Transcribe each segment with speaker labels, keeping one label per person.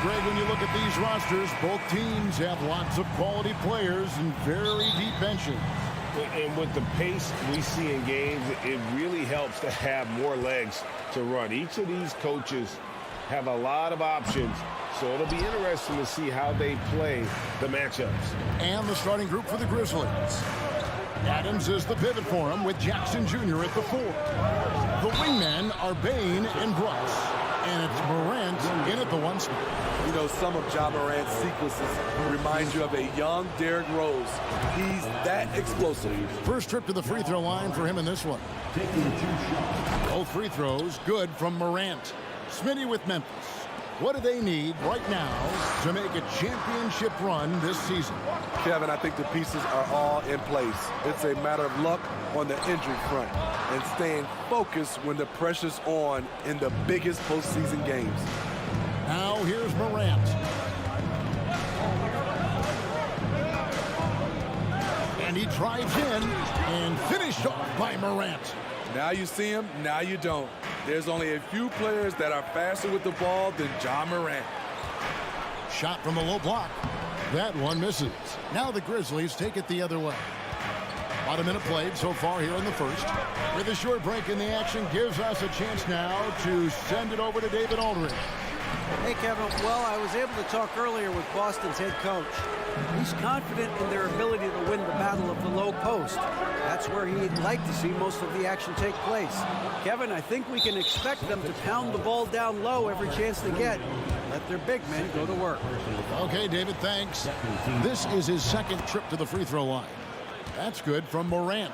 Speaker 1: Greg, when you look at these rosters, both teams have lots of quality players and very deep benches.
Speaker 2: And with the pace we see in games, it really helps to have more legs to run. Each of these coaches have a lot of options, so it'll be interesting to see how they play the matchups.
Speaker 1: And the starting group for the Grizzlies. Adams is the pivot for him with Jackson Jr. at the 4. The wingmen are Bane and Brooks. And it's Morant in at the 1 spot.
Speaker 3: You know, some of Ja Morant's sequences remind you of a young Derrick Rose. He's that explosive.
Speaker 1: First trip to the free throw line for him in this one. Both free throws good from Morant. Smitty with Memphis. What do they need right now to make a championship run this season?
Speaker 3: Kevin, I think the pieces are all in place. It's a matter of luck on the injury front and staying focused when the pressure's on in the biggest postseason games.
Speaker 1: Now here's Morant. And he drives in and finished off by Morant.
Speaker 3: Now you see him, now you don't. There's only a few players that are faster with the ball than Ja Morant.
Speaker 1: Shot from the low block. That one misses. Now the Grizzlies take it the other way. About a minute played so far here in the first. With a short break in the action gives us a chance now to send it over to David Aldridge.
Speaker 4: Hey, Kevin. Well, I was able to talk earlier with Boston's head coach. He's confident in their ability to win the battle of the low post. That's where he'd like to see most of the action take place. Kevin, I think we can expect them to pound the ball down low every chance they get. Let their big men go to work.
Speaker 1: Okay, David, thanks. This is his second trip to the free throw line. That's good from Morant.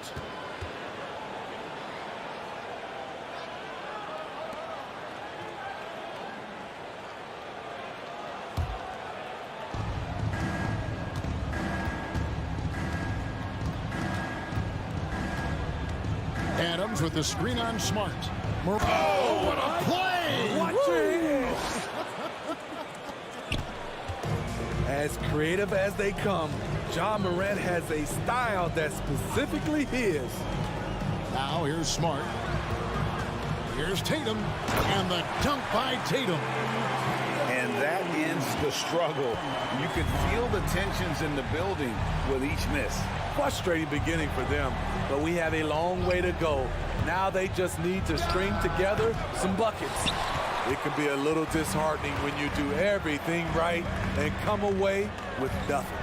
Speaker 1: Adams with the screen on Smart. Oh, what a play!
Speaker 3: As creative as they come, Ja Morant has a style that's specifically his.
Speaker 1: Now here's Smart. Here's Tatum. And the dunk by Tatum.
Speaker 2: And that ends the struggle. You could feel the tensions in the building with each miss.
Speaker 3: Frustrating beginning for them, but we have a long way to go. Now they just need to string together some buckets. It can be a little disheartening when you do everything right and come away with nothing.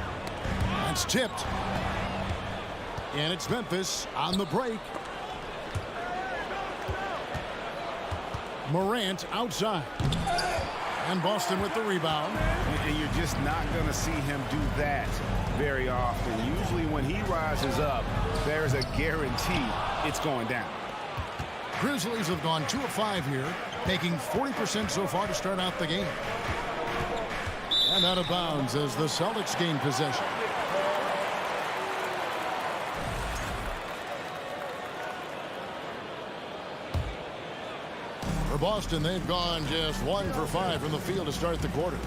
Speaker 1: That's tipped. And it's Memphis on the break. Morant outside. And Boston with the rebound.
Speaker 2: And you're just not going to see him do that very often. Usually when he rises up, there's a guarantee it's going down.
Speaker 1: Grizzlies have gone 2 of 5 here, making 40% so far to start out the game. And out of bounds as the Celtics gain possession. For Boston, they've gone just 1 for 5 from the field to start the quarter.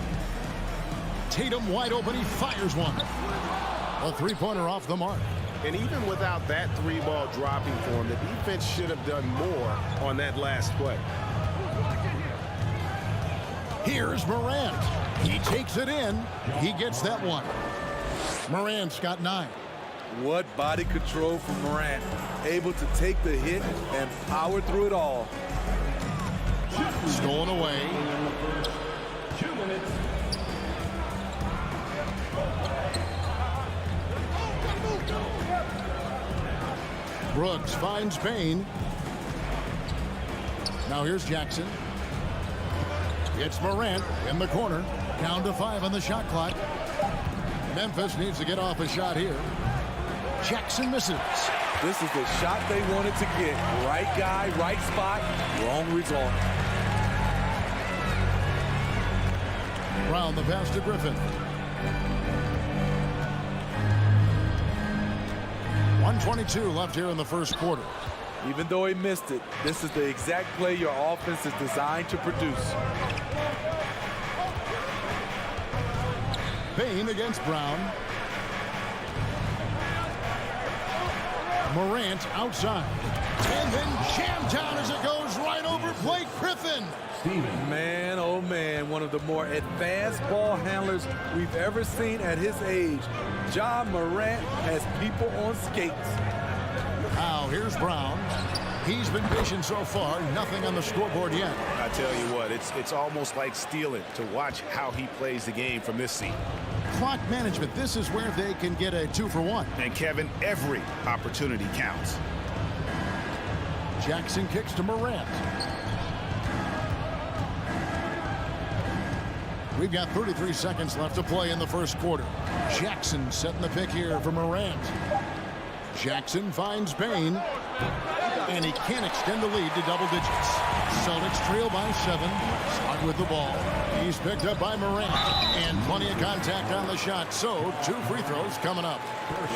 Speaker 1: Tatum wide open, he fires one. A three-pointer off the mark.
Speaker 2: And even without that 3-ball dropping for him, the defense should have done more on that last play.
Speaker 1: Here's Morant. He takes it in. He gets that one. Morant's got 9.
Speaker 3: What body control from Morant. Able to take the hit and power through it all.
Speaker 1: Stolen away.
Speaker 5: 2 minutes.
Speaker 1: Brooks finds Payne. Now here's Jackson. It's Morant in the corner. Down to 5 on the shot clock. Memphis needs to get off a shot here. Jackson misses.
Speaker 3: This is the shot they wanted to get. Right guy, right spot, wrong result.
Speaker 1: Brown the pass to Griffin. 1:22 left here in the first quarter.
Speaker 3: Even though he missed it, this is the exact play your offense is designed to produce.
Speaker 1: Payne against Brown. Morant outside. And then jammed down as it goes right over Blake Griffin.
Speaker 3: Man, oh man, one of the more advanced ball handlers we've ever seen at his age. Ja Morant has people on skates.
Speaker 1: Now here's Brown. He's been patient so far, nothing on the scoreboard yet.
Speaker 6: I tell you what, it's almost like stealing to watch how he plays the game from this seat.
Speaker 1: Clock management, this is where they can get a 2-for-1.
Speaker 6: And Kevin, every opportunity counts.
Speaker 1: Jackson kicks to Morant. We've got 33 seconds left to play in the first quarter. Jackson setting the pick here for Morant. Jackson finds Bain, and he can't extend the lead to double digits. Celtics trail by 7. Smart with the ball. He's picked up by Morant, and plenty of contact on the shot. So 2 free throws coming up.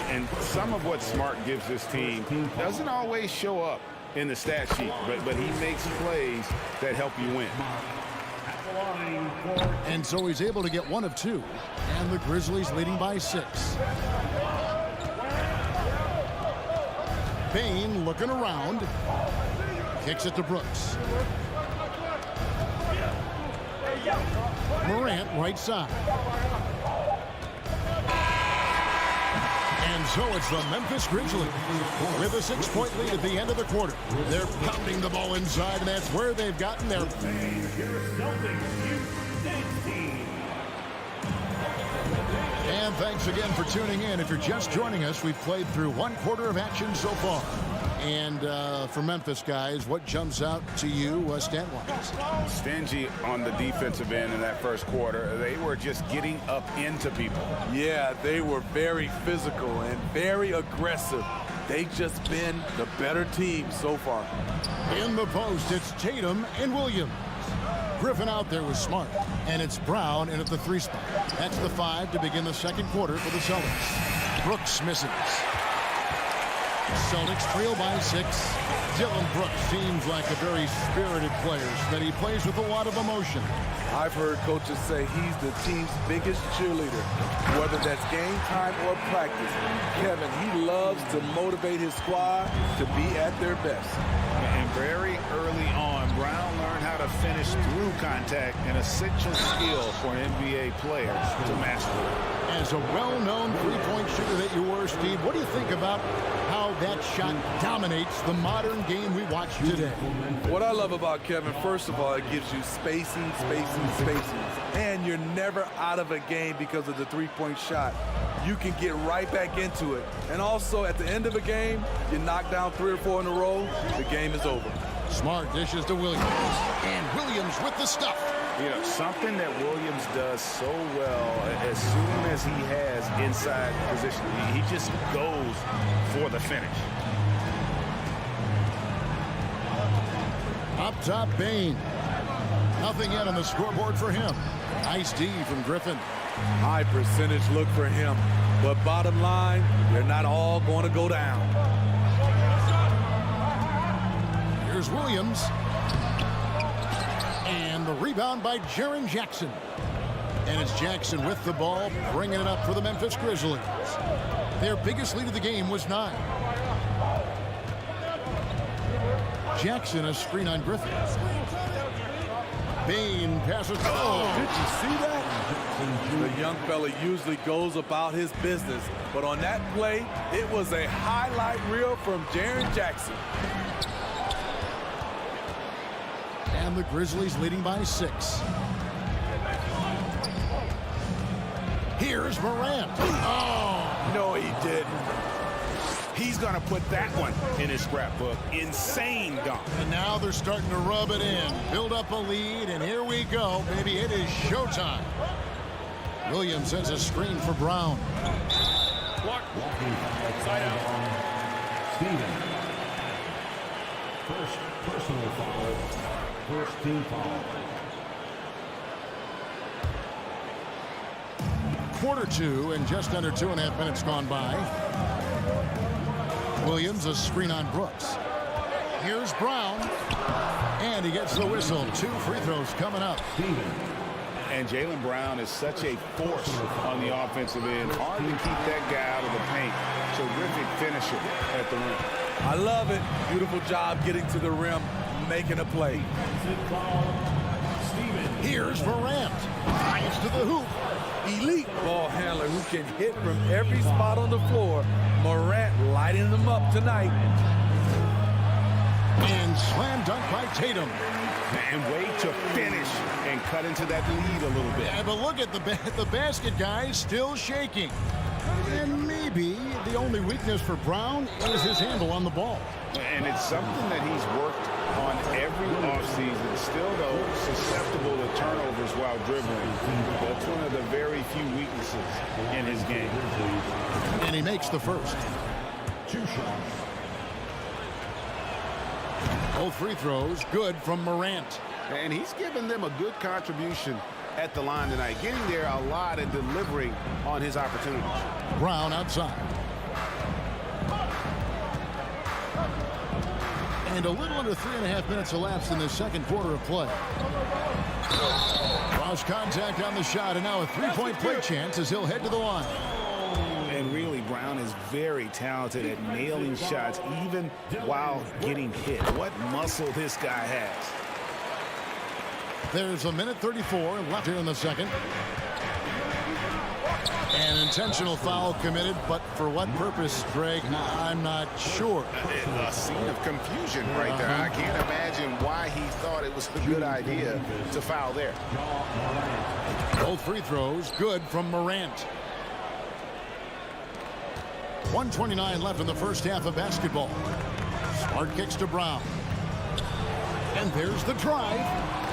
Speaker 2: And some of what Smart gives this team doesn't always show up in the stat sheet, but he makes plays that help you win.
Speaker 1: And so he's able to get 1 of 2, and the Grizzlies leading by 6. Bain looking around. Kicks it to Brooks. Morant right side. And so it's the Memphis Grizzlies with a 6-point lead at the end of the quarter. They're pounding the ball inside, and that's where they've gotten their... And thanks again for tuning in. If you're just joining us, we've played through 1 quarter of action so far. And for Memphis guys, what jumps out to you stat-wise?
Speaker 6: Stingy on the defensive end in that first quarter. They were just getting up into people.
Speaker 3: Yeah, they were very physical and very aggressive. They've just been the better team so far.
Speaker 1: In the post, it's Tatum and Williams. Griffin out there was Smart, and it's Brown in at the 3 spot. That's the 5 to begin the second quarter for the Celtics. Brooks misses. Celtics trail by 6. Dylan Brooks seems like a very spirited player, that he plays with a lot of emotion.
Speaker 3: I've heard coaches say he's the team's biggest cheerleader, whether that's game time or practice. Kevin, he loves to motivate his squad to be at their best.
Speaker 6: And very early on, Brown learned how to finish through contact, an essential skill for an NBA player to master.
Speaker 1: As a well-known three-point shooter that you were, Steve, what do you think about how that shot dominates the modern game we watch today?
Speaker 3: What I love about Kevin, first of all, it gives you spacing. And you're never out of a game because of the three-point shot. You can get right back into it. And also, at the end of a game, you knock down 3 or 4 in a row, the game is over.
Speaker 1: Smart dishes to Williams. And Williams with the stuff.
Speaker 6: You know, something that Williams does so well, as soon as he has inside position, he just goes for the finish.
Speaker 1: Up top, Bain. Nothing yet on the scoreboard for him. Nice D from Griffin.
Speaker 3: High percentage look for him. But bottom line, they're not all going to go down.
Speaker 1: Here's Williams. And the rebound by Jaren Jackson. And it's Jackson with the ball, bringing it up for the Memphis Grizzlies. Their biggest lead of the game was 9. Jackson, a screen on Griffin. Bain passes. Oh,
Speaker 3: did you see that? The young fella usually goes about his business, but on that play, it was a highlight reel from Jaren Jackson.
Speaker 1: And the Grizzlies leading by 6. Here's Morant. Oh,
Speaker 6: no, he didn't. He's going to put that one in his scrapbook. Insane dunk.
Speaker 1: And now they're starting to rub it in. Build up a lead, and here we go, baby. It is showtime. Williams sends a screen for Brown.
Speaker 5: Side out. Steven. First personal foul. First team foul.
Speaker 1: Quarter 2 and just under 2.5 minutes gone by. Williams, a screen on Brooks. Here's Brown. And he gets the whistle. 2 free throws coming up.
Speaker 6: And Jaylen Brown is such a force on the offensive end. Hard to keep that guy out of the paint. Terrific finisher at the rim.
Speaker 3: I love it. Beautiful job getting to the rim. making a play.
Speaker 1: Here's Morant. Drives to the hoop.
Speaker 3: Elite ball handler who can hit from every spot on the floor. Morant lighting them up tonight.
Speaker 1: And slam dunk by Tatum.
Speaker 6: And way to finish and cut into that lead a little bit.
Speaker 1: Yeah, but look at the basket, guys, still shaking. And maybe the only weakness for Brown is his handle on the ball.
Speaker 6: And it's something that he's worked on every offseason. Still, though, susceptible to turnovers while dribbling. That's one of the very few weaknesses in his game.
Speaker 1: And he makes the first.
Speaker 5: 2 shots.
Speaker 1: Both free throws good from Morant.
Speaker 6: And he's given them a good contribution at the line tonight, getting there a lot and delivering on his opportunities.
Speaker 1: Brown outside. And a little under 3.5 minutes elapsed in the second quarter of play. Cross contact on the shot, and now a three-point play chance as he'll head to the line.
Speaker 6: And really, Brown is very talented at nailing shots even while getting hit. What muscle this guy has.
Speaker 1: There's 1:34 left here in the second. An intentional foul committed, but for what purpose, Greg, I'm not sure.
Speaker 6: A scene of confusion right there. I can't imagine why he thought it was a good idea to foul there.
Speaker 1: Both free throws good from Morant. 1:29 left in the first half of basketball. Smart kicks to Brown. And there's the drive.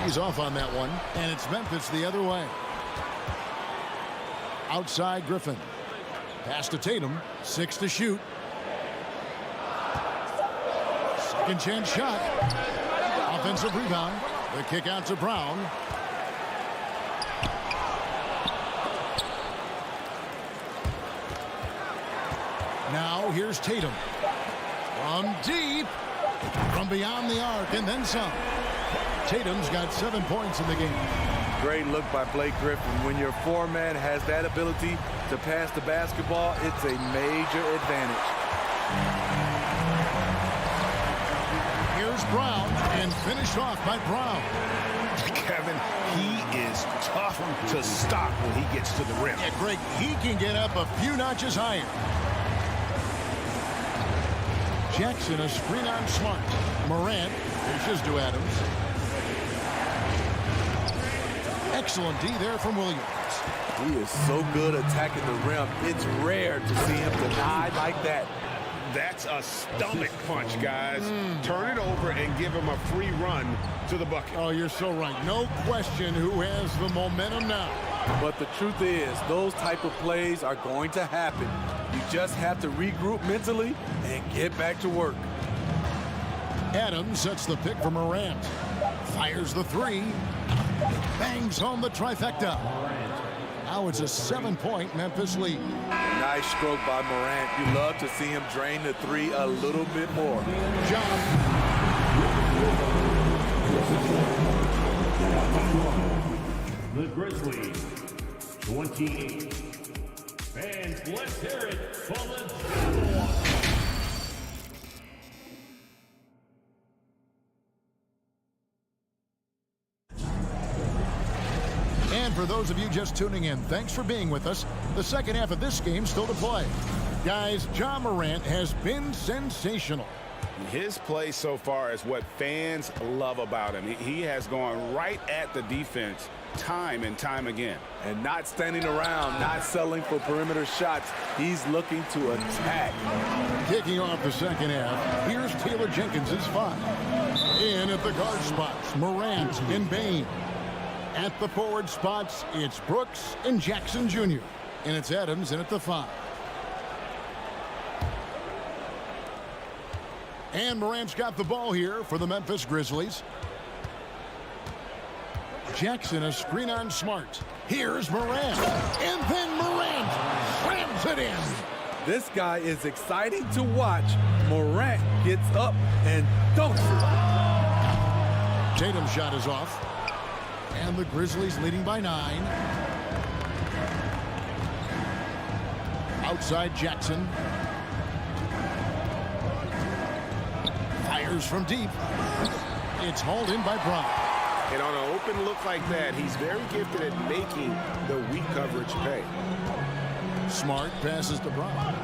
Speaker 1: He's off on that one, and it's Memphis the other way. Outside Griffin. Pass to Tatum. 6 to shoot. Second chance shot. Offensive rebound. The kick out to Brown. Now here's Tatum. From deep. From beyond the arc and then some. Tatum's got 7 points in the game.
Speaker 3: Great look by Blake Griffin. When your foreman has that ability to pass the basketball, it's a major advantage.
Speaker 1: Here's Brown, and finished off by Brown.
Speaker 6: Kevin, he is tough to stop when he gets to the rim.
Speaker 1: Yeah, Greg, he can get up a few notches higher. Jackson, a screen on Smart. Morant dishes to Adams. Excellent D there from Williams.
Speaker 3: He is so good attacking the rim. It's rare to see him denied like that.
Speaker 6: That's a stomach punch, guys. Turn it over and give him a free run to the bucket.
Speaker 1: Oh, you're so right. No question who has the momentum now.
Speaker 3: But the truth is, those type of plays are going to happen. You just have to regroup mentally and get back to work.
Speaker 1: Adams sets the pick for Morant. Fires the three. Bangs home the trifecta. Now it's a 7-point Memphis lead.
Speaker 3: Nice stroke by Morant. You love to see him drain the three a little bit more.
Speaker 1: John.
Speaker 5: The Grizzlies, 28. Fans, let's hear it for the Timberwolves.
Speaker 1: And for those of you just tuning in, thanks for being with us. The second half of this game still to play. Guys, Ja Morant has been sensational.
Speaker 6: His play so far is what fans love about him. He has gone right at the defense time and time again.
Speaker 3: And not standing around, not settling for perimeter shots. He's looking to attack.
Speaker 1: Kicking off the second half, here's Taylor Jenkins' 5. In at the guard spots, Morant and Bane. At the forward spots, it's Brooks and Jackson Jr. And it's Adams in at the 5. And Morant's got the ball here for the Memphis Grizzlies. Jackson, a screen on Smart. Here's Morant. And then Morant slams it in.
Speaker 3: This guy is exciting to watch. Morant gets up and dunks it.
Speaker 1: Tatum's shot is off. And the Grizzlies leading by 9. Outside Jackson. Fires from deep. It's hauled in by Brown.
Speaker 2: And on an open look like that, he's very gifted at making the weak coverage pay.
Speaker 1: Smart passes to Brown.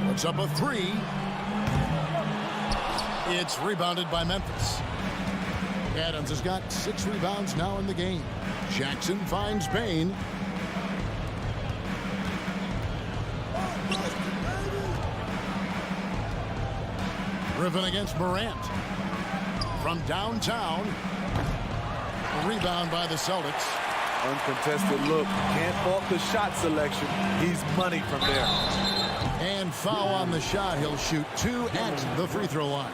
Speaker 1: Puts up a three. It's rebounded by Memphis. Adams has got 6 rebounds now in the game. Jackson finds Bain. Griffin against Morant. From downtown. A rebound by the Celtics.
Speaker 3: Uncontested look. Can't fault the shot selection. He's money from there.
Speaker 1: And foul on the shot. He'll shoot 2 at the free throw line.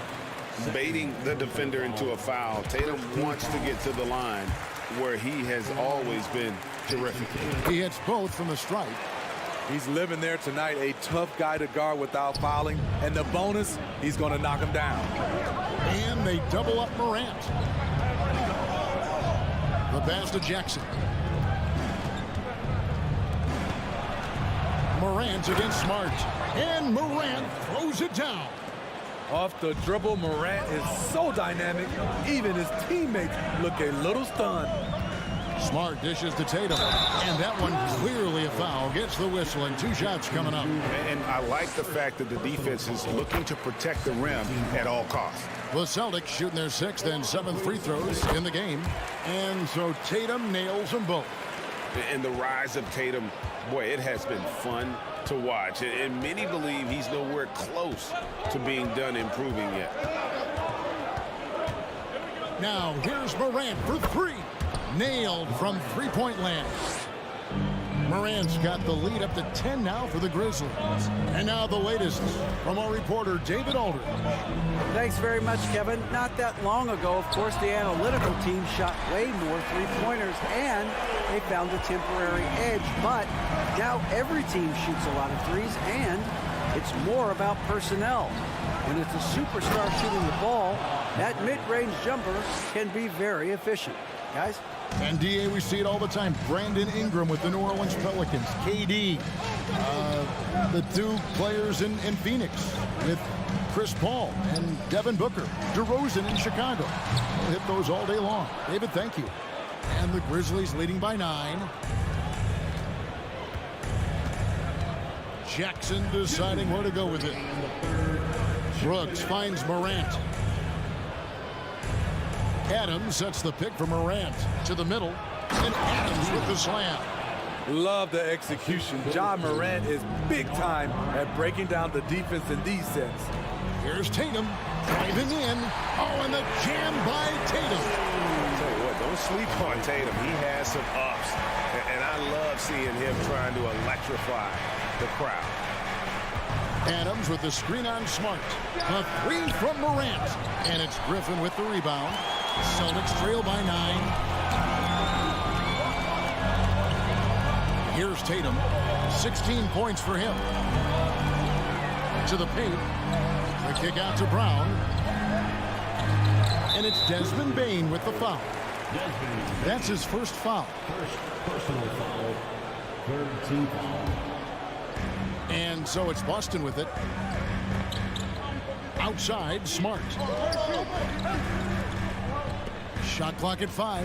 Speaker 2: Baiting the defender into a foul. Tatum wants to get to the line where he has always been terrific.
Speaker 1: He hits both from the stripe.
Speaker 3: He's living there tonight, a tough guy to guard without fouling. And the bonus, he's going to knock him down.
Speaker 1: And they double up Morant. The pass to Jackson. Morant against Smart. And Morant throws it down.
Speaker 3: Off the dribble, Morant is so dynamic. Even his teammates look a little stunned.
Speaker 1: Smart dishes to Tatum. And that one clearly a foul. Gets the whistle and 2 shots coming up.
Speaker 2: And I like the fact that the defense is looking to protect the rim at all costs.
Speaker 1: The Celtics shooting their 6th and 7th free throws in the game. And so Tatum nails them both.
Speaker 2: And the rise of Tatum, boy, it has been fun to watch. And many believe he's nowhere close to being done improving yet.
Speaker 1: Now here's Morant for 3. Nailed from three-point land. Morant's got the lead up to 10 now for the Grizzlies. And now the latest from our reporter, David Aldridge.
Speaker 4: Thanks very much, Kevin. Not that long ago, of course, the analytical team shot way more three-pointers, and they found a temporary edge. But now every team shoots a lot of threes, and it's more about personnel. When it's a superstar shooting the ball, that mid-range jumper can be very efficient. Guys?
Speaker 1: NBA, we see it all the time. Brandon Ingram with the New Orleans Pelicans. KD. The 2 players in Phoenix with Chris Paul and Devin Booker. DeRozan in Chicago. We'll hit those all day long. David, thank you. And the Grizzlies leading by 9. Jackson deciding where to go with it. Brooks finds Morant. Adams sets the pick for Morant to the middle. And Adams with the slam.
Speaker 3: Love the execution. Ja Morant is big time at breaking down the defense in these sets.
Speaker 1: Here's Tatum driving in. Oh, and the jam by Tatum.
Speaker 2: I'll tell you what, don't sleep on Tatum. He has some ups. And I love seeing him trying to electrify the crowd.
Speaker 1: Adams with the screen on Smart. A 3 from Morant. And it's Griffin with the rebound. Celtics trail by 9. Here's Tatum. 16 points for him. To the paint. The kick out to Brown. And it's Desmond Bain with the foul. That's his first foul.
Speaker 5: First personal foul. Third team foul.
Speaker 1: And so it's Boston with it. Outside, Smart. Shot clock at 5.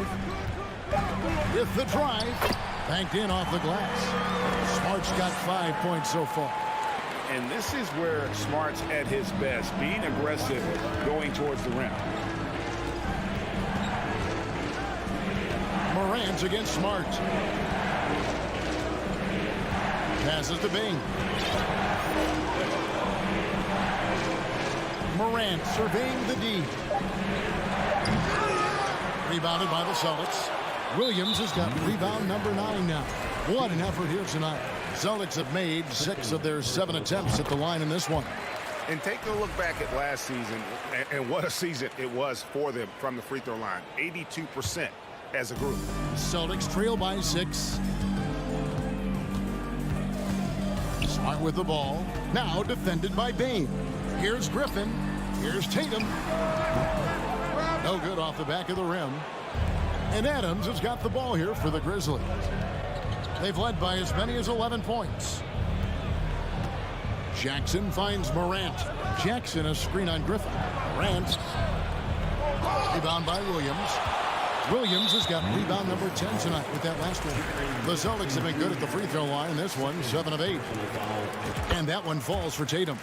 Speaker 1: With the drive. Banked in off the glass. Smart's got 5 points so far.
Speaker 2: And this is where Smart's at his best, being aggressive, going towards the rim.
Speaker 1: Morant against Smart. Passes to Bing. Morant surveying the D. Rebounded by the Celtics. Williams has got rebound number 9 now. What an effort here tonight. Celtics have made 6 of their 7 attempts at the line in this one.
Speaker 2: And take a look back at last season, and what a season it was for them from the free throw line. 82% as a group.
Speaker 1: Celtics trail by 6. Smart with the ball. Now defended by Bain. Here's Griffin. Here's Tatum. No good off the back of the rim. And Adams has got the ball here for the Grizzlies. They've led by as many as 11 points. Jackson finds Morant. Jackson a screen on Griffin. Morant. Rebound by Williams. Williams has got rebound number 10 tonight with that last one. The Celtics have been good at the free throw line. This one, 7 of 8. And that one falls for Tatum.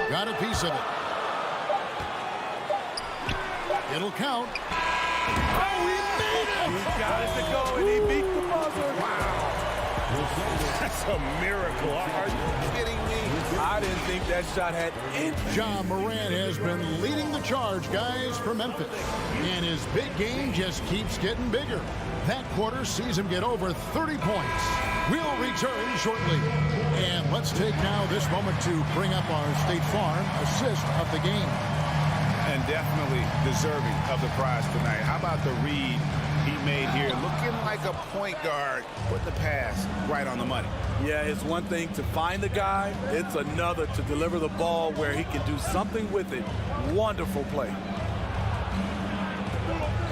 Speaker 1: Got a piece of it. It'll count.
Speaker 3: Oh, he made it! He got it to go, and he beat the buzzer.
Speaker 2: Wow. That's a miracle. Are you kidding me?
Speaker 3: I didn't think that shot had any.
Speaker 1: Ja Morant has been leading the charge, guys, for Memphis. And his big game just keeps getting bigger. That quarter sees him get over 30 points. We'll return shortly. And let's take now this moment to bring up our State Farm assist of the game.
Speaker 6: And definitely deserving of the prize tonight. How about the read he made here? Looking like a point guard. Put the pass right on the money.
Speaker 3: Yeah, it's one thing to find the guy. It's another to deliver the ball where he can do something with it. Wonderful play.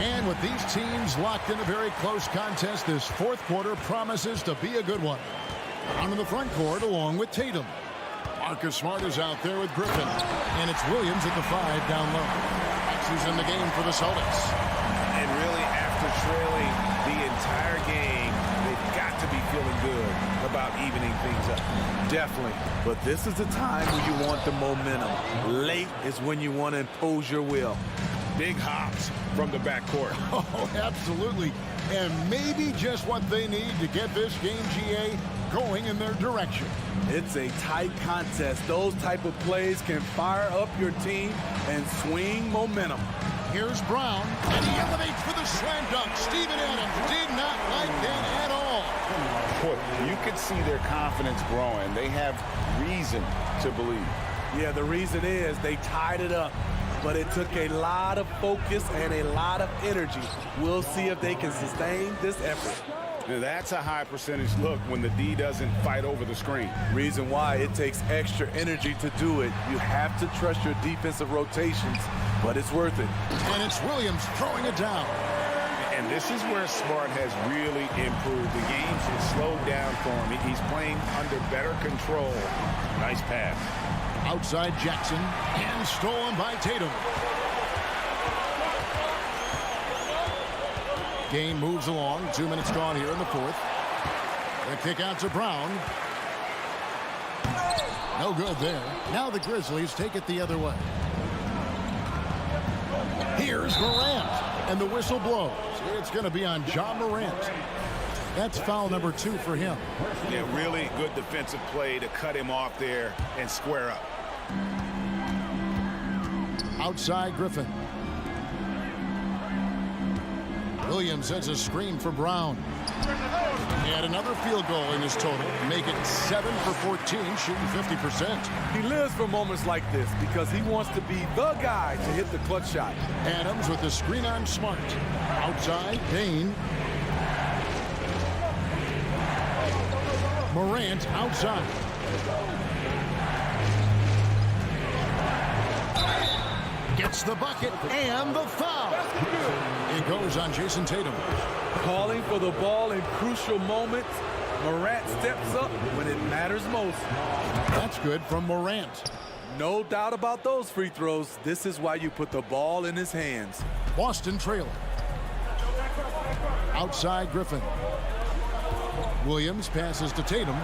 Speaker 1: And with these teams locked in a very close contest, this fourth quarter promises to be a good one. Down in the front court along with Tatum. Marcus Smart is out there with Griffin. And it's Williams at the 5 down low. Who's in the game for the Celtics.
Speaker 6: And really, after trailing the entire game, they've got to be feeling good about evening things up.
Speaker 3: Definitely. But this is the time when you want the momentum. Late is when you want to impose your will.
Speaker 6: Big hops from the backcourt.
Speaker 1: Oh, absolutely. And maybe just what they need to get this game, GA, going in their direction.
Speaker 3: It's a tight contest. Those type of plays can fire up your team and swing momentum.
Speaker 1: Here's Brown, and he elevates for the slam dunk. Steven Adams did not like that at all.
Speaker 6: Boy, you could see their confidence growing. They have reason to believe.
Speaker 3: Yeah, the reason is they tied it up. But it took a lot of focus and a lot of energy. We'll see if they can sustain this effort.
Speaker 6: Now that's a high percentage look when the D doesn't fight over the screen.
Speaker 3: Reason why it takes extra energy to do it. You have to trust your defensive rotations, but it's worth it.
Speaker 1: And it's Williams throwing it down.
Speaker 6: And this is where Smart has really improved. The game has slowed down for him. He's playing under better control. Nice pass.
Speaker 1: Outside Jackson, and stolen by Tatum. Game moves along. 2 minutes gone here in the fourth. The kick out to Brown. No good there. Now the Grizzlies take it the other way. Here's Morant, and the whistle blows. It's going to be on Ja Morant. That's foul number 2 for him.
Speaker 6: Yeah, really good defensive play to cut him off there and square up.
Speaker 1: Outside Griffin. Williams sets a screen for Brown. He had another field goal in his total. Make it 7 for 14, shooting 50%.
Speaker 3: He lives for moments like this because he wants to be the guy to hit the clutch shot.
Speaker 1: Adams with the screen on Smart. Outside, Payne. Morant outside. Gets the bucket and the foul. It goes on Jason Tatum.
Speaker 3: Calling for the ball in crucial moments. Morant steps up when it matters most.
Speaker 1: That's good from Morant.
Speaker 3: No doubt about those free throws. This is why you put the ball in his hands.
Speaker 1: Boston trailing. Outside Griffin. Williams passes to Tatum.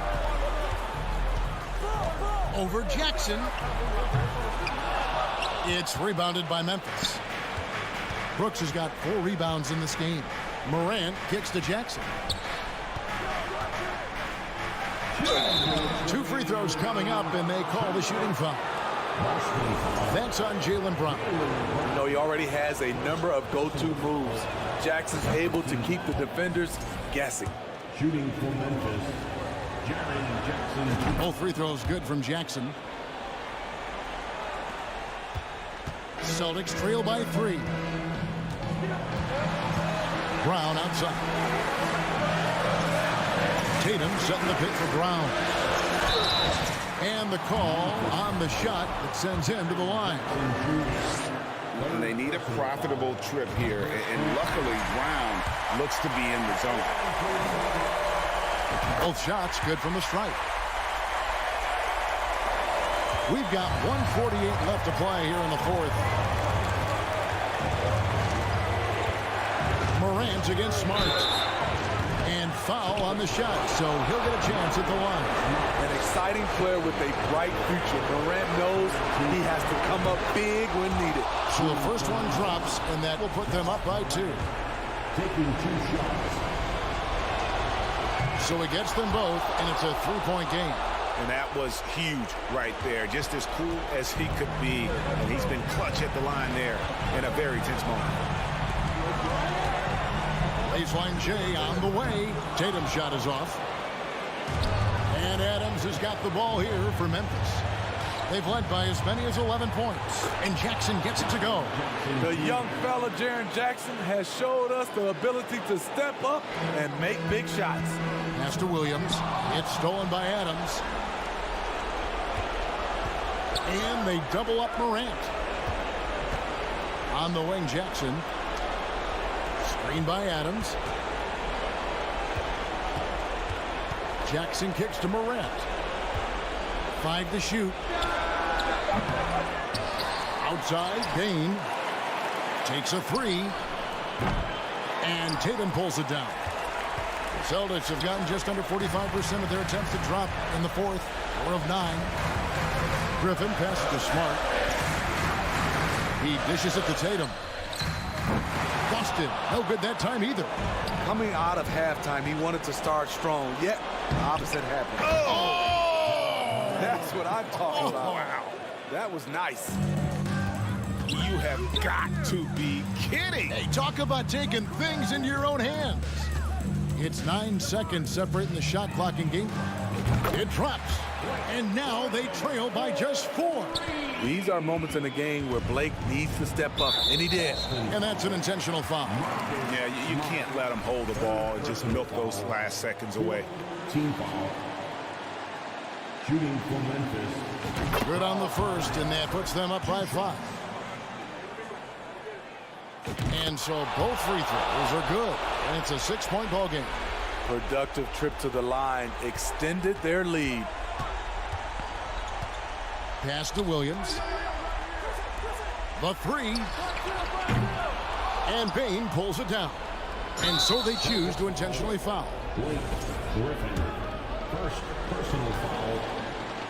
Speaker 1: Over Jackson. It's rebounded by Memphis. Brooks has got 4 rebounds in this game. Morant kicks to Jackson. 2 free throws coming up, and they call the shooting foul. That's on Jaylen Brown.
Speaker 3: You know, he already has a number of go-to moves. Jackson's able to keep the defenders guessing.
Speaker 5: Shooting for Memphis, Jaren Jackson.
Speaker 1: Both free throws good from Jackson. Celtics trail by 3. Brown outside. Tatum setting the pick for Brown. And the call on the shot that sends him to the line.
Speaker 6: and they need a profitable trip here. And luckily, Brown looks to be in the zone.
Speaker 1: Both shots good from the stripe. We've got 1:48 left to play here in the fourth. Morant against Smart. And foul on the shot, so he'll get a chance at the line.
Speaker 3: An exciting player with a bright future. Morant knows he has to come up big when needed.
Speaker 1: So the first one drops, and that will put them up by 2.
Speaker 5: Taking 2 shots.
Speaker 1: So he gets them both, and it's a 3-point game.
Speaker 6: And that was huge right there. Just as cool as he could be. And he's been clutch at the line there in a very tense moment.
Speaker 1: Baseline J on the way. Tatum's shot is off. And Adams has got the ball here for Memphis. They've led by as many as 11 points. And Jackson gets it to go.
Speaker 3: The young fella, Jaren Jackson, has showed us the ability to step up and make big shots.
Speaker 1: Pass to Williams. It's stolen by Adams. And they double up Morant. On the wing, Jackson. Screen by Adams. Jackson kicks to Morant. 5 to shoot. Outside, Bain takes a 3. And Tatum pulls it down. The Celtics have gotten just under 45% of their attempts to drop in the fourth. 4 of 9. Griffin passes to Smart. He dishes it to Tatum. Busted. No good that time either.
Speaker 3: Coming out of halftime, he wanted to start strong, yet the opposite happened.
Speaker 1: Oh!
Speaker 3: That's what I'm talking about.
Speaker 6: Wow.
Speaker 3: That was nice.
Speaker 6: You have got to be kidding.
Speaker 1: Hey, talk about taking things into your own hands. It's 9 seconds separating the shot clock in game. It drops. And now they trail by just 4.
Speaker 3: These are moments in the game where Blake needs to step up, and he did.
Speaker 1: And that's an intentional foul.
Speaker 6: Yeah, you can't let him hold the ball and just milk those last seconds away.
Speaker 5: Team foul. Shooting for Memphis.
Speaker 1: Good on the first, and that puts them up by 5. And so both free throws are good. And it's a 6-point ball game.
Speaker 3: Productive trip to the line extended their lead.
Speaker 1: Pass to Williams. The 3. And Bain pulls it down. And so they choose to intentionally foul.
Speaker 5: Blake Griffin. First personal foul.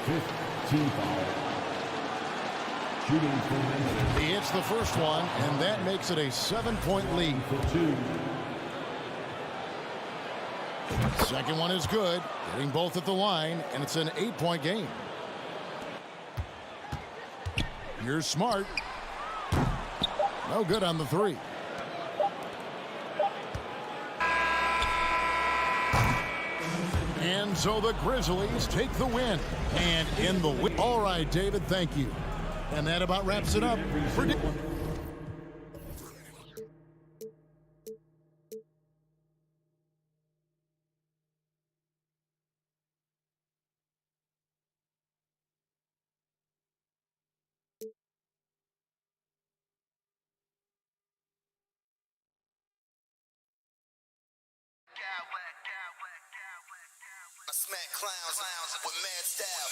Speaker 5: 5th team foul. Shooting for Memphis.
Speaker 1: He hits the first one, and that makes it a 7-point lead.
Speaker 5: For 2.
Speaker 1: Second one is good. Getting both at the line, and it's an 8-point game. Here's Smart. No good on the 3. And so the Grizzlies take the win. And in the win. All right, David, thank you. And that about wraps it up.
Speaker 7: I smack clowns with mad style.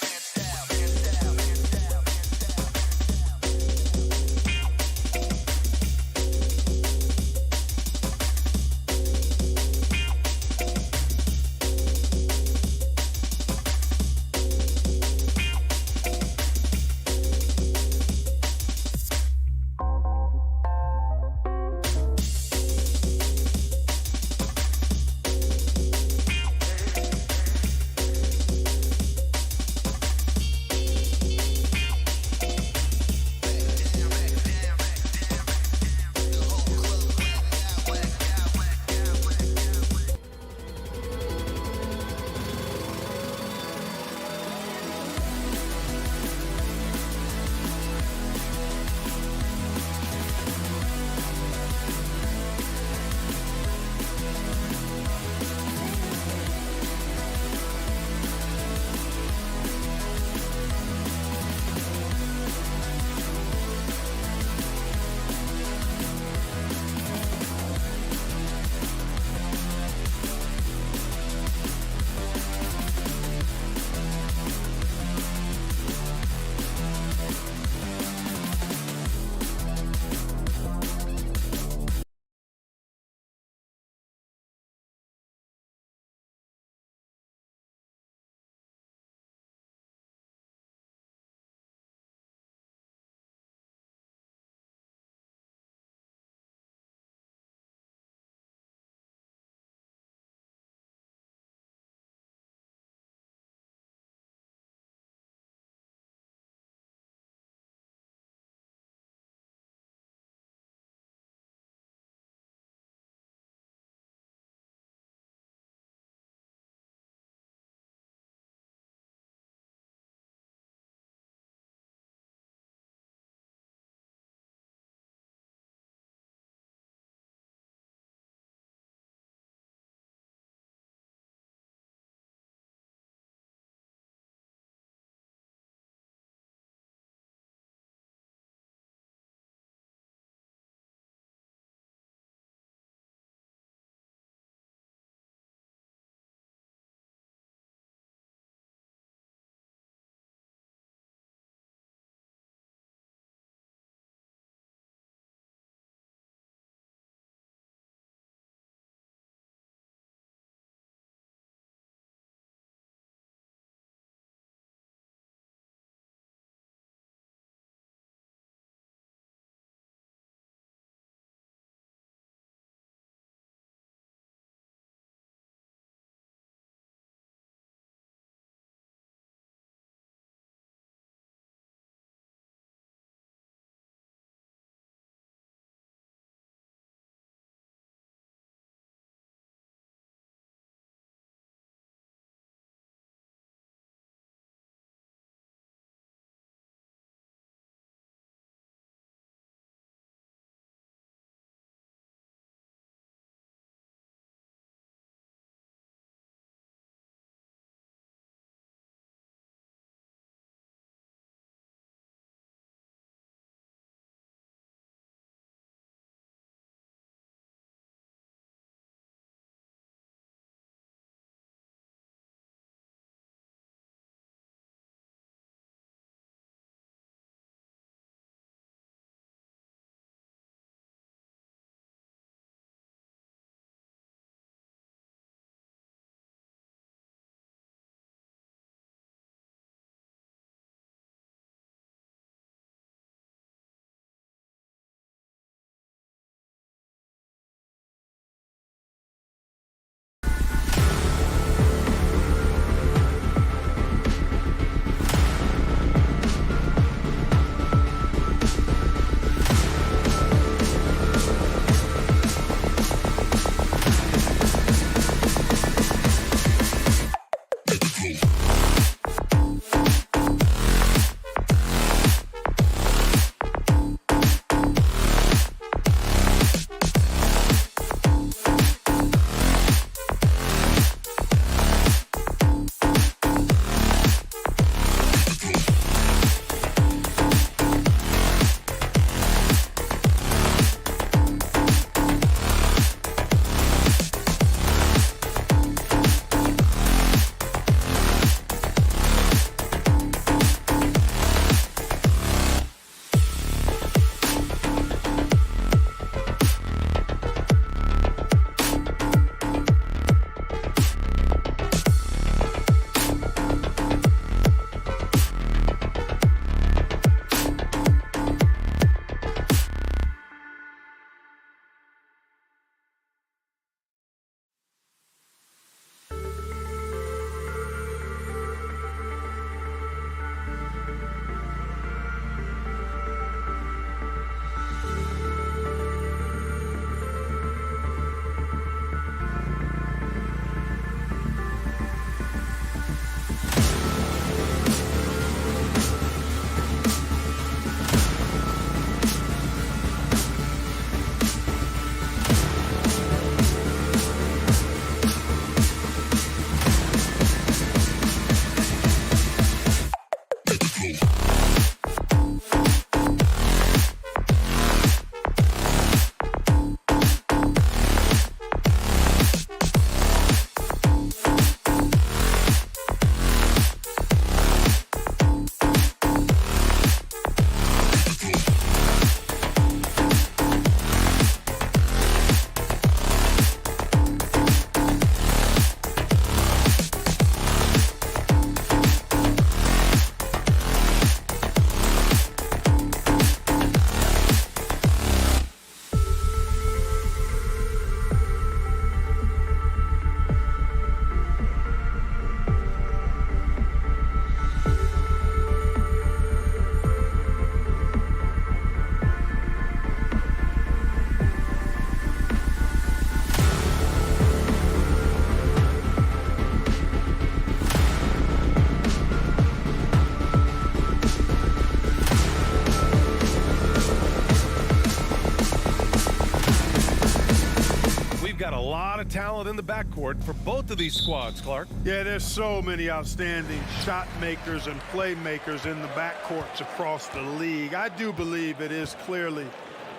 Speaker 8: got a lot of talent in the backcourt for both of these squads, Clark.
Speaker 9: Yeah, there's so many outstanding shot makers and playmakers in the backcourts across the league. I do believe it is clearly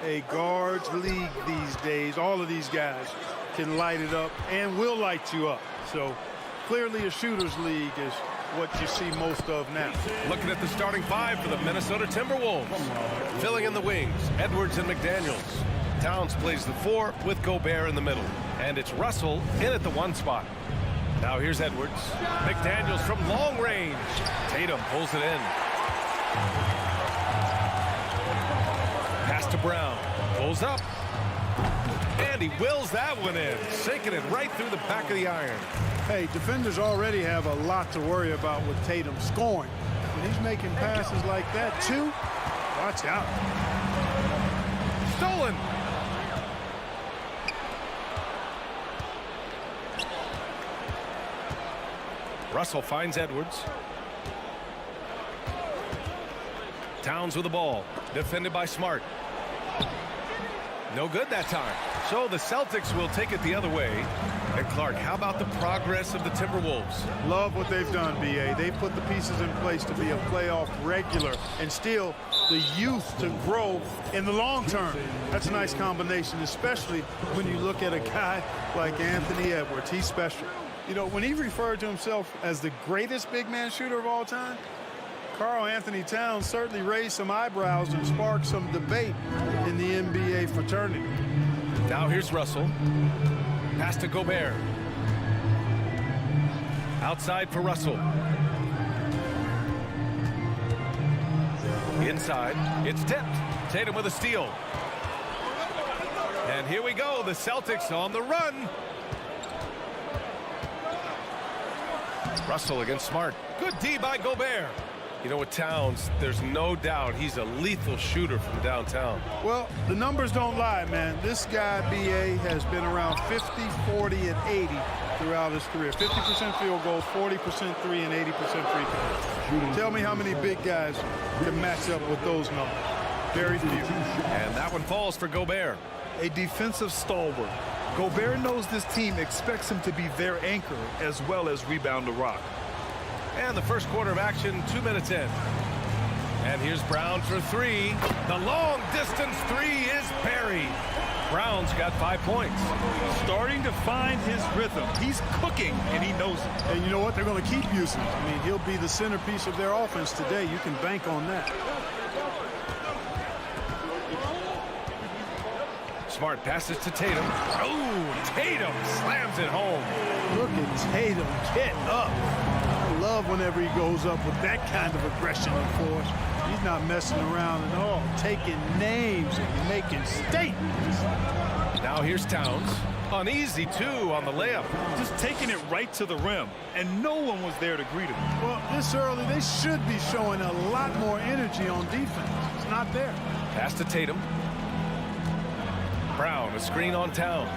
Speaker 9: a guards league these days. All of these guys can light it up and will light you up. So clearly a shooter's league is what you see most of now.
Speaker 8: Looking at the starting five for the Minnesota Timberwolves. Filling in the wings, Edwards and McDaniels. Towns plays the 4 with Gobert in the middle. And it's Russell in at the 1 spot. Now here's Edwards. McDaniels from long range. Tatum pulls it in. Pass to Brown. Pulls up. And he wills that one in. Sinking it right through the back of the iron.
Speaker 9: Hey, defenders already have a lot to worry about with Tatum scoring. When he's making passes like that, too, watch out.
Speaker 8: Stolen. Russell finds Edwards. Towns with the ball. Defended by Smart. No good that time. So the Celtics will take it the other way. And Clark, how about the progress of the Timberwolves?
Speaker 9: Love what they've done, B.A. They've put the pieces in place to be a playoff regular and still the youth to grow in the long term. That's a nice combination, especially when you look at a guy like Anthony Edwards. He's special. You know, when he referred to himself as the greatest big man shooter of all time, Karl Anthony Towns certainly raised some eyebrows and sparked some debate in the NBA fraternity.
Speaker 8: Now here's Russell. Pass to Gobert. Outside for Russell. Inside, it's tipped. Tatum with a steal. And here we go, the Celtics on the run. Russell against Smart. Good D by Gobert. You know, with Towns, there's no doubt he's a lethal shooter from downtown.
Speaker 9: Well, the numbers don't lie, man. This guy, B.A., has been around 50, 40, and 80 throughout his career. 50% field goals, 40% three, and 80% free throws. Tell me how many big guys can match up with those numbers. Very few.
Speaker 8: And that one falls for Gobert.
Speaker 10: A defensive stalwart. Gobert knows this team expects him to be their anchor as well as rebound the rock.
Speaker 8: And the first quarter of action, 2 minutes in. And here's Brown for three. The long distance three is buried. Brown's got 5 points.
Speaker 10: Starting to find his rhythm. He's cooking, and he knows it.
Speaker 9: And you know what? They're going to keep using it. I mean, he'll be the centerpiece of their offense today. You can bank on that.
Speaker 8: Smart passes to Tatum. Oh, Tatum slams it home.
Speaker 9: Look at Tatum getting up. I love whenever he goes up with that kind of aggression and force. He's not messing around at all, taking names and making statements.
Speaker 8: Now here's Towns. An easy two on the layup.
Speaker 10: Just taking it right to the rim, and no one was there to greet him.
Speaker 9: Well, this early, they should be showing a lot more energy on defense. It's not there.
Speaker 8: Pass to Tatum. Brown, a screen on Towns.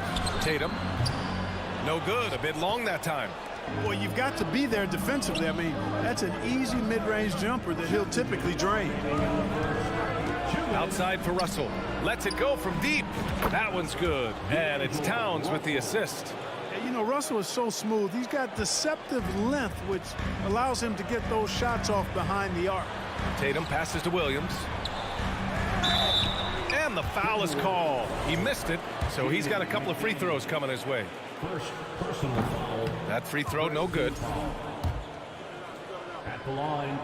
Speaker 8: Tatum. No good. A bit long that time.
Speaker 9: Well, you've got to be there defensively. I mean, that's an easy mid-range jumper that he'll typically drain.
Speaker 8: Outside for Russell. Lets it go from deep. That one's good. And it's Towns with the assist.
Speaker 9: You know, Russell is so smooth. He's got deceptive length, which allows him to get those shots off behind the arc.
Speaker 8: Tatum passes to Williams. And the foul is called. He missed it, so he's got a couple of free throws coming his way.
Speaker 5: First personal foul.
Speaker 8: That free throw, no good.
Speaker 5: At the line.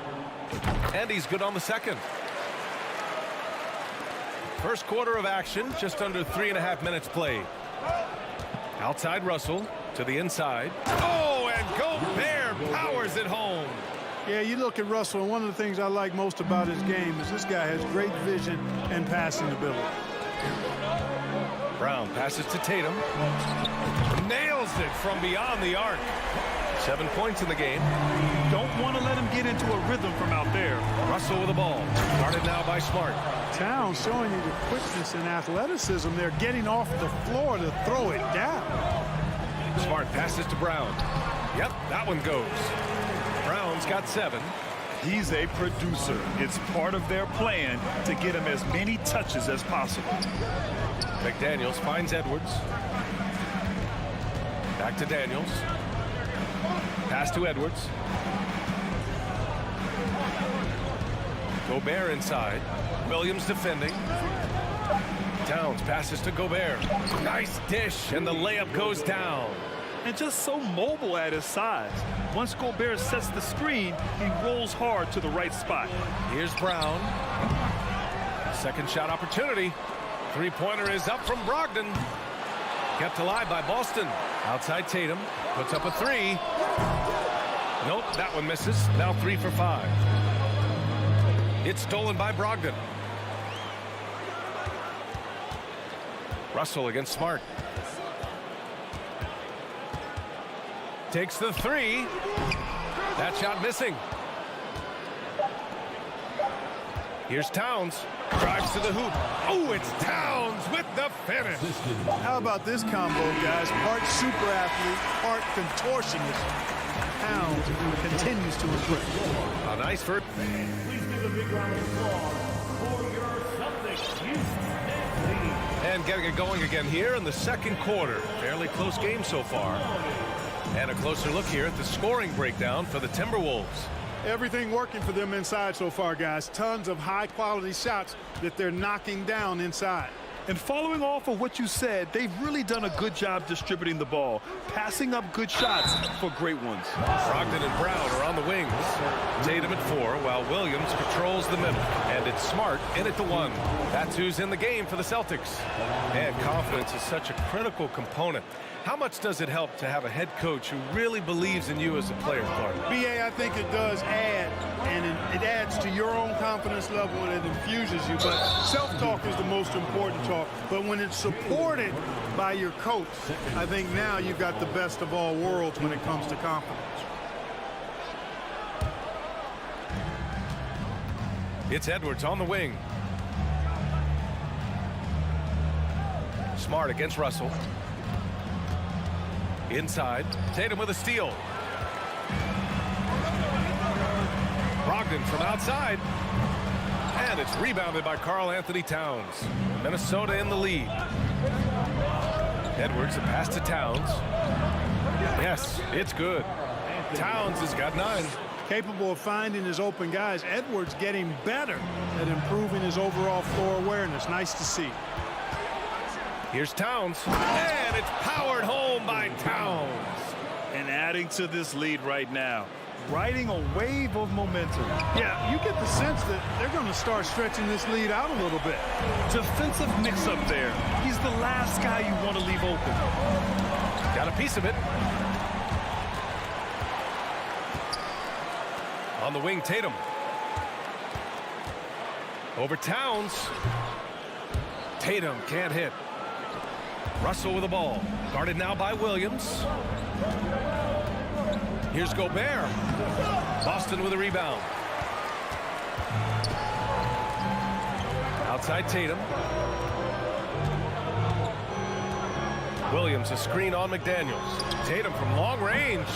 Speaker 8: And he's good on the second. First quarter of action, just under 3.5 minutes played. Outside Russell to the inside. Oh, and Gobert powers it home.
Speaker 9: Yeah, you look at Russell, and one of the things I like most about his game is this guy has great vision and passing ability.
Speaker 8: Brown passes to Tatum. Nails it from beyond the arc. 7 points in the game.
Speaker 10: Don't want to let him get into a rhythm from out there.
Speaker 8: Russell with the ball. Guarded now by Smart.
Speaker 9: Towns showing you the quickness and athleticism. They're getting off the floor to throw it down.
Speaker 8: Smart passes to Brown. Yep, that one goes. Brown's got 7.
Speaker 10: He's a producer. It's part of their plan to get him as many touches as possible.
Speaker 8: McDaniels finds Edwards. Back to Daniels. Pass to Edwards. Gobert inside. Williams defending. Towns passes to Gobert. Nice dish, and the layup goes down.
Speaker 10: And just so mobile at his size. Once Gobert sets the screen, he rolls hard to the right spot.
Speaker 8: Here's Brown. Second shot opportunity. Three-pointer is up from Brogdon. Kept alive by Boston. Outside Tatum. Puts up a three. Nope, that one misses. Now 3 for 5. It's stolen by Brogdon. Russell against Smart. Takes the three. That shot missing. Here's Towns. Drives to the hoop. Oh, it's Towns with the finish.
Speaker 9: How about this combo, guys? Part super athlete, part contortionist. Towns continues to impress.
Speaker 8: A nice first.
Speaker 5: Please give a big round of applause for your Celtics team.
Speaker 8: And getting it going again here in the second quarter. Fairly close game so far. And a closer look here at the scoring breakdown for the Timberwolves.
Speaker 9: Everything working for them inside so far, guys. Tons of high-quality shots that they're knocking down inside.
Speaker 10: And following off of what you said, they've really done a good job distributing the ball, passing up good shots for great ones.
Speaker 8: Brogdon and Brown are on the wings. Tatum at 4, while Williams controls the middle. And it's Smart in at the 1. That's who's in the game for the Celtics. And confidence is such a critical component. How much does it help to have a head coach who really believes in you as a player, Clark?
Speaker 9: BA, I think it does add, and it adds to your own confidence level and it infuses you. But self-talk is the most important talk. But when it's supported by your coach, I think now you've got the best of all worlds when it comes to confidence.
Speaker 8: It's Edwards on the wing. Smart against Russell. Inside. Tatum with a steal. Brogdon from outside. And it's rebounded by Karl-Anthony Towns. Minnesota in the lead. Edwards, a pass to Towns. Yes, it's good. Towns has got 9.
Speaker 9: Capable of finding his open guys. Edwards getting better at improving his overall floor awareness. Nice to see.
Speaker 8: Here's Towns. And it's powered home by Towns.
Speaker 10: And adding to this lead right now. Riding a wave of momentum.
Speaker 9: Yeah, you get the sense that they're going to start stretching this lead out a little bit.
Speaker 10: Defensive mix-up there. He's the last guy you want to leave open.
Speaker 8: Got a piece of it. On the wing, Tatum. Over Towns. Tatum can't hit. Russell with the ball. Guarded now by Williams. Here's Gobert. Boston with a rebound. Outside Tatum. Williams a screen on McDaniels. Tatum from long range.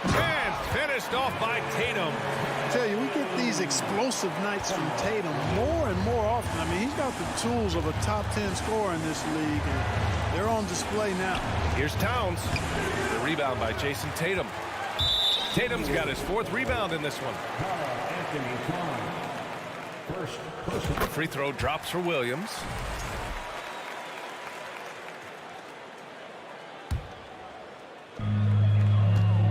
Speaker 8: And finished off by Tatum.
Speaker 9: I tell you, we get these explosive nights from Tatum more and more often. I mean, he's got the tools of a top 10 scorer in this league, and they're on display now.
Speaker 8: Here's Towns. The rebound by Jason Tatum. Tatum's got his 4th rebound in this one. The free throw drops for Williams.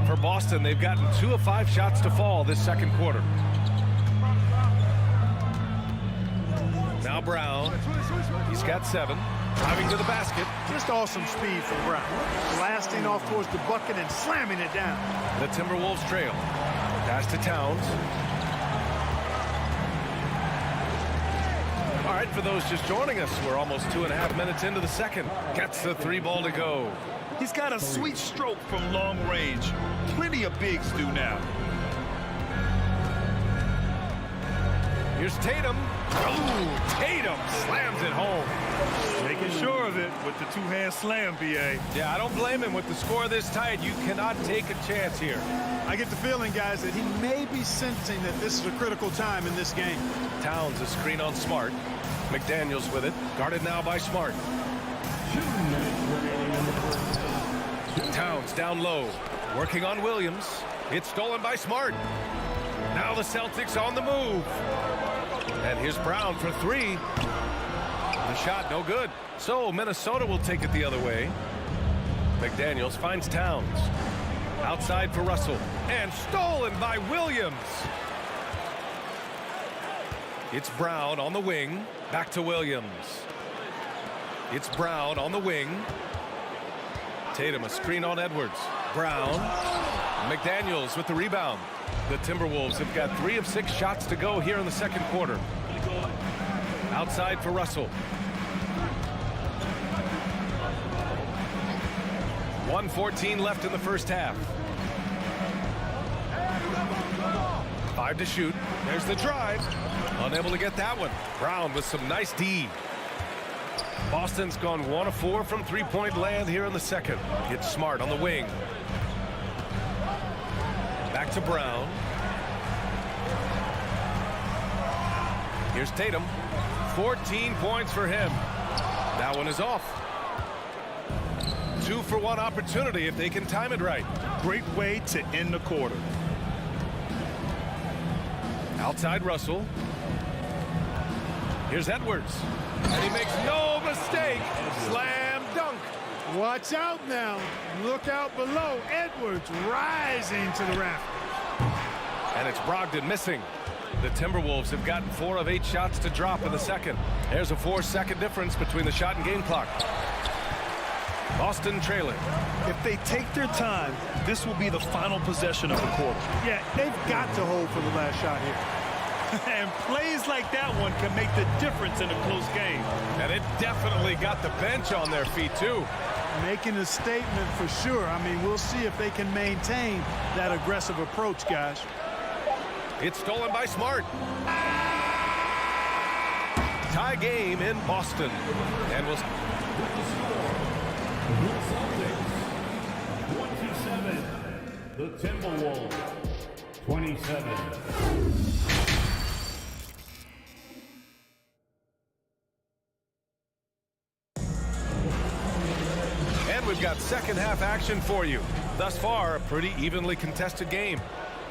Speaker 8: For Boston, they've gotten 2 of 5 shots to fall this second quarter. Now Brown. He's got 7. Driving to the basket.
Speaker 9: Just awesome speed from Brown. Blasting off towards the bucket and slamming it down.
Speaker 8: The Timberwolves trail. Pass to Towns. All right, for those just joining us, we're almost 2.5 minutes into the second. Gets the 3 ball to go.
Speaker 10: He's got a sweet stroke from long range. Plenty of bigs do now.
Speaker 8: Here's Tatum. Ooh, Tatum slams it home.
Speaker 10: Making sure of it with the 2-hand slam, B.A.
Speaker 8: Yeah, I don't blame him. With the score this tight, you cannot take a chance here.
Speaker 9: I get the feeling, guys, that he may be sensing that this is a critical time in this game.
Speaker 8: Towns a screen on Smart. McDaniels with it. Guarded now by Smart. Towns down low. Working on Williams. It's stolen by Smart. Now the Celtics on the move. And here's Brown for 3. The shot no good. So Minnesota will take it the other way. McDaniels finds Towns. Outside for Russell. And stolen by Williams. It's Brown on the wing. Back to Williams. It's Brown on the wing. Tatum a screen on Edwards. Brown. McDaniels with the rebound. The Timberwolves have got 3 of 6 shots to go here in the second quarter. Outside for Russell. 1:14 left in the first half. 5 to shoot. There's the drive. Unable to get that one. Brown with some nice D. Boston's gone 1 of 4 from 3-point land here in the second. It's Smart on the wing. Back to Brown. Here's Tatum. 14 points for him. That one is off. 2-for-1 opportunity if they can time it right.
Speaker 10: Great way to end the quarter.
Speaker 8: Outside Russell. Here's Edwards. And he makes no mistake. Slam dunk.
Speaker 9: Watch out now. Look out below. Edwards rising to the raft.
Speaker 8: And it's Brogdon missing. The Timberwolves have gotten 4 of 8 shots to drop in the second. There's a 4-second difference between the shot and game clock. Boston trailing.
Speaker 10: If they take their time, this will be the final possession of the quarter.
Speaker 9: Yeah, they've got to hold for the last shot here.
Speaker 10: And plays like that one can make the difference in a close game.
Speaker 8: And it definitely got the bench on their feet, too.
Speaker 9: making a statement for sure. I mean, we'll see if they can maintain that aggressive approach, guys.
Speaker 8: It's stolen by Smart. Tie game in Boston. And we'll...
Speaker 5: The Celtics, 27. The Timberwolves, 27.
Speaker 8: We've got second half action for you. Thus far, a pretty evenly contested game.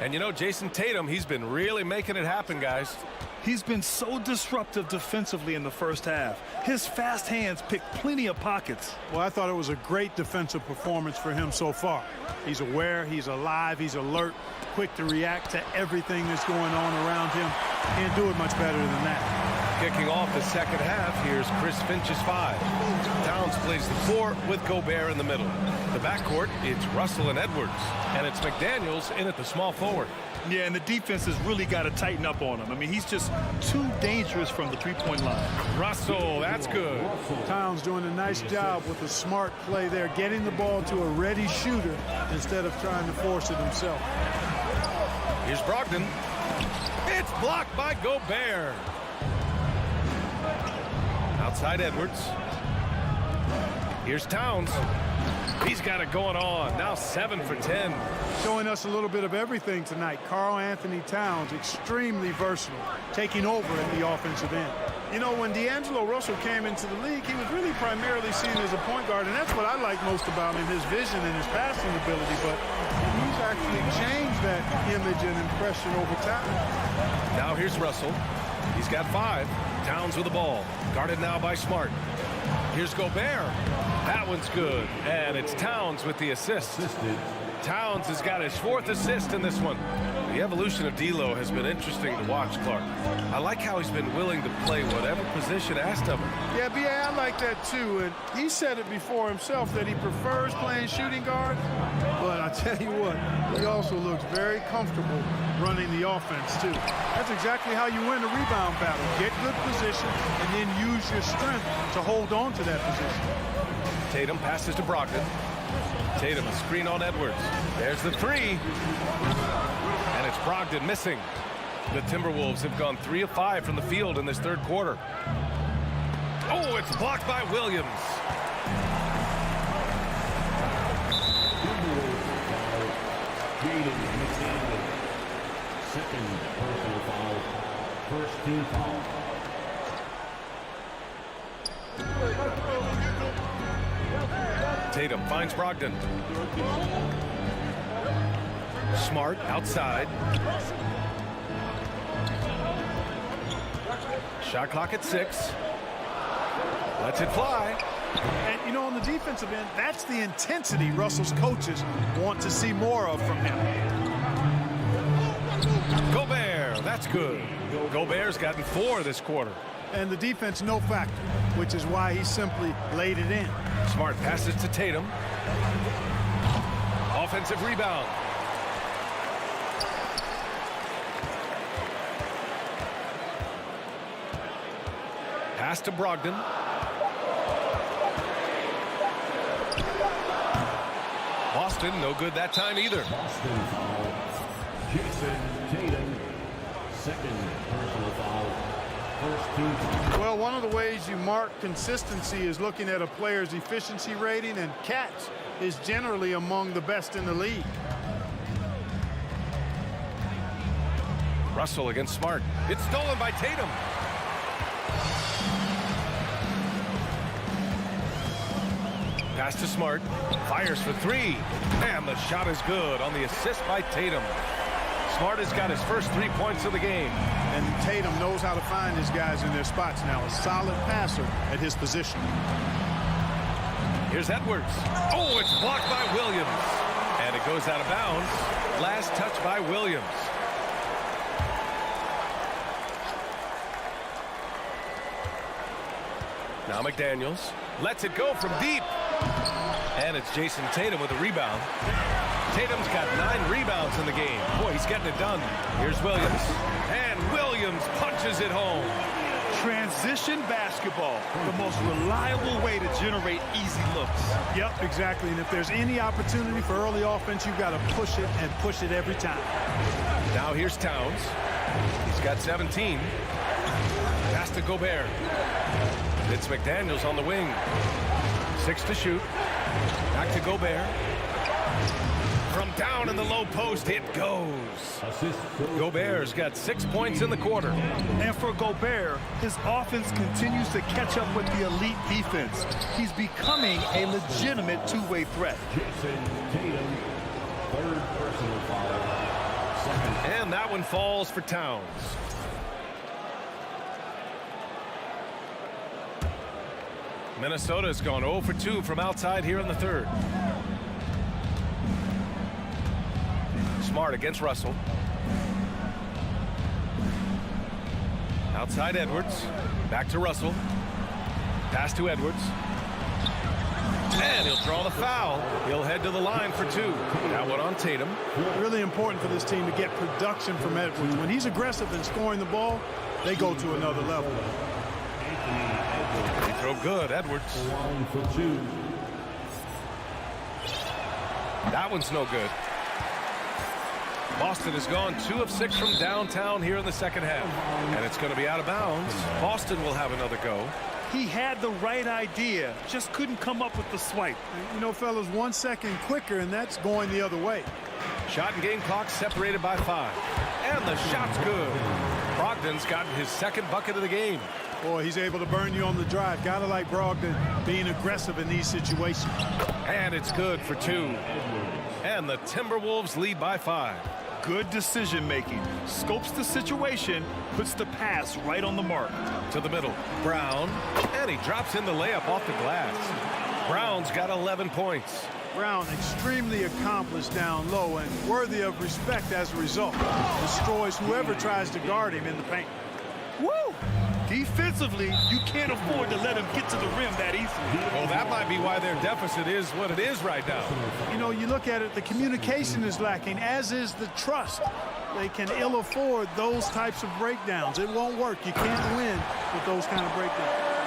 Speaker 8: And you know, Jason Tatum, he's been really making it happen, guys.
Speaker 10: He's been so disruptive defensively in the first half. His fast hands pick plenty of pockets.
Speaker 9: Well, I thought it was a great defensive performance for him so far. He's aware, he's alive, he's alert, quick to react to everything that's going on around him. Can't do it much better than that.
Speaker 8: Kicking off the second half, here's Chris Finch's 5. Towns plays the 4 with Gobert in the middle. The backcourt, it's Russell and Edwards. And it's McDaniels in at the small forward.
Speaker 10: Yeah, and the defense has really got to tighten up on him. I mean, he's just too dangerous from the three-point line.
Speaker 8: Russell, that's good.
Speaker 9: Towns doing a nice job with a smart play there, getting the ball to a ready shooter instead of trying to force it himself.
Speaker 8: Here's Brogdon. It's blocked by Gobert. Outside Edwards. Here's Towns. He's got it going on. Now 7 for 10.
Speaker 9: Showing us a little bit of everything tonight. Karl Anthony Towns, extremely versatile, taking over at the offensive end. You know, when D'Angelo Russell came into the league, he was really primarily seen as a point guard, and that's what I like most about him, his vision and his passing ability. But he's actually changed that image and impression over time.
Speaker 8: Now here's Russell. He's got 5. Towns with the ball. Guarded now by Smart. Here's Gobert. That one's good. And it's Towns with the assist. Towns has got his 4th assist in this one. The evolution of D'Lo has been interesting to watch, Clark. I like how he's been willing to play whatever position asked of him.
Speaker 9: Yeah, B.A., I like that too. And he said it before himself that he prefers playing shooting guard. But I tell you what, he also looks very comfortable running the offense too. That's exactly how you win a rebound battle. Get good position and then use your strength to hold on to that position.
Speaker 8: Tatum passes to Brogdon. Tatum a screen on Edwards. There's the 3. And it's Brogdon missing. The Timberwolves have gone 3 of 5 from the field in this third quarter. Oh, it's blocked by Williams.
Speaker 5: Second personal foul. First team foul.
Speaker 8: Tatum finds Brogdon. Smart outside. Shot clock at 6. Lets it fly.
Speaker 9: And, you know, on the defensive end, that's the intensity Russell's coaches want to see more of from him.
Speaker 8: Gobert, that's good. Gobert's gotten 4 this quarter.
Speaker 9: And the defense, no factor, which is why he simply laid it in.
Speaker 8: Smart passes to Tatum. Offensive rebound. Pass to Brogdon. Boston, no good that time either.
Speaker 5: Boston foul. Jason Tatum. Second personal foul. First team foul.
Speaker 9: Well, one of the ways you mark consistency is looking at a player's efficiency rating, and catch is generally among the best in the league.
Speaker 8: Russell against Smart. It's stolen by Tatum. Pass to Smart. Fires for 3. And the shot is good on the assist by Tatum. Smart has got his first 3 points of the game.
Speaker 9: And Tatum knows how to find his guys in their spots now. A solid passer at his position.
Speaker 8: Here's Edwards. Oh, it's blocked by Williams. And it goes out of bounds. Last touch by Williams. Now McDaniels lets it go from deep. And it's Jason Tatum with a rebound. Tatum's got 9 rebounds in the game. Boy, he's getting it done. Here's Williams. And Williams punches it home.
Speaker 10: Transition basketball, the most reliable way to generate easy looks.
Speaker 9: Yep, exactly. And if there's any opportunity for early offense, you've got to push it and push it every time.
Speaker 8: Now here's Towns. He's got 17. Pass to Gobert. It's McDaniels on the wing. 6 to shoot. Back to Gobert. From down in the low post, it goes. Gobert's got 6 points in the quarter.
Speaker 10: And for Gobert, his offense continues to catch up with the elite defense. He's becoming a legitimate two-way threat.
Speaker 8: And that one falls for Towns. Minnesota's gone 0 for 2 from outside here in the third. Smart against Russell. Outside Edwards. Back to Russell. Pass to Edwards. And he'll draw the foul. He'll head to the line for 2. That one on Tatum.
Speaker 9: Really important for this team to get production from Edwards. When he's aggressive in scoring the ball, they go to another level.
Speaker 8: He throw good, Edwards. That one's no good. Boston has gone 2 of 6 from downtown here in the second half. And it's going to be out of bounds. Boston will have another go.
Speaker 10: He had the right idea, just couldn't come up with the swipe.
Speaker 9: You know, fellas, 1 second quicker, and that's going the other way.
Speaker 8: Shot and game clock separated by 5. And the shot's good. Brogdon's gotten his second bucket of the game.
Speaker 9: Boy, he's able to burn you on the drive. Gotta like Brogdon being aggressive in these situations.
Speaker 8: And it's good for 2. And the Timberwolves lead by 5.
Speaker 10: Good decision making. Scopes the situation, puts the pass right on the mark.
Speaker 8: To the middle. Brown. And he drops in the layup off the glass. Brown's got 11 points.
Speaker 9: Brown extremely accomplished down low and worthy of respect as a result. Destroys whoever tries to guard him in the paint.
Speaker 10: Woo! Defensively, you can't afford to let him get to the rim that easily.
Speaker 8: Well, that might be why their deficit is what it is right now.
Speaker 9: You know, you look at it, the communication is lacking, as is the trust. They can ill afford those types of breakdowns. It won't work. You can't win with those kind of breakdowns.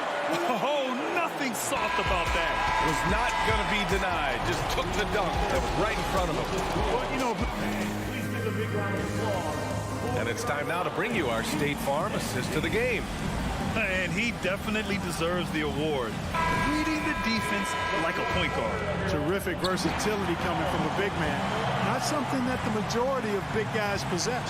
Speaker 10: Oh, nothing soft about that.
Speaker 8: Was not going to be denied. Just took the dunk that was right in front of him.
Speaker 9: Well, you know,
Speaker 5: Please give a big round of applause.
Speaker 8: And it's time now to bring you our State Farm assist to the game.
Speaker 10: And he definitely deserves the award. Reading the defense like a point guard.
Speaker 9: Terrific versatility coming from a big man. Not something that the majority of big guys possess.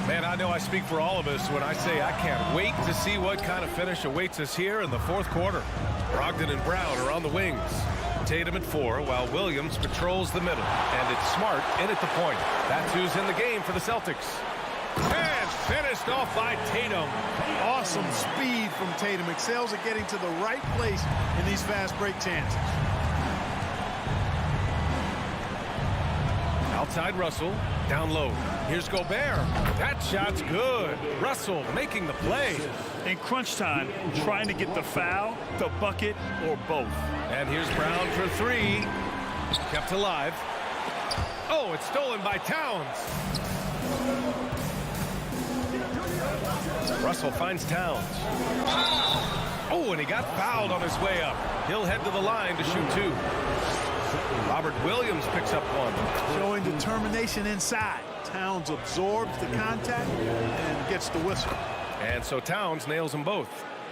Speaker 8: Man, I know I speak for all of us when I say I can't wait to see what kind of finish awaits us here in the fourth quarter. Brogdon and Brown are on the wings. Tatum at 4, while Williams patrols the middle. And it's Smart in at the point. That's who's in the game for the Celtics. And finished off by Tatum.
Speaker 9: Awesome speed from Tatum. Excels at getting to the right place in these fast break chances.
Speaker 8: Outside Russell, down low. Here's Gobert. That shot's good. Russell making the play.
Speaker 10: In crunch time, trying to get the foul, the bucket, or both.
Speaker 8: And here's Brown for 3. Kept alive. Oh, it's stolen by Towns. Russell finds Towns. Oh, and he got fouled on his way up. He'll head to the line to shoot 2. Robert Williams picks up 1.
Speaker 9: Showing determination inside. Towns absorbs the contact and gets the whistle.
Speaker 8: And so Towns nails them both.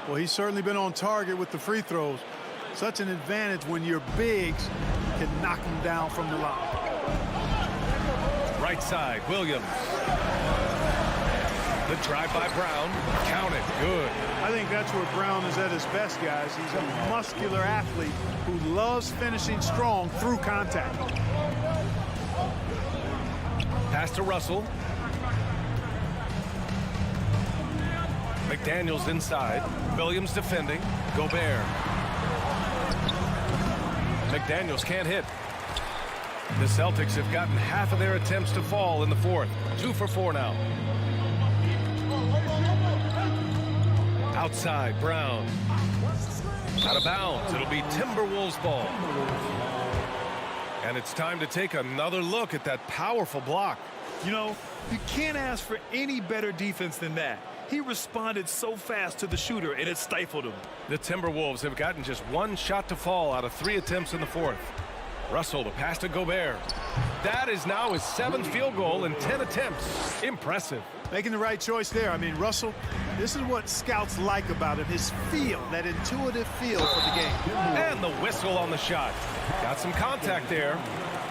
Speaker 9: Well, he's certainly been on target with the free throws. Such an advantage when your bigs can knock them down from the line.
Speaker 8: Right side, Williams. The drive by Brown. Counted. Good.
Speaker 9: I think that's where Brown is at his best, guys. He's a muscular athlete who loves finishing strong through contact.
Speaker 8: Pass to Russell. McDaniels inside. Williams defending. Gobert. McDaniels can't hit. The Celtics have gotten half of their attempts to fall in the fourth. 2 for 4 now. Outside, Brown. Out of bounds. It'll be Timberwolves ball. And it's time to take another look at that powerful block.
Speaker 10: You know, you can't ask for any better defense than that. He responded so fast to the shooter, and it stifled him.
Speaker 8: The Timberwolves have gotten just one shot to fall out of 3 attempts in the fourth. Russell, the pass to Gobert. That is now his 7th field goal in 10 attempts. Impressive.
Speaker 9: Making the right choice there. I mean, Russell, this is what scouts like about him, his feel, that intuitive feel for the game.
Speaker 8: And the whistle on the shot. Got some contact there.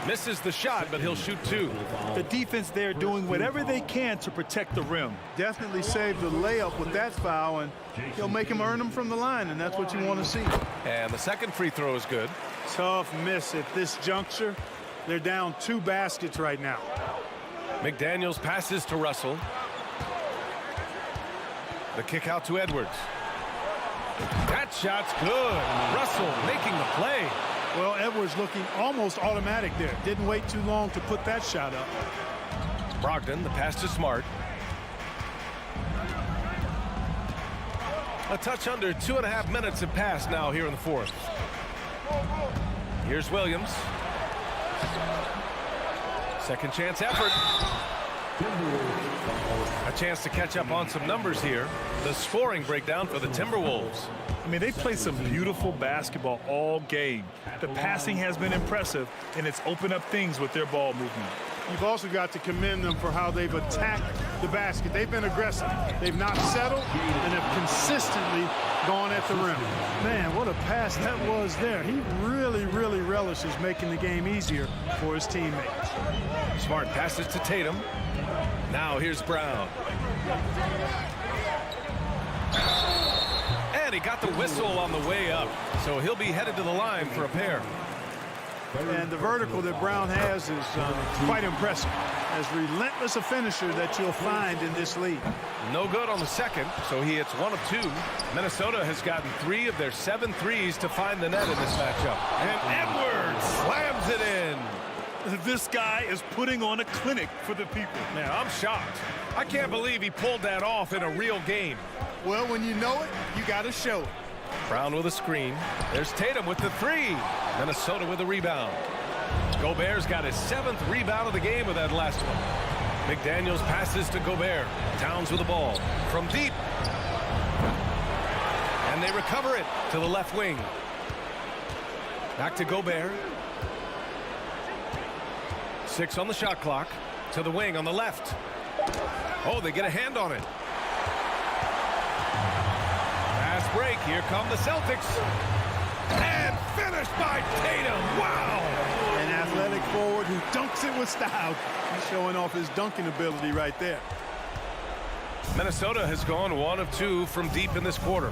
Speaker 8: Misses the shot, but he'll shoot 2.
Speaker 10: The defense there doing whatever they can to protect the rim.
Speaker 9: Definitely saved the layup with that foul, and he'll make him earn them from the line, and that's what you want to see.
Speaker 8: And the second free throw is good.
Speaker 9: Tough miss at this juncture. They're down 2 baskets right now.
Speaker 8: McDaniels passes to Russell. The kick out to Edwards. That shot's good. Russell making the play.
Speaker 9: Well, Edwards looking almost automatic there. Didn't wait too long to put that shot up.
Speaker 8: Brogdon, the pass to Smart. A touch under 2.5 minutes have passed now here in the fourth. Here's Williams. Second chance effort. A chance to catch up on some numbers here. The scoring breakdown for the Timberwolves.
Speaker 10: I mean, they played some beautiful basketball all game. The passing has been impressive, and it's opened up things with their ball movement.
Speaker 9: You've also got to commend them for how they've attacked the basket. They've been aggressive. They've not settled and have consistently gone at the rim. Man, what a pass that was there. He really, really relishes making the game easier for his teammates.
Speaker 8: Smart passes to Tatum. Now here's Brown. And he got the whistle on the way up, so he'll be headed to the line for a pair.
Speaker 9: And the vertical that Brown has is quite impressive. As relentless a finisher that you'll find in this league.
Speaker 8: No good on the second, so he hits 1 of 2. Minnesota has gotten 3 of their 7 threes to find the net in this matchup. And Edwards slams it in.
Speaker 10: This guy is putting on a clinic for the people.
Speaker 8: Man, I'm shocked. I can't believe he pulled that off in a real game.
Speaker 9: Well, when you know it, you got to show it.
Speaker 8: Brown with a screen. There's Tatum with the 3. Minnesota with a rebound. Gobert's got his 7th rebound of the game with that last one. McDaniels passes to Gobert. Towns with the ball from deep. And they recover it to the left wing. Back to Gobert. 6 on the shot clock. To the wing on the left. Oh, they get a hand on it. Fast break. Here come the Celtics. And finished by Tatum. Wow.
Speaker 9: An athletic forward who dunks it with style. He's showing off his dunking ability right there.
Speaker 8: Minnesota has gone 1 of 2 from deep in this quarter.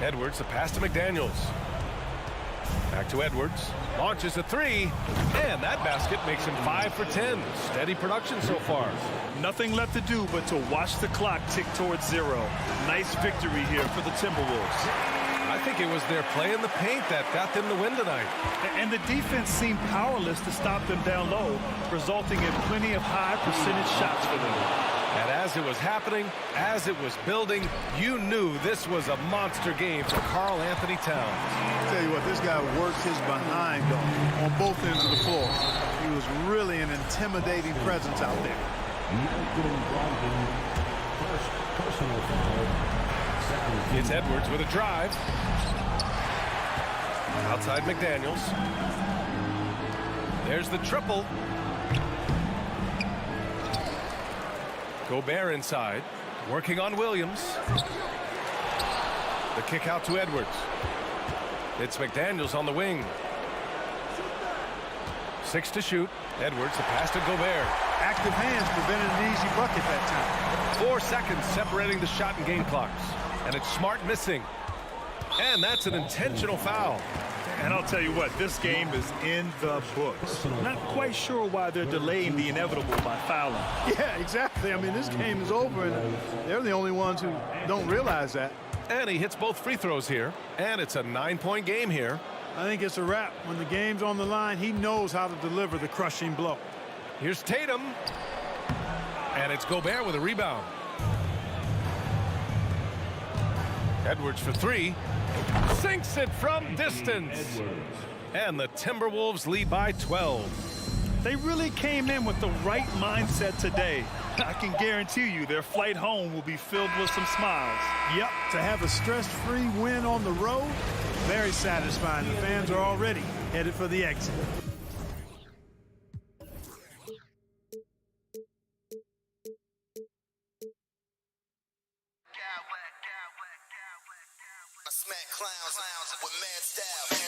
Speaker 8: Edwards, the pass to McDaniels. Back to Edwards. Launches a 3. And that basket makes him 5 for 10. Steady production so far.
Speaker 10: Nothing left to do but to watch the clock tick towards 0. Nice victory here for the Timberwolves.
Speaker 8: I think it was their play in the paint that got them the win tonight.
Speaker 10: And the defense seemed powerless to stop them down low, resulting in plenty of high percentage shots for them.
Speaker 8: And as it was happening, as it was building, you knew this was a monster game for Karl Anthony Towns.
Speaker 9: I'll tell you what, this guy worked his behind off on both ends of the floor. He was really an intimidating presence out there.
Speaker 8: It's Edwards with a drive. Outside McDaniels. There's the triple. Gobert inside, working on Williams. The kick out to Edwards. It's McDaniels on the wing. 6 to shoot. Edwards, the pass to Gobert.
Speaker 9: Active hands prevented an easy bucket that time.
Speaker 8: 4 seconds separating the shot and game clocks. And it's Smart missing. And that's an intentional foul.
Speaker 10: And I'll tell you what, this game is in the books. Not quite sure why they're delaying the inevitable by fouling.
Speaker 9: Yeah, exactly. I mean, this game is over, and they're the only ones who don't realize that.
Speaker 8: And he hits both free throws here. And it's a 9-point game here.
Speaker 9: I think it's a wrap. When the game's on the line, he knows how to deliver the crushing blow.
Speaker 8: Here's Tatum. And it's Gobert with a rebound. Edwards for 3. Sinks it from distance. And the Timberwolves lead by 12.
Speaker 10: They really came in with the right mindset today. I can guarantee you their flight home will be filled with some smiles.
Speaker 9: Yep, to have a stress-free win on the road, very satisfying. The fans are already headed for the exit.
Speaker 7: I smack clowns with mad style.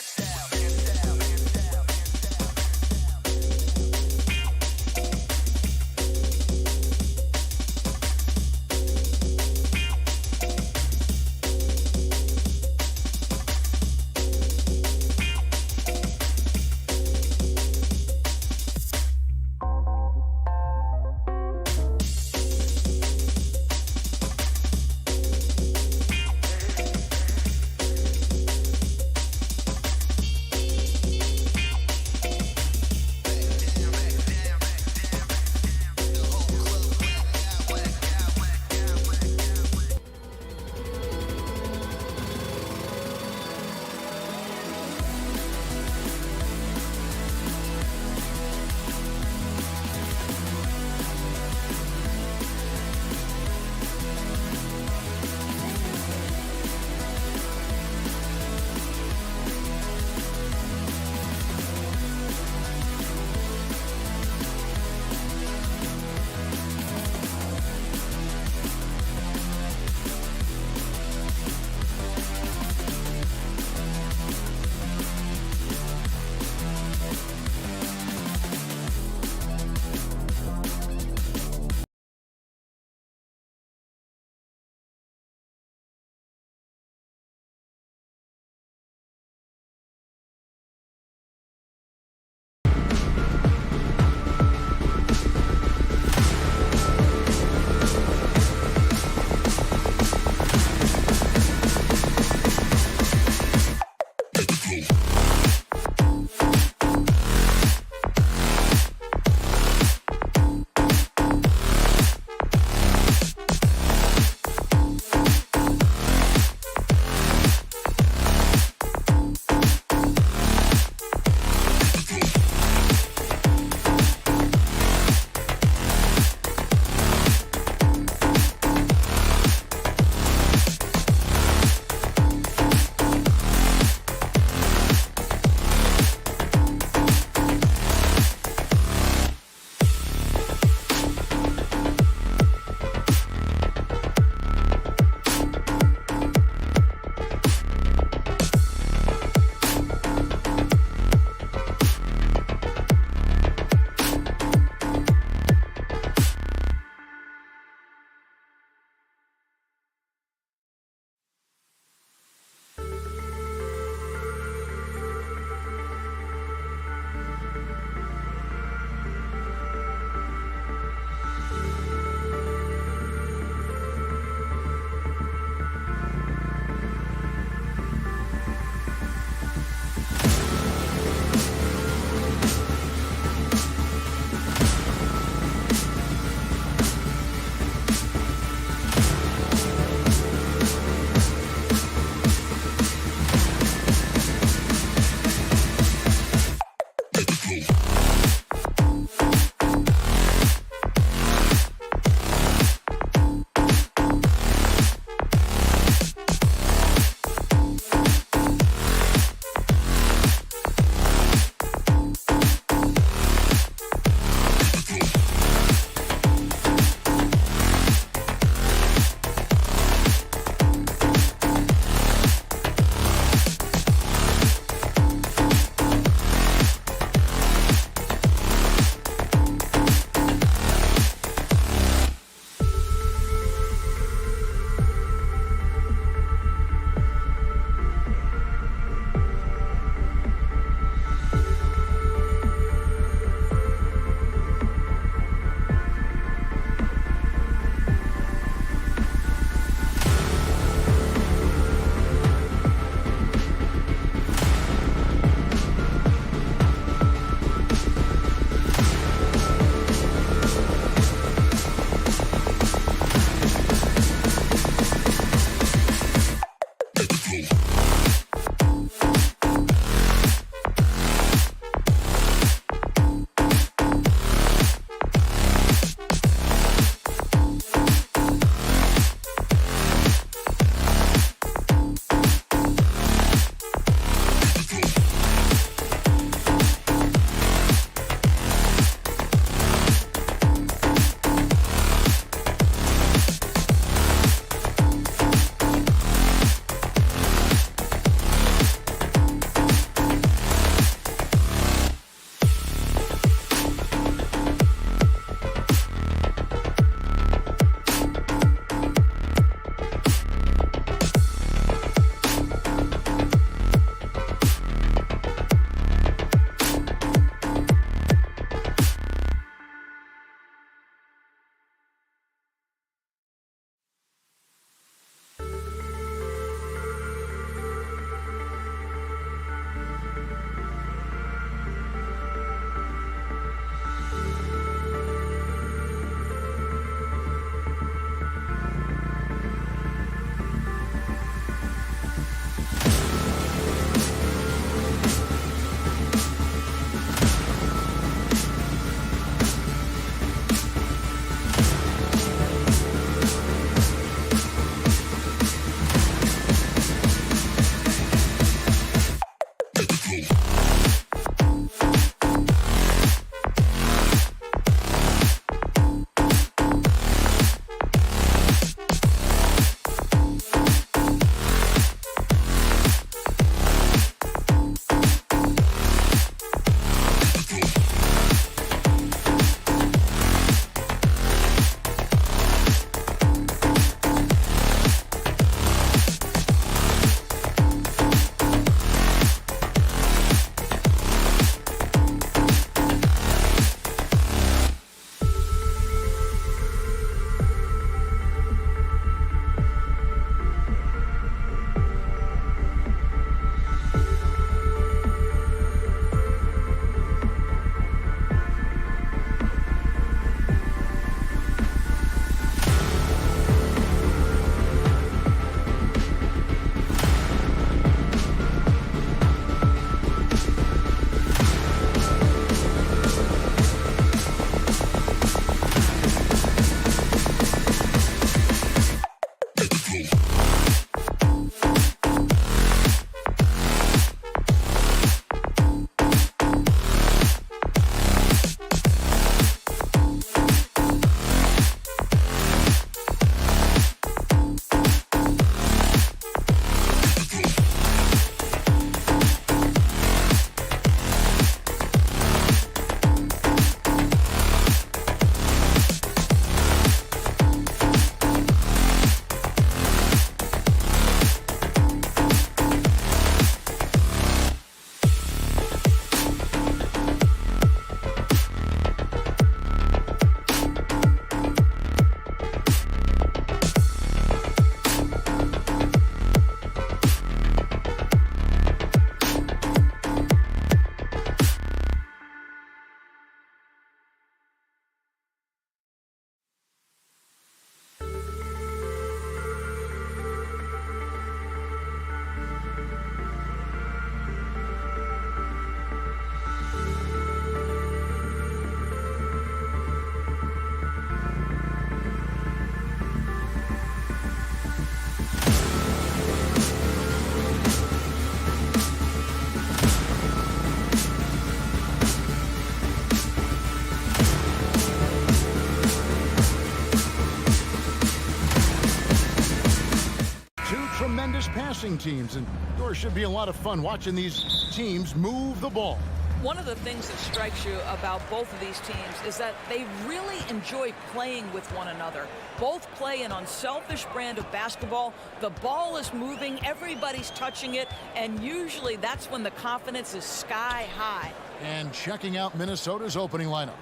Speaker 1: Tremendous passing teams, and there should be a lot of fun watching these teams move the ball.
Speaker 11: One of the things that strikes you about both of these teams is that they really enjoy playing with one another. Both play an unselfish brand of basketball. The ball is moving, everybody's touching it, and usually that's when the confidence is sky high.
Speaker 1: And checking out Minnesota's opening lineup.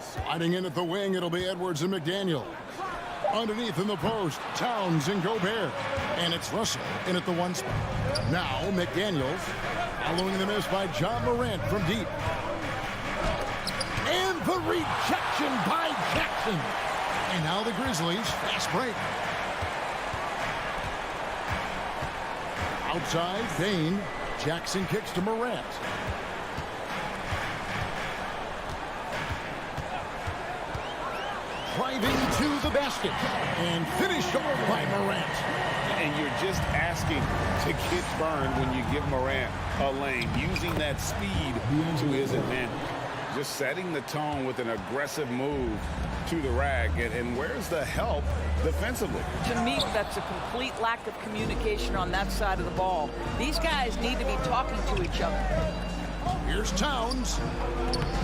Speaker 1: Sliding in at the wing, it'll be Edwards and McDaniel. Underneath in the post, Towns and Gobert. And it's Russell in at the one spot. Now McDaniels, following the miss by John Morant from deep. And the rejection by Jackson. And now the Grizzlies, fast break. Outside, Bain. Jackson kicks to Morant. Driving to the basket and finished off by Morant.
Speaker 6: And you're just asking to get burned when you give Morant a lane, using that speed to his advantage. Just setting the tone with an aggressive move to the rack. And where's the help defensively?
Speaker 11: To me, that's a complete lack of communication on that side of the ball. These guys need to be talking to each other.
Speaker 1: Here's Towns.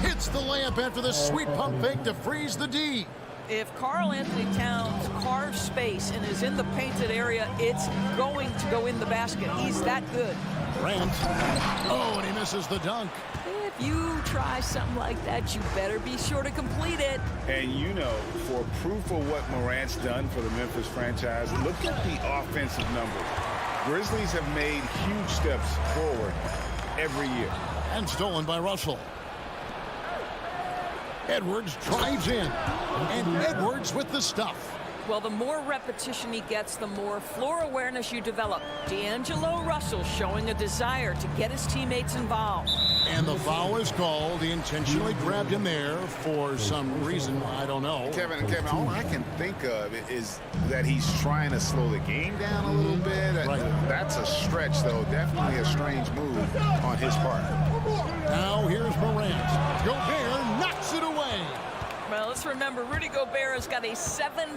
Speaker 1: Hits the layup after the sweet pump fake to freeze the D.
Speaker 11: If Karl Anthony Towns carves space and is in the painted area, it's going to go in the basket. He's that good.
Speaker 1: Grant. Oh, and he misses the dunk.
Speaker 11: If you try something like that, you better be sure to complete it.
Speaker 6: And you know, for proof of what Morant's done for the Memphis franchise, look at the offensive numbers. Grizzlies have made huge steps forward every year.
Speaker 1: And stolen by Russell. Edwards drives in, and Edwards with the stuff.
Speaker 11: Well, the more repetition he gets, the more floor awareness you develop. D'Angelo Russell showing a desire to get his teammates involved.
Speaker 1: And the foul is called. He intentionally grabbed him there for some reason. I don't know.
Speaker 6: Kevin, all I can think of is that he's trying to slow the game down a little bit.
Speaker 1: Right.
Speaker 6: That's a stretch, though. Definitely a strange move on his part.
Speaker 1: Now here's Morant. Gobert knocks it away.
Speaker 11: Well, let's remember, Rudy Gobert has got a 7'9"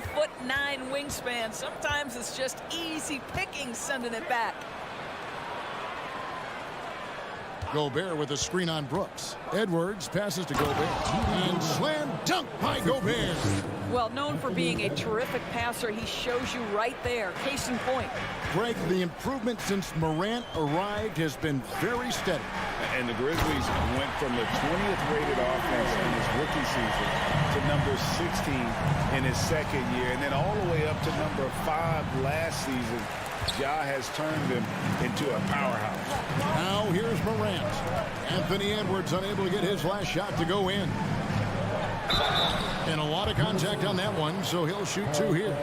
Speaker 11: wingspan. Sometimes it's just easy picking sending it back.
Speaker 1: Gobert with a screen on Brooks. Edwards passes to Gobert. And slam dunk by Gobert.
Speaker 11: Well, known for being a terrific passer, he shows you right there. Case in point.
Speaker 1: Greg, the improvement since Morant arrived has been very steady.
Speaker 6: And the Grizzlies went from the 20th rated offense in his rookie season to number 16 in his second year, and then all the way up to number 5 last season. Ja has turned him into a powerhouse.
Speaker 1: Now here's Morant. Anthony Edwards unable to get his last shot to go in. And a lot of contact on that one, so he'll shoot 2 here.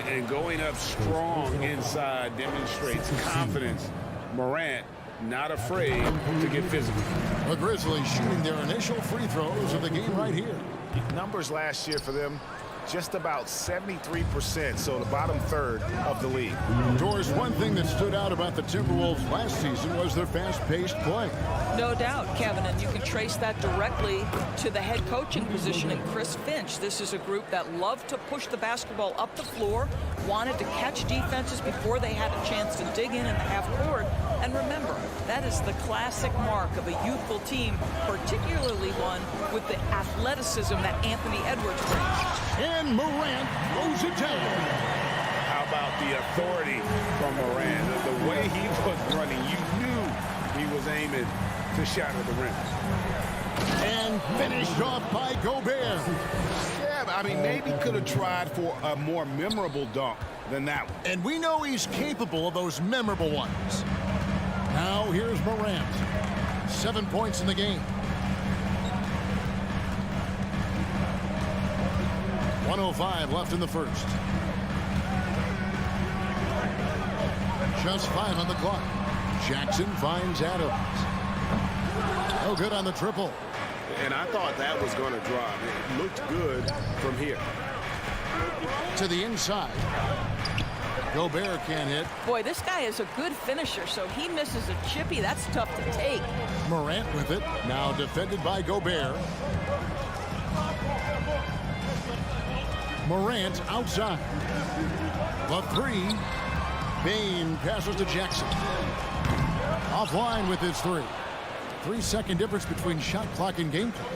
Speaker 6: And going up strong inside demonstrates confidence. Morant not afraid to get physical.
Speaker 1: The Grizzlies shooting their initial free throws of the game right here.
Speaker 6: Numbers last year for them, just about 73%, so the bottom third of the league.
Speaker 1: Doris, one thing that stood out about the Timberwolves last season was their fast-paced play.
Speaker 11: No doubt, Kevin, and you can trace that directly to the head coaching position in Chris Finch. This is a group that loved to push the basketball up the floor, wanted to catch defenses before they had a chance to dig in the half court. And remember, that is the classic mark of a youthful team, particularly one with the athleticism that Anthony Edwards brings.
Speaker 1: And Morant throws it down.
Speaker 6: How about the authority from Morant? The way he was running, you knew he was aiming to shatter the rim.
Speaker 1: And finished off by Gobert.
Speaker 6: Yeah, I mean, maybe could have tried for a more memorable dunk than that one.
Speaker 1: And we know he's capable of those memorable ones. Now here's Morant. 7 points in the game. 1:05 left in the first. Just 5 on the clock. Jackson finds Adams. No good on the triple.
Speaker 2: And I thought that was going to drop. It looked good from here.
Speaker 1: To the inside. Gobert can't hit.
Speaker 11: Boy, this guy is a good finisher, so he misses a chippy. That's tough to take.
Speaker 1: Morant with it. Now defended by Gobert. Morant outside. The 3. Bain passes to Jackson. Offline with his 3. 3-second difference between shot clock and game clock.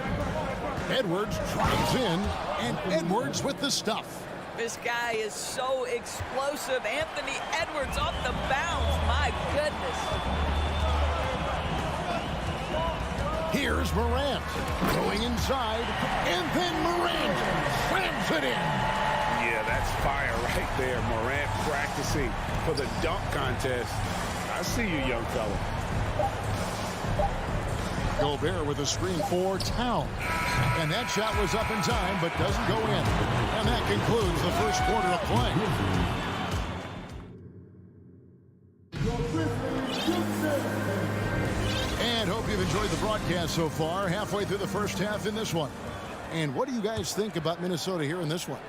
Speaker 1: Edwards drives in, and Edwards with the stuff.
Speaker 11: This guy is so explosive. Anthony Edwards off the bounce. My goodness.
Speaker 1: Here's Morant going inside, and then Morant slams it in.
Speaker 6: Yeah, that's fire right there. Morant practicing for the dunk contest. I see you, young fella.
Speaker 1: Gobert with a screen for Towns. And that shot was up in time, but doesn't go in. And that concludes the first quarter of play. And hope you've enjoyed the broadcast so far. Halfway through the first half in this one. And what do you guys think about Minnesota here in this one?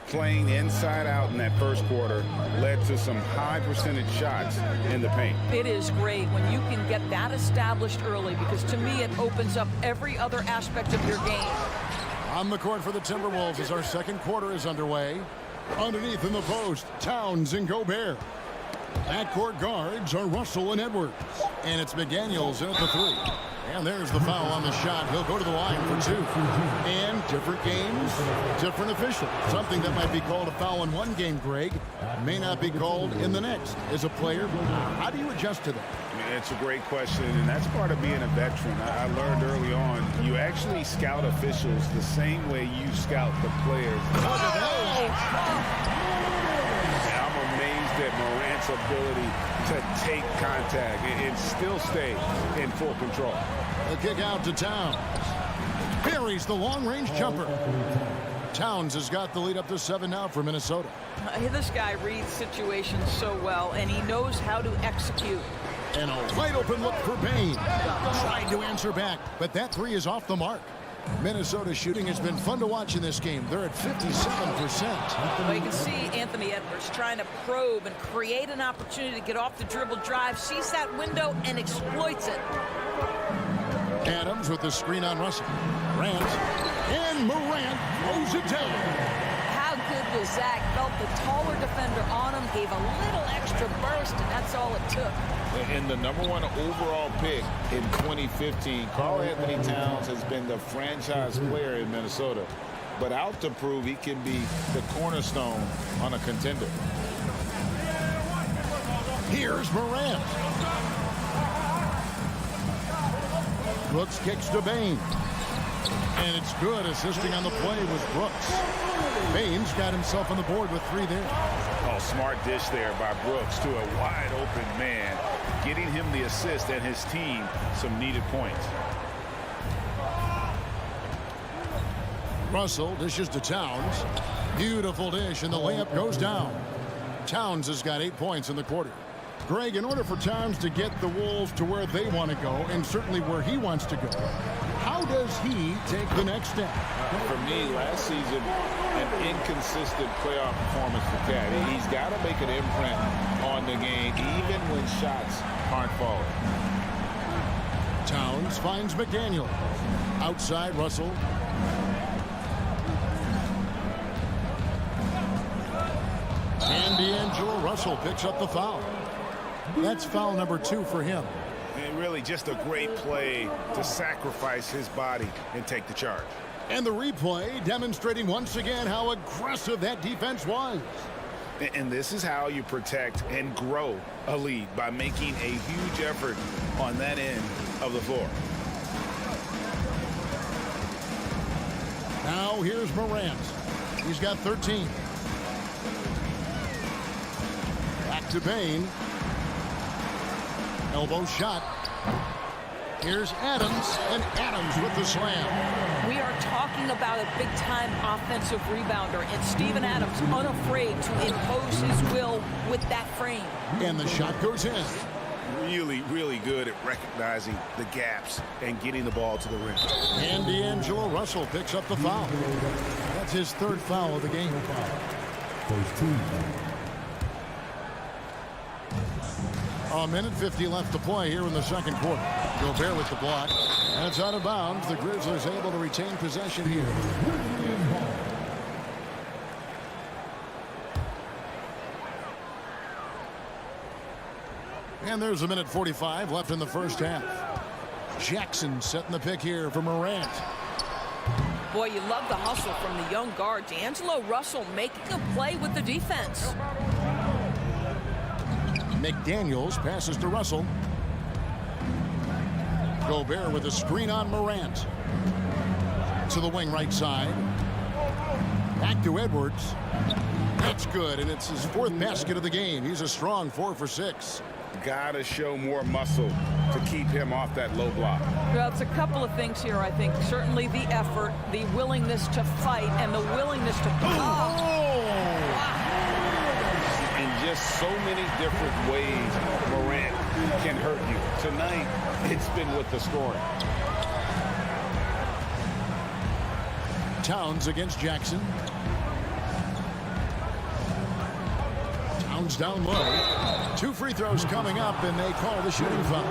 Speaker 6: Playing inside out in that first quarter led to some high percentage shots in the paint.
Speaker 11: It is great when you can get that established early, because to me it opens up every other aspect of your game.
Speaker 1: On the court for the Timberwolves as our second quarter is underway. Underneath in the post, Towns and Gobert. Backcourt guards are Russell and Edwards. And it's McDaniels in at the 3. And there's the foul on the shot. He'll go to the line for 2. And different games, different official. Something that might be called a foul in one game, Greg, may not be called in the next. As a player, how do you adjust to that?
Speaker 6: I mean, it's a great question, and that's part of being a veteran. I learned early on, you actually scout officials the same way you scout the players. I'm amazed at Morant's ability to take contact and still stay in full control.
Speaker 1: The kick out to Towns. Buries the long-range jumper. Towns has got the lead up to 7 now for Minnesota.
Speaker 11: This guy reads situations so well, and he knows how to execute.
Speaker 1: And a wide open look for Bain. Tried to answer back, but that three is off the mark. Minnesota's shooting has been fun to watch in this game. They're at 57%.
Speaker 11: Well, you can see Anthony Edwards trying to probe and create an opportunity to get off the dribble drive, sees that window and exploits it.
Speaker 1: Adams with the screen on Russell. Morant. And Morant throws it down.
Speaker 11: How good was Zach? Felt the taller defender on him, gave a little extra burst, and that's all it took.
Speaker 6: And the #1 overall pick in 2015, Karl Anthony Towns has been the franchise player in Minnesota, but out to prove he can be the cornerstone on a contender.
Speaker 1: Here's Morant. Brooks kicks to Bain. And it's good. Assisting on the play was Brooks. Bain's got himself on the board with 3 there.
Speaker 6: Oh, smart dish there by Brooks to a wide open man, getting him the assist and his team some needed points.
Speaker 1: Russell dishes to Towns. Beautiful dish, and the layup goes down. Towns has got 8 points in the quarter. Greg, in order for Towns to get the Wolves to where they want to go, and certainly where he wants to go, how does he take the next step?
Speaker 6: For me, last season, an inconsistent playoff performance for Cat. He's got to make an imprint on the game, even when shots aren't falling.
Speaker 1: Towns finds McDaniel. Outside, Russell. And D'Angelo Russell picks up the foul. That's foul number 2 for him.
Speaker 6: And really just a great play to sacrifice his body and take the charge.
Speaker 1: And the replay demonstrating once again how aggressive that defense was.
Speaker 6: And this is how you protect and grow a lead, by making a huge effort on that end of the floor.
Speaker 1: Now here's Morant. He's got 13. Back to Bain. Elbow shot. Here's Adams, and Adams with the slam.
Speaker 11: We are talking about a big-time offensive rebounder, and Steven Adams unafraid to impose his will with that frame.
Speaker 1: And the shot goes in.
Speaker 6: Really, really good at recognizing the gaps and getting the ball to the rim.
Speaker 1: And D'Angelo Russell picks up the foul. That's his 3rd foul of the game. A minute 50 left to play here in the second quarter. Gobert with the block. And it's out of bounds. The Grizzlies able to retain possession here. And there's a minute 45 left in the first half. Jackson setting the pick here for Morant.
Speaker 11: Boy, you love the hustle from the young guard. D'Angelo Russell making a play with the defense.
Speaker 1: McDaniels passes to Russell. Gobert with a screen on Morant. To the wing right side. Back to Edwards. That's good, and it's his 4th basket of the game. He's a strong 4 for 6.
Speaker 6: Gotta show more muscle to keep him off that low block.
Speaker 11: Well, it's a couple of things here, I think. Certainly the effort, the willingness to fight, and the willingness to...
Speaker 6: In just so many different ways, Morant can hurt you. Tonight, it's been with the scoring.
Speaker 1: Towns against Jackson. Towns down low. 2 free throws coming up, and they call the shooting foul.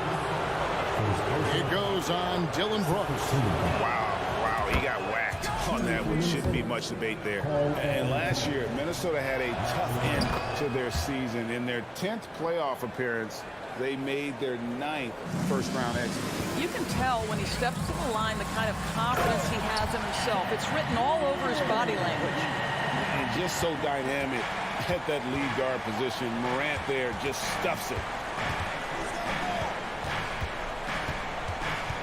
Speaker 1: It goes on Dylan Brooks.
Speaker 6: Wow, he got whacked on that one. Shouldn't be much debate there. And last year, Minnesota had a tough end to their season. In their 10th playoff appearance, they made their 9th first-round exit.
Speaker 11: You can tell when he steps to the line the kind of confidence he has in himself. It's written all over his body language.
Speaker 6: And just so dynamic at that lead guard position. Morant there just stuffs it.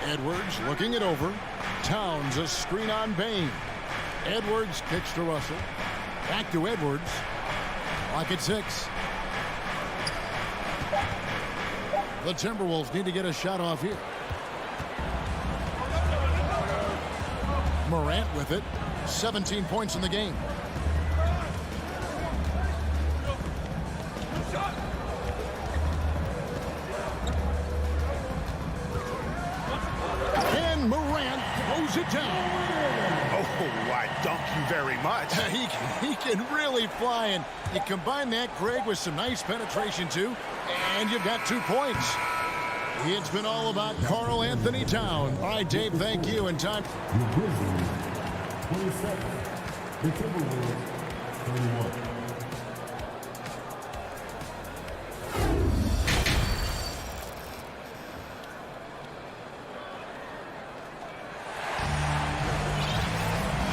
Speaker 1: Edwards looking it over. Towns a screen on Bain. Edwards kicks to Russell. Back to Edwards. Clock at 6. The Timberwolves need to get a shot off here. Morant with it. 17 points in the game. lays it down.
Speaker 6: Oh, why, thank you very much.
Speaker 1: He can really fly, and you combine that, Greg, with some nice penetration, too, and you've got 2 points. It's been all about Karl Anthony Towns. All right, Dave, thank you. And time.
Speaker 5: The Grizzlies, 27. The Timberwolves, 31.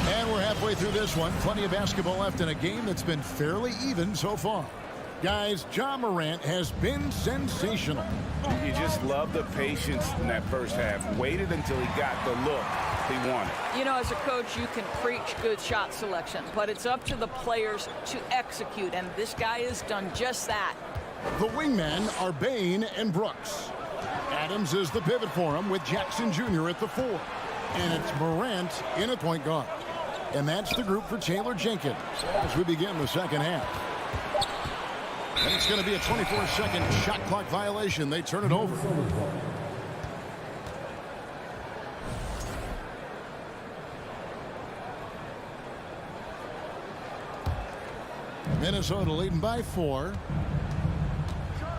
Speaker 1: And we're halfway through this one. Plenty of basketball left in a game that's been fairly even so far. Guys, Ja Morant has been sensational.
Speaker 6: You just love the patience in that first half. Waited until he got the look he wanted.
Speaker 11: You know, as a coach, you can preach good shot selection, but it's up to the players to execute, and this guy has done just that.
Speaker 1: The wingmen are Bane and Brooks. Adams is the pivot for him with Jackson Jr. at the 4. And it's Morant in at point guard. And that's the group for Taylor Jenkins as we begin the second half. And it's going to be a 24-second shot clock violation. They turn it over. Minnesota leading by 4.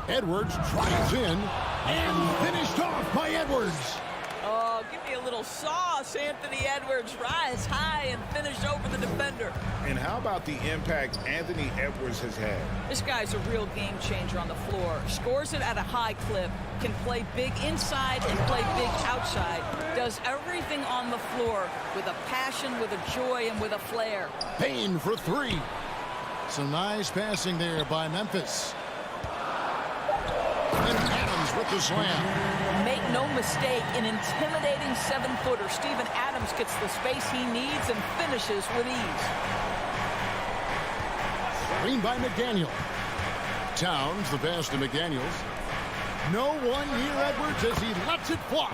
Speaker 1: Edwards drives in and finished off by Edwards.
Speaker 11: Oh, give me a little sauce. Anthony Edwards rise high and finish over the defender.
Speaker 6: And how about the impact Anthony Edwards has had?
Speaker 11: This guy's a real game changer on the floor. Scores it at a high clip. Can play big inside and play big outside. Does everything on the floor with a passion, with a joy, and with a flair.
Speaker 1: Payne for 3. Some nice passing there by Memphis. And Adams with the slam.
Speaker 11: Make no mistake, an intimidating 7-footer. Steven Adams gets the space he needs and finishes with ease.
Speaker 1: Screen by McDaniel. Towns, the pass to McDaniels. No one near Edwards as he lets it fly.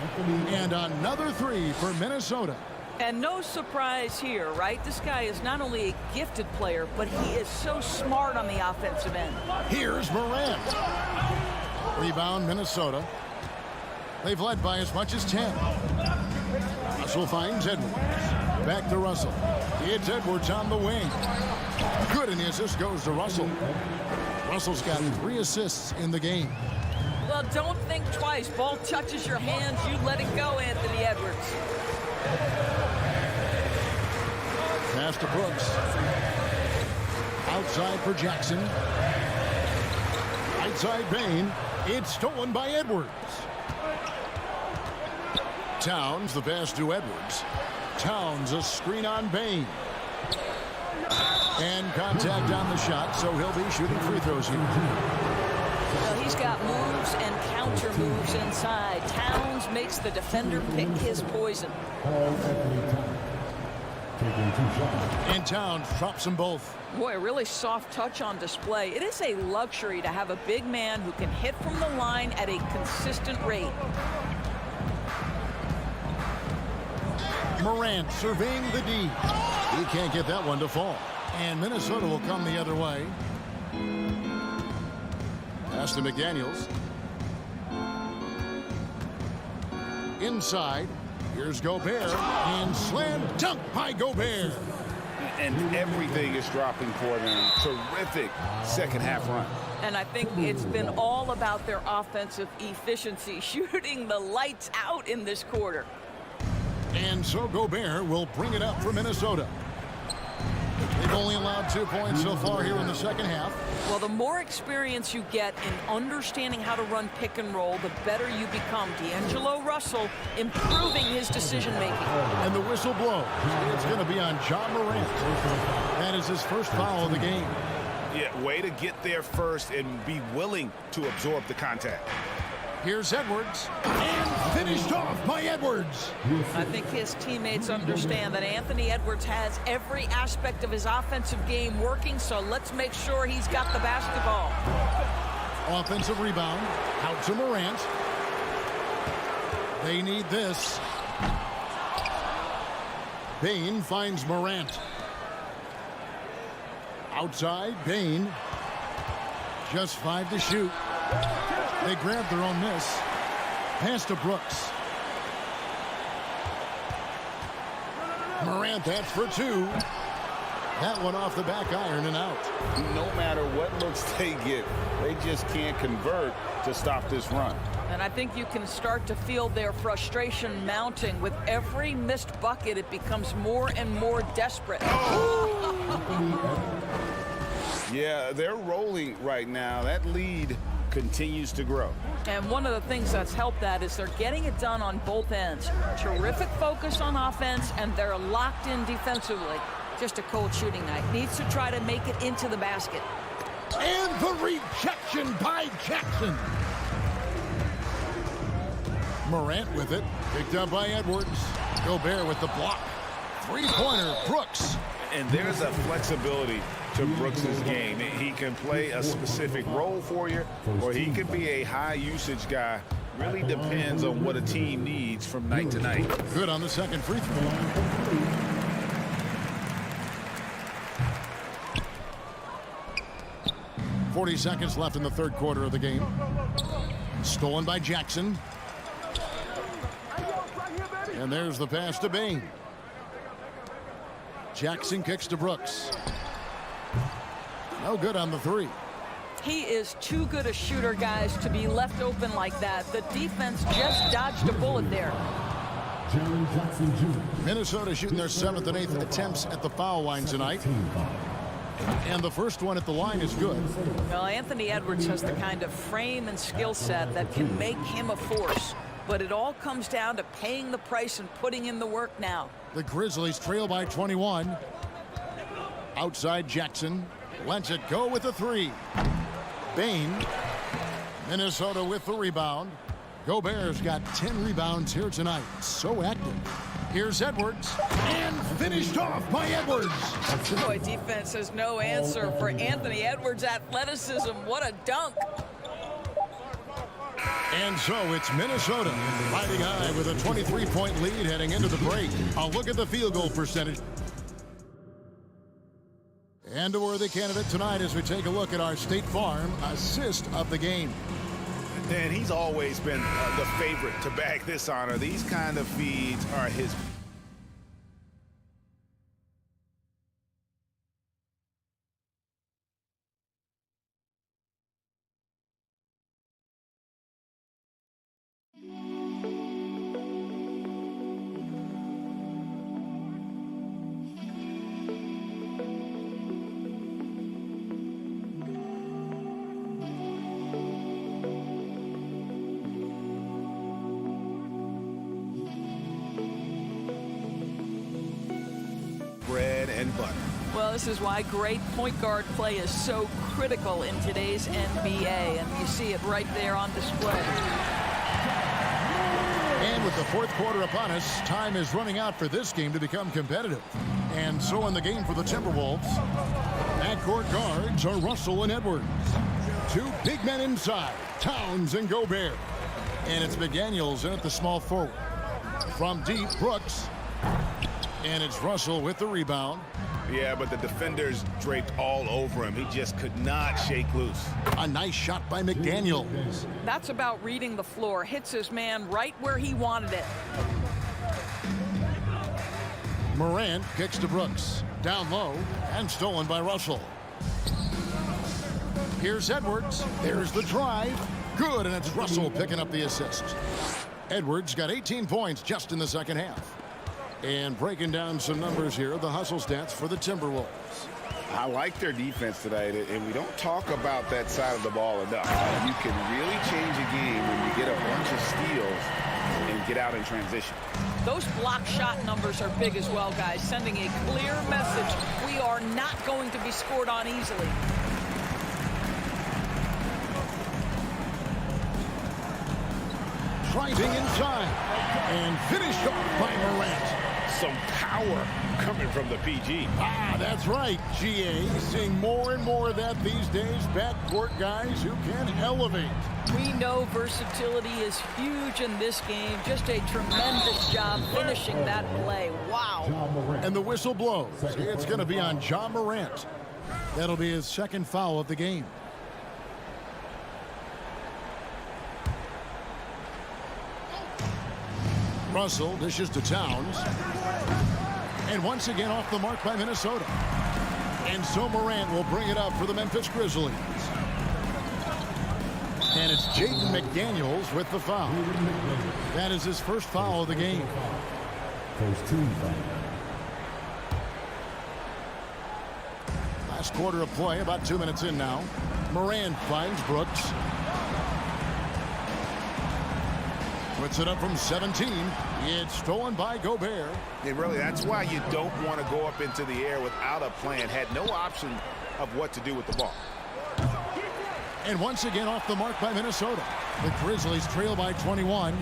Speaker 1: And another 3 for Minnesota.
Speaker 11: And no surprise here, right? This guy is not only a gifted player, but he is so smart on the offensive end.
Speaker 1: Here's Morant. Rebound, Minnesota. They've led by as much as 10. Russell finds Edwards. Back to Russell. It's Edwards on the wing. Good, and the assist goes to Russell. Russell's got 3 assists in the game.
Speaker 11: Well, don't think twice. Ball touches your hands, you let it go, Anthony Edwards.
Speaker 1: Pass to Brooks. Outside for Jackson. Right side Bane. It's stolen by Edwards. Towns, the pass to Edwards. Towns, a screen on Bane. And contact on the shot, so he'll be shooting free throws here.
Speaker 11: Well, he's got moves and counter moves inside. Towns makes the defender pick his poison.
Speaker 1: And Towns drops them both.
Speaker 11: Boy, a really soft touch on display. It is a luxury to have a big man who can hit from the line at a consistent rate.
Speaker 1: Morant surveying the D. He can't get that one to fall. And Minnesota will come the other way. Pass to McDaniels. Inside. Here's Gobert. And slam dunk by Gobert.
Speaker 6: And everything is dropping for them. Terrific second half run.
Speaker 11: And I think it's been all about their offensive efficiency, shooting the lights out in this quarter.
Speaker 1: And so Gobert will bring it up for Minnesota. They've only allowed 2 points so far here in the second half.
Speaker 11: Well, the more experience you get in understanding how to run pick and roll, the better you become. D'Angelo Russell improving his decision-making.
Speaker 1: And the whistle blows. It's going to be on Ja Morant. That is his first foul of the game.
Speaker 6: Yeah, way to get there first and be willing to absorb the contact.
Speaker 1: Here's Edwards. And finished off by Edwards.
Speaker 11: I think his teammates understand that Anthony Edwards has every aspect of his offensive game working, so let's make sure he's got the basketball.
Speaker 1: Offensive rebound. Out to Morant. They need this. Bane finds Morant. Outside, Bane. Just 5 to shoot. They grab their own miss. Pass to Brooks. Morant, that's for two. That one off the back iron and out.
Speaker 6: No matter what looks they get, they just can't convert to stop this run.
Speaker 11: And I think you can start to feel their frustration mounting. With every missed bucket, it becomes more and more desperate.
Speaker 6: Yeah, they're rolling right now. That lead continues to grow.
Speaker 11: And one of the things that's helped that is they're getting it done on both ends. Terrific focus on offense, and they're locked in defensively. Just a cold shooting night. Needs to try to make it into the basket.
Speaker 1: And the rejection by Jackson. Morant with it. Picked up by Edwards. Gobert with the block. Three-pointer, Brooks.
Speaker 6: And there's a flexibility to Brooks's game. He can play a specific role for you, or he could be a high-usage guy. Really depends on what a team needs from night to night.
Speaker 1: Good on the second free throw. 40 seconds left in the third quarter of the game. Stolen by Jackson. And there's the pass to Bain. Jackson kicks to Brooks. No good on the three.
Speaker 11: He is too good a shooter, guys, to be left open like that. The defense just dodged a bullet there.
Speaker 1: Minnesota shooting their 7th and 8th attempts at the foul line tonight. And the first one at the line is good.
Speaker 11: Well, Anthony Edwards has the kind of frame and skill set that can make him a force. But it all comes down to paying the price and putting in the work now.
Speaker 1: The Grizzlies trail by 21. Outside Jackson. Lets it go with the three. Bain. Minnesota with the rebound. Gobert's got 10 rebounds here tonight. So active. Here's Edwards. And finished off by Edwards.
Speaker 11: Boy, defense has no answer for Anthony Edwards' athleticism. What a dunk.
Speaker 1: And so it's Minnesota riding high with a 23-point lead heading into the break. A look at the field goal percentage. And a worthy candidate tonight as we take a look at our State Farm assist of the game.
Speaker 6: Dan, he's always been the favorite to bag this honor. These kind of feeds are his. Bread and butter.
Speaker 11: Well, this is why great point guard play is so critical in today's NBA, and you see it right there on display.
Speaker 1: And with the fourth quarter upon us, time is running out for this game to become competitive. And so in the game for the Timberwolves, backcourt guards are Russell and Edwards. Two big men inside, Towns and Gobert. And it's McDaniels in at the small forward. From deep, Brooks. And it's Russell with the rebound.
Speaker 6: Yeah, but the defenders draped all over him. He just could not shake loose.
Speaker 1: A nice shot by McDaniels.
Speaker 11: That's about reading the floor. Hits his man right where he wanted it.
Speaker 1: Morant kicks to Brooks. Down low and stolen by Russell. Here's Edwards. There's the drive. Good, and it's Russell picking up the assist. Edwards got 18 points just in the second half. And breaking down some numbers here, the hustle stats for the Timberwolves.
Speaker 6: I like their defense tonight, and we don't talk about that side of the ball enough. You can really change a game when you get a bunch of steals and get out in transition.
Speaker 11: Those block shot numbers are big as well, guys, sending a clear message. We are not going to be scored on easily.
Speaker 1: Driving inside and finished off by Morant.
Speaker 6: Some power coming from the PG.
Speaker 1: Ah, that's right, GA. Seeing more and more of that these days. Backcourt guys who can elevate.
Speaker 11: We know versatility is huge in this game. Just a tremendous job finishing that play. Wow.
Speaker 1: And the whistle blows. It's going to be on Ja Morant. That'll be his second foul of the game. Russell dishes to Towns. And once again off the mark by Minnesota. And so Morant will bring it up for the Memphis Grizzlies. And it's Jaden McDaniels with the foul. That is his first foul of the game.
Speaker 5: First team foul.
Speaker 1: Last quarter of play, about 2 minutes in now. Morant finds Brooks. Puts it up from 17. It's stolen by Gobert.
Speaker 6: And really, that's why you don't want to go up into the air without a plan. Had no option of what to do with the ball.
Speaker 1: And once again off the mark by Minnesota. The Grizzlies trail by 21.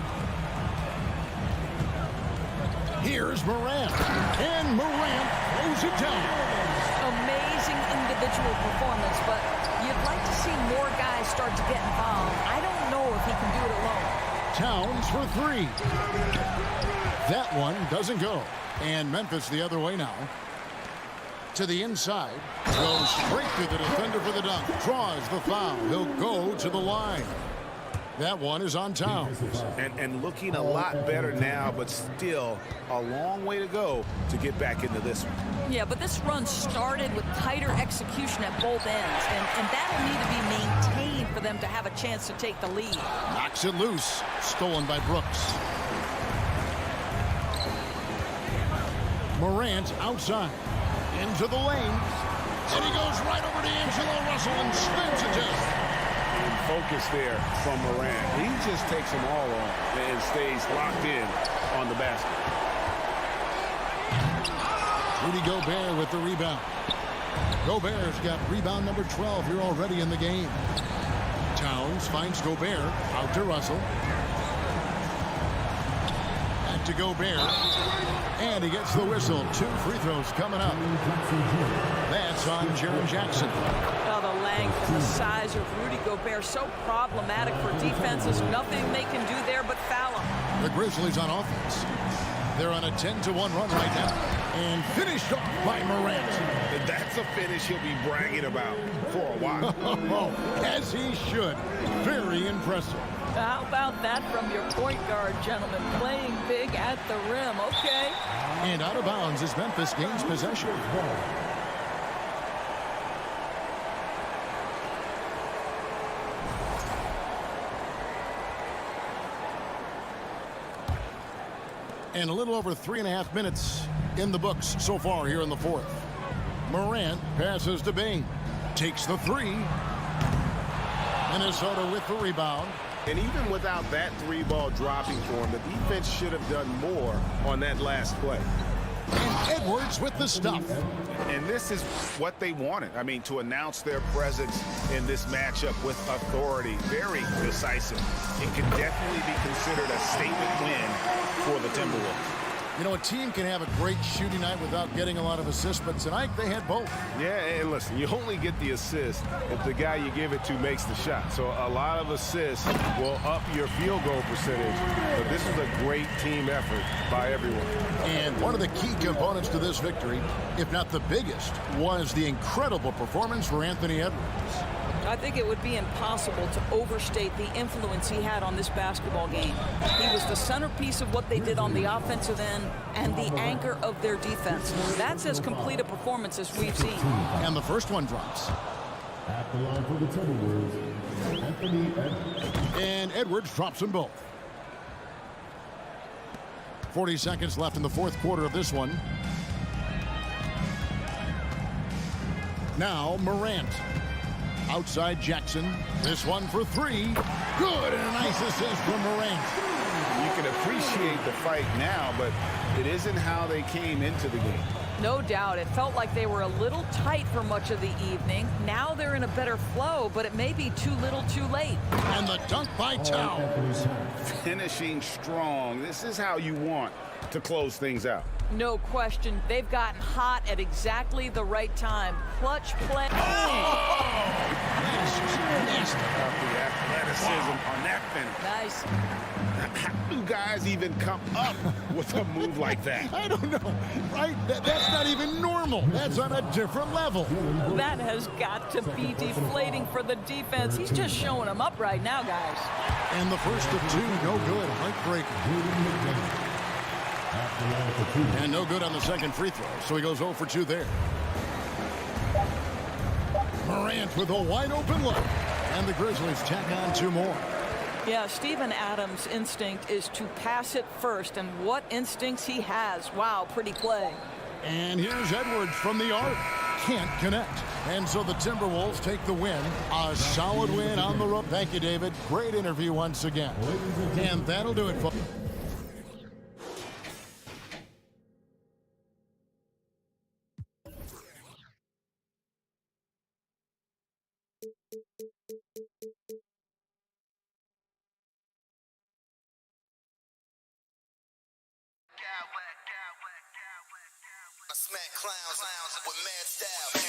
Speaker 1: Here's Morant. And Morant throws it down.
Speaker 11: Amazing individual performance, but you'd like to see more guys start to get involved. I don't know if he can do it alone.
Speaker 1: Towns for three. That one doesn't go. And Memphis the other way now. To the inside. Goes straight to the defender for the dunk. Draws the foul. He'll go to the line. That one is on Towns.
Speaker 6: And looking a lot better now, but still a long way to go to get back into this one.
Speaker 11: Yeah, but this run started with tighter execution at both ends, and that'll need to be maintained for them to have a chance to take the lead.
Speaker 1: Knocks it loose. Stolen by Brooks. Morant outside. Into the lane. And he goes right over to D'Angelo Russell and slams it down.
Speaker 6: Focus there from Morant. He just takes them all on and stays locked in on the basket.
Speaker 1: Rudy Gobert with the rebound. Gobert's got rebound number 12 here already in the game. Towns finds Gobert out to Russell. Back to Gobert. And he gets the whistle. 2 free throws coming up. That's on Jaren Jackson.
Speaker 11: Well, the length and the size of Rudy Gobert so problematic for defenses. Nothing they can do there but foul him.
Speaker 1: The Grizzlies on offense. They're on a 10-1 run right now. And finished off by Morant.
Speaker 6: That's a finish he'll be bragging about for a while.
Speaker 1: As he should. Very impressive.
Speaker 11: How about that from your point guard, gentlemen? Playing big at the rim. Okay.
Speaker 1: And out of bounds as Memphis gains possession. And a little over 3.5 minutes in the books so far here in the fourth. Morant passes to Bain. Takes the three. Minnesota with the rebound.
Speaker 6: And even without that 3-ball dropping for him, the defense should have done more on that last play.
Speaker 1: And Edwards with the stuff.
Speaker 6: And this is what they wanted. I mean, to announce their presence in this matchup with authority. Very decisive. It could definitely be considered a statement win for the Timberwolves.
Speaker 1: You know, a team can have a great shooting night without getting a lot of assists, but tonight they had both.
Speaker 6: Yeah, and listen, you only get the assist if the guy you give it to makes the shot. So a lot of assists will up your field goal percentage, but this is a great team effort by everyone.
Speaker 1: And one of the key components to this victory, if not the biggest, was the incredible performance for Anthony Edwards.
Speaker 11: I think it would be impossible to overstate the influence he had on this basketball game. He was the centerpiece of what they did on the offensive end and the anchor of their defense. That's as complete a performance as we've seen.
Speaker 1: And the first one drops.
Speaker 5: At the line for the Timberwolves, Anthony Edwards.
Speaker 1: And Edwards drops them both. 40 seconds left in the fourth quarter of this one. Now Morant. Outside Jackson. This one for three. Good, and a nice assist from Morant.
Speaker 6: You can appreciate the fight now, but it isn't how they came into the game.
Speaker 11: No doubt. It felt like they were a little tight for much of the evening. Now they're in a better flow, but it may be too little too late.
Speaker 1: And the dunk by Towns.
Speaker 6: Finishing strong. This is how you want to close things out.
Speaker 11: No question. They've gotten hot at exactly the right time. Clutch play.
Speaker 6: The athleticism on that finish.
Speaker 11: Nice.
Speaker 6: How do guys even come up with a move like that?
Speaker 1: I don't know, right? That's not even normal. That's on a different level.
Speaker 11: That has got to be deflating for the defense. He's just showing them up right now, guys.
Speaker 1: And the first of two, no good. Heartbreaking. And no good on the second free throw, so he goes 0 for 2 there. Morant with a wide open look. And the Grizzlies tack on 2 more.
Speaker 11: Yeah, Steven Adams' instinct is to pass it first, and what instincts he has. Wow, pretty play.
Speaker 1: And here's Edwards from the arc. Can't connect. And so the Timberwolves take the win. A solid win on the road. Thank you, David. Great interview once again. And that'll do it, folks.
Speaker 7: I smack clowns with mad style.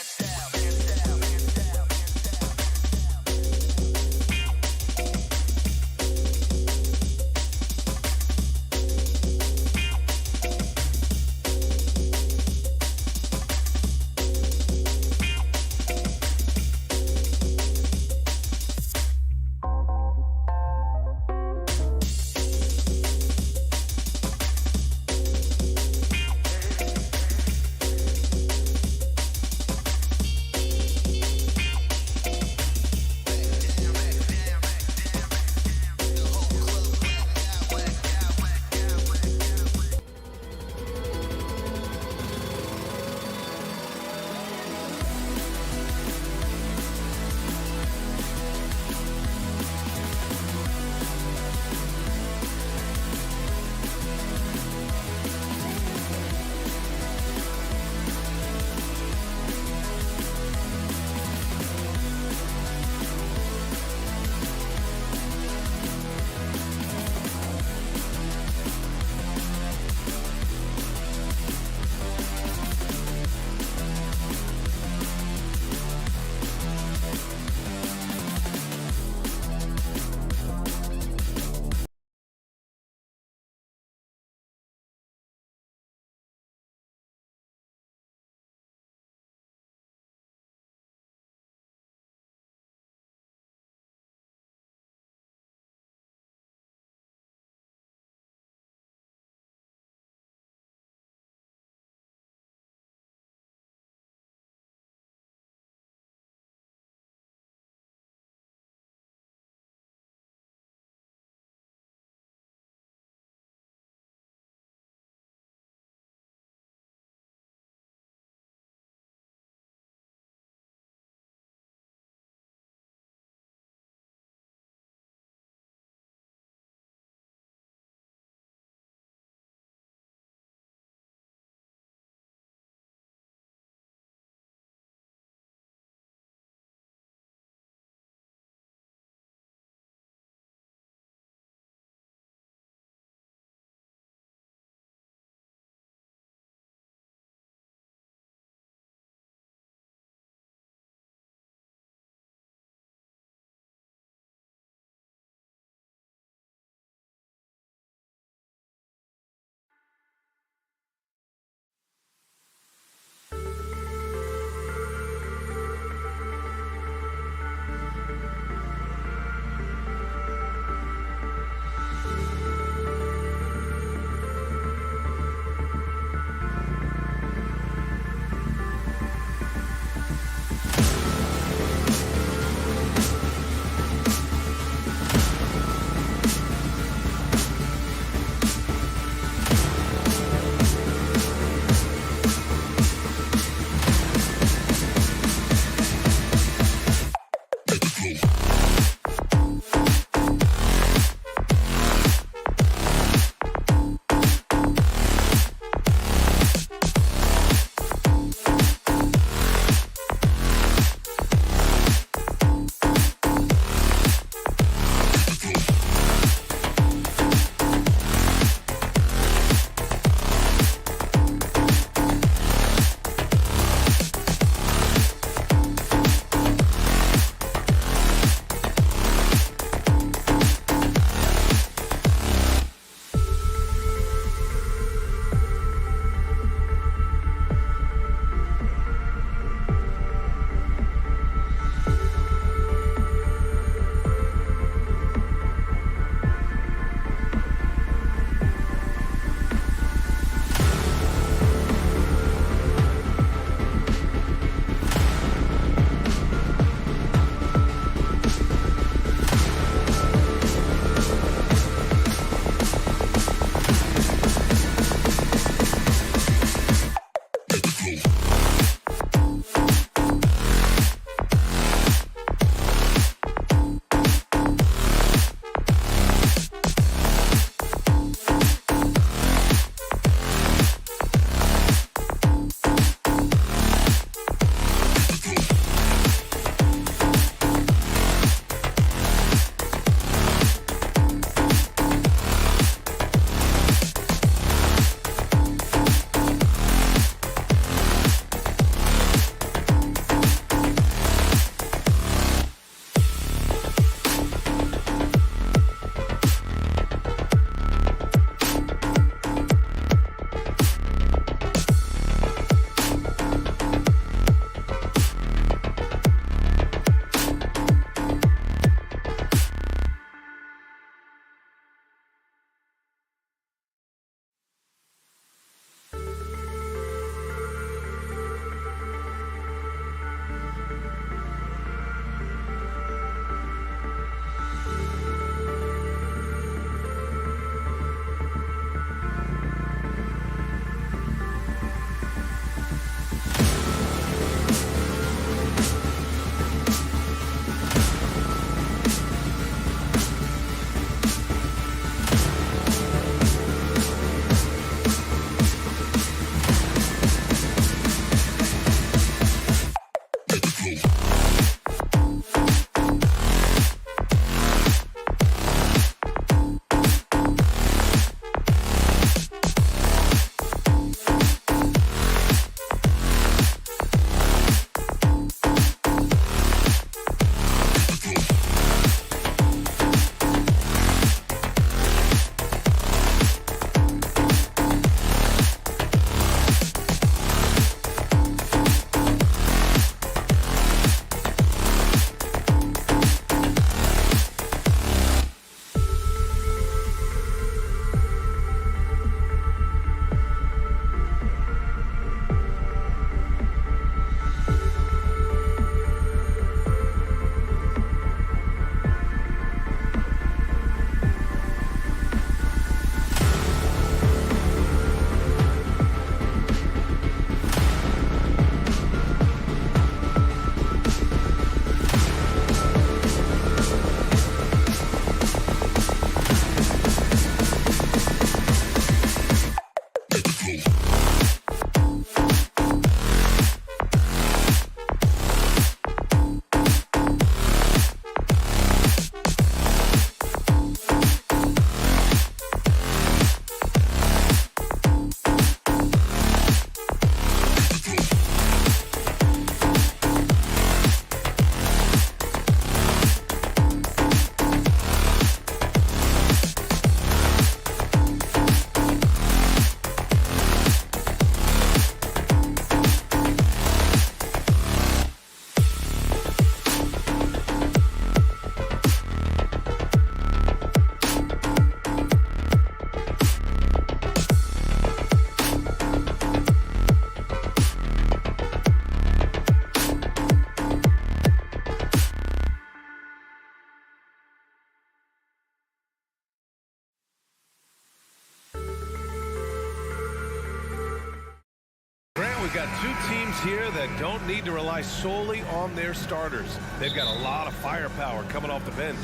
Speaker 8: got two teams here that don't need to rely solely on their starters. They've got a lot of firepower coming off the bench.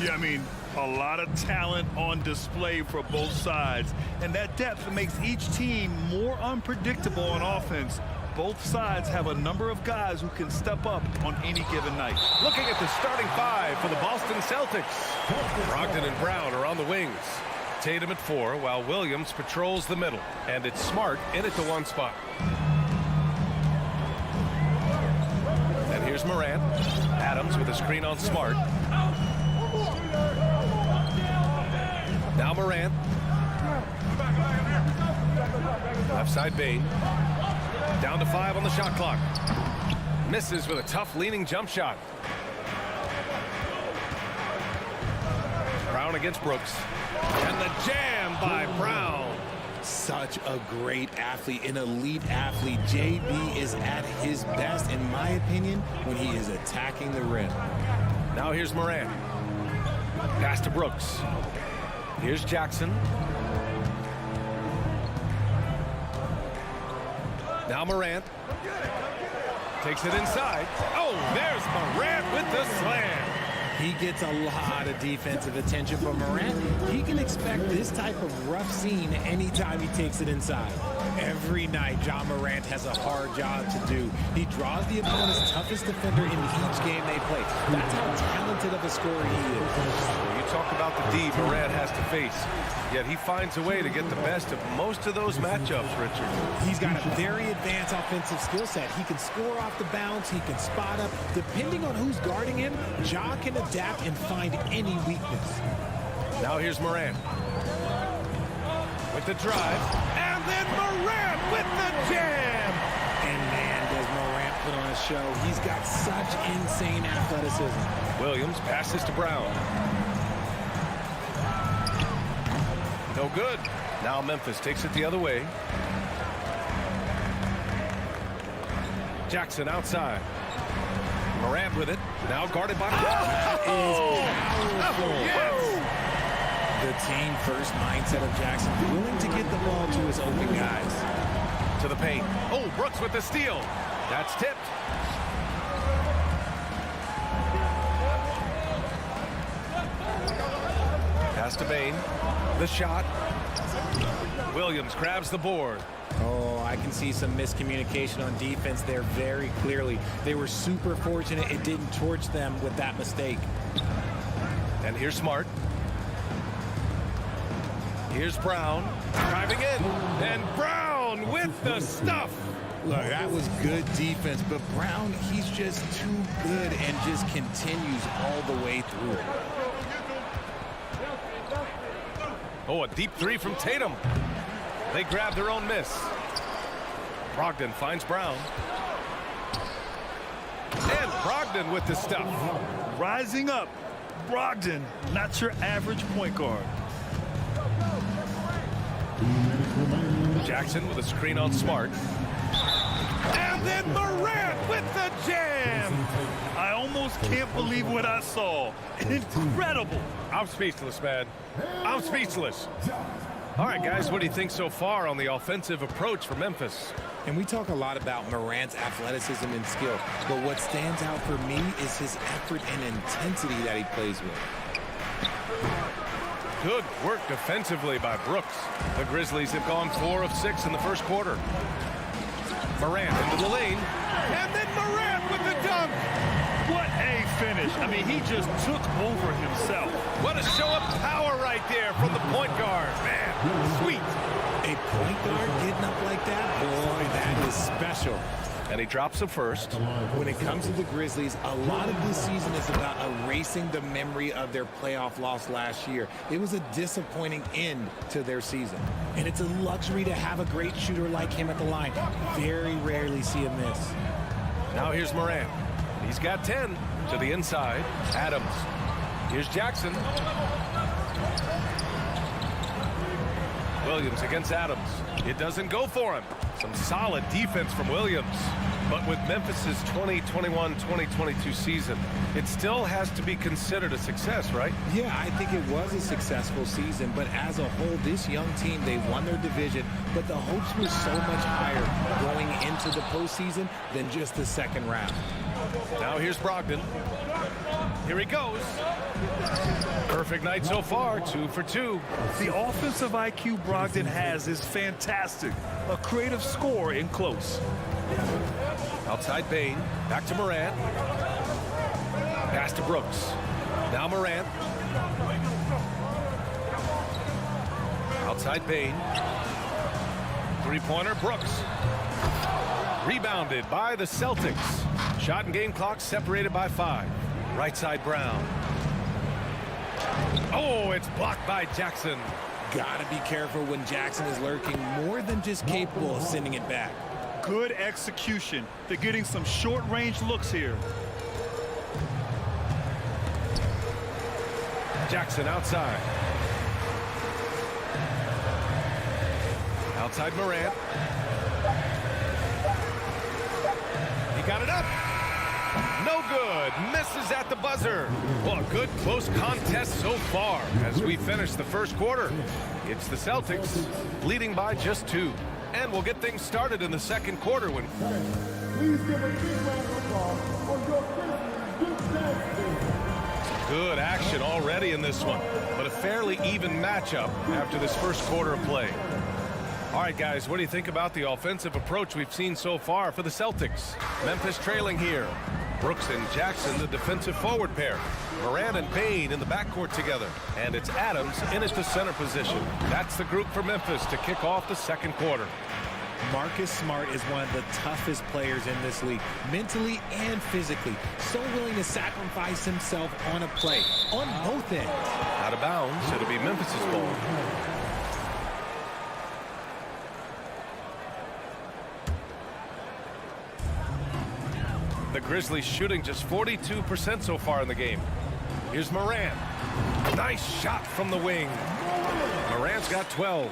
Speaker 10: Yeah, I mean, a lot of talent on display for both sides. And that depth makes each team more unpredictable on offense. Both sides have a number of guys who can step up on any given night.
Speaker 8: Looking at the starting five for the Boston Celtics. Brogdon and Brown are on the wings. Tatum at 4, while Williams patrols the middle. And it's Smart in at the 1 spot. And here's Morant. Adams with a screen on Smart. Now Morant. Left side Bane. Down to 5 on the shot clock. Misses with a tough leaning jump shot. Brown against Brooks. And the jam by Brown.
Speaker 12: Such a great athlete, an elite athlete. JB is at his best, in my opinion, when he is attacking the rim.
Speaker 8: Now here's Morant. Pass to Brooks. Here's Jackson. Now Morant. Takes it inside. Oh, there's Morant with the slam.
Speaker 12: He gets a lot of defensive attention from Morant. He can expect this type of rough scene anytime he takes it inside. Every night, John Morant has a hard job to do. He draws the opponent's toughest defender in each game they play. That's how talented of a scorer he is.
Speaker 8: Well, you talk about the D Morant has to face, yet he finds a way to get the best of most of those matchups, Richard.
Speaker 12: He's got a very advanced offensive skill set. He can score off the bounce. He can spot up. Depending on who's guarding him, Ja can adapt and find any weakness.
Speaker 8: Now here's Morant. With the drive. And then Morant with the jam.
Speaker 12: And man, does Morant put on a show. He's got such insane athleticism.
Speaker 8: Williams passes to Brown. No good. Now Memphis takes it the other way. Jackson outside. Morant with it. Now guarded by
Speaker 12: The team first mindset of Jackson, willing to get the ball to his open guys.
Speaker 8: To the paint. Oh, Brooks with the steal. That's tipped. Pass to Bane. The shot. Williams grabs the board.
Speaker 12: Oh, I can see some miscommunication on defense there very clearly. They were super fortunate it didn't torch them with that mistake.
Speaker 8: And here's Smart. Here's Brown driving in. And Brown with the stuff.
Speaker 12: Look, that was good defense, but Brown, he's just too good and just continues all the way through.
Speaker 8: Oh, a deep three from Tatum. They grab their own miss. Brogdon finds Brown. And Brogdon with the stuff.
Speaker 10: Rising up, Brogdon, not your average point guard.
Speaker 8: Jackson with a screen on Smart. And then Morant with the jam.
Speaker 10: I almost can't believe what I saw. Incredible.
Speaker 8: I'm speechless, man. I'm speechless. All right, guys, what do you think so far on the offensive approach for Memphis?
Speaker 12: And we talk a lot about Morant's athleticism and skill, but what stands out for me is his effort and intensity that he plays with.
Speaker 8: Good work defensively by Brooks. The Grizzlies have gone 4 of 6 in the first quarter. Morant into the lane, and then Morant with the dunk.
Speaker 10: What a finish. I mean, he just took over himself.
Speaker 8: What a show of power right there from the point guard. Man, sweet.
Speaker 12: A point guard getting up like that? Boy, that is special.
Speaker 8: And he drops the first.
Speaker 12: When it comes to the Grizzlies, a lot of this season is about erasing the memory of their playoff loss last year. It was a disappointing end to their season. And it's a luxury to have a great shooter like him at the line. Very rarely see a miss.
Speaker 8: Now here's Morant. He's got 10 to the inside. Adams. Here's Jackson. Williams against Adams. It doesn't go for him. Some solid defense from Williams. But with Memphis's 2021-2022 season, it still has to be considered a success, right?
Speaker 12: Yeah, I think it was a successful season, but as a whole, this young team, they won their division, but the hopes were so much higher going into the postseason than just the second round.
Speaker 8: Now here's Brogdon. Here he goes. Perfect night so far, 2 for 2.
Speaker 10: The offensive IQ Brogdon has is fantastic. A creative scorer in close.
Speaker 8: Outside Bane, back to Morant. Pass to Brooks. Now Morant. Outside Bane. Three-pointer, Brooks. Rebounded by the Celtics. Shot and game clock separated by 5. Right side Brown. Oh, it's blocked by Jackson.
Speaker 12: Gotta be careful when Jackson is lurking, more than just capable of sending it back.
Speaker 10: Good execution. They're getting some short-range looks here.
Speaker 8: Jackson outside. Outside Morant. He got it up. No good. Misses at the buzzer. Well, a good close contest so far as we finish the first quarter. It's the Celtics leading by just 2. And we'll get things started in the second quarter when...
Speaker 5: Please give a big round of applause for your Grizzlies.
Speaker 8: Good action already in this one, but a fairly even matchup after this first quarter of play. All right, guys, what do you think about the offensive approach we've seen so far for the Celtics? Memphis trailing here. Brooks and Jackson, the defensive forward pair. Morant and Bane in the backcourt together. And it's Adams in at the center position. That's the group for Memphis to kick off the second quarter.
Speaker 12: Marcus Smart is one of the toughest players in this league, mentally and physically. So willing to sacrifice himself on a play, on both ends.
Speaker 8: Out of bounds, it'll be Memphis's ball. The Grizzlies shooting just 42% so far in the game. Here's Morant. Nice shot from the wing. Morant's got 12.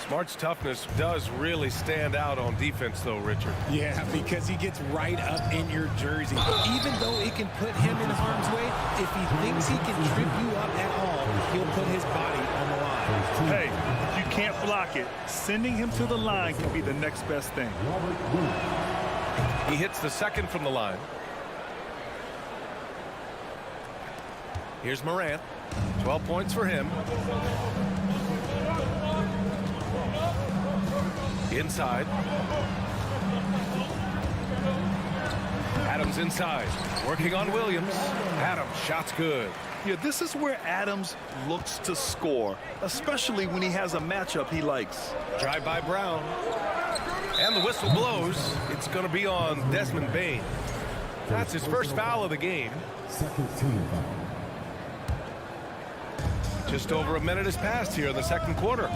Speaker 8: Smart's toughness does really stand out on defense, though, Richard.
Speaker 12: Yeah, because he gets right up in your jersey. Even though it can put him in harm's way, if he thinks he can trip you up at all, he'll put his body on the line.
Speaker 10: Hey, if you can't block it, sending him to the line can be the next best thing.
Speaker 8: He hits the second from the line. Here's Morant. 12 points for him. Inside. Adams inside. Working on Williams. Adams, shot's good.
Speaker 10: Yeah, this is where Adams looks to score, especially when he has a matchup he likes.
Speaker 8: Drive by Brown. And the whistle blows. It's going to be on Desmond Bane. That's his first foul of the game.
Speaker 5: Second team foul.
Speaker 8: Just over a minute has passed here in the second quarter.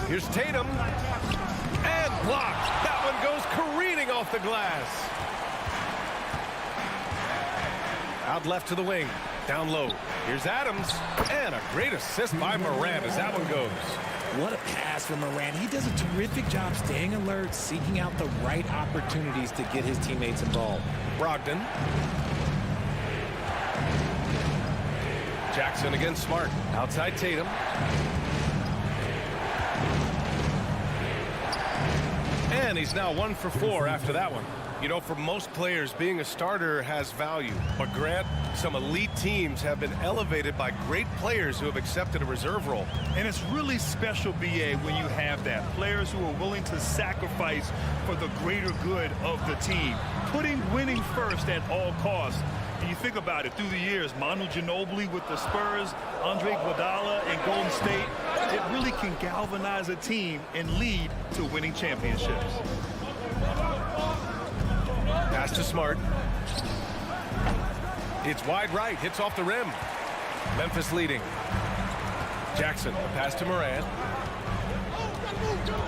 Speaker 8: Here's Tatum. And blocked. That one goes careening off the glass. Out left to the wing. Down low. Here's Adams. And a great assist by Morant as that one goes.
Speaker 12: What a pass from Morant. He does a terrific job staying alert, seeking out the right opportunities to get his teammates involved.
Speaker 8: Brogdon. Jackson against Smart. Outside Tatum. And he's now 1 for 4 after that one. You know, for most players, being a starter has value. But Grant, some elite teams have been elevated by great players who have accepted a reserve role.
Speaker 10: And it's really special, BA, when you have that. Players who are willing to sacrifice for the greater good of the team. Putting winning first at all costs. And you think about it, through the years, Manu Ginobili with the Spurs, Andre Iguodala in Golden State, it really can galvanize a team and lead to winning championships.
Speaker 8: Pass to Smart. It's wide right, hits off the rim. Memphis leading. Jackson, a pass to Morant.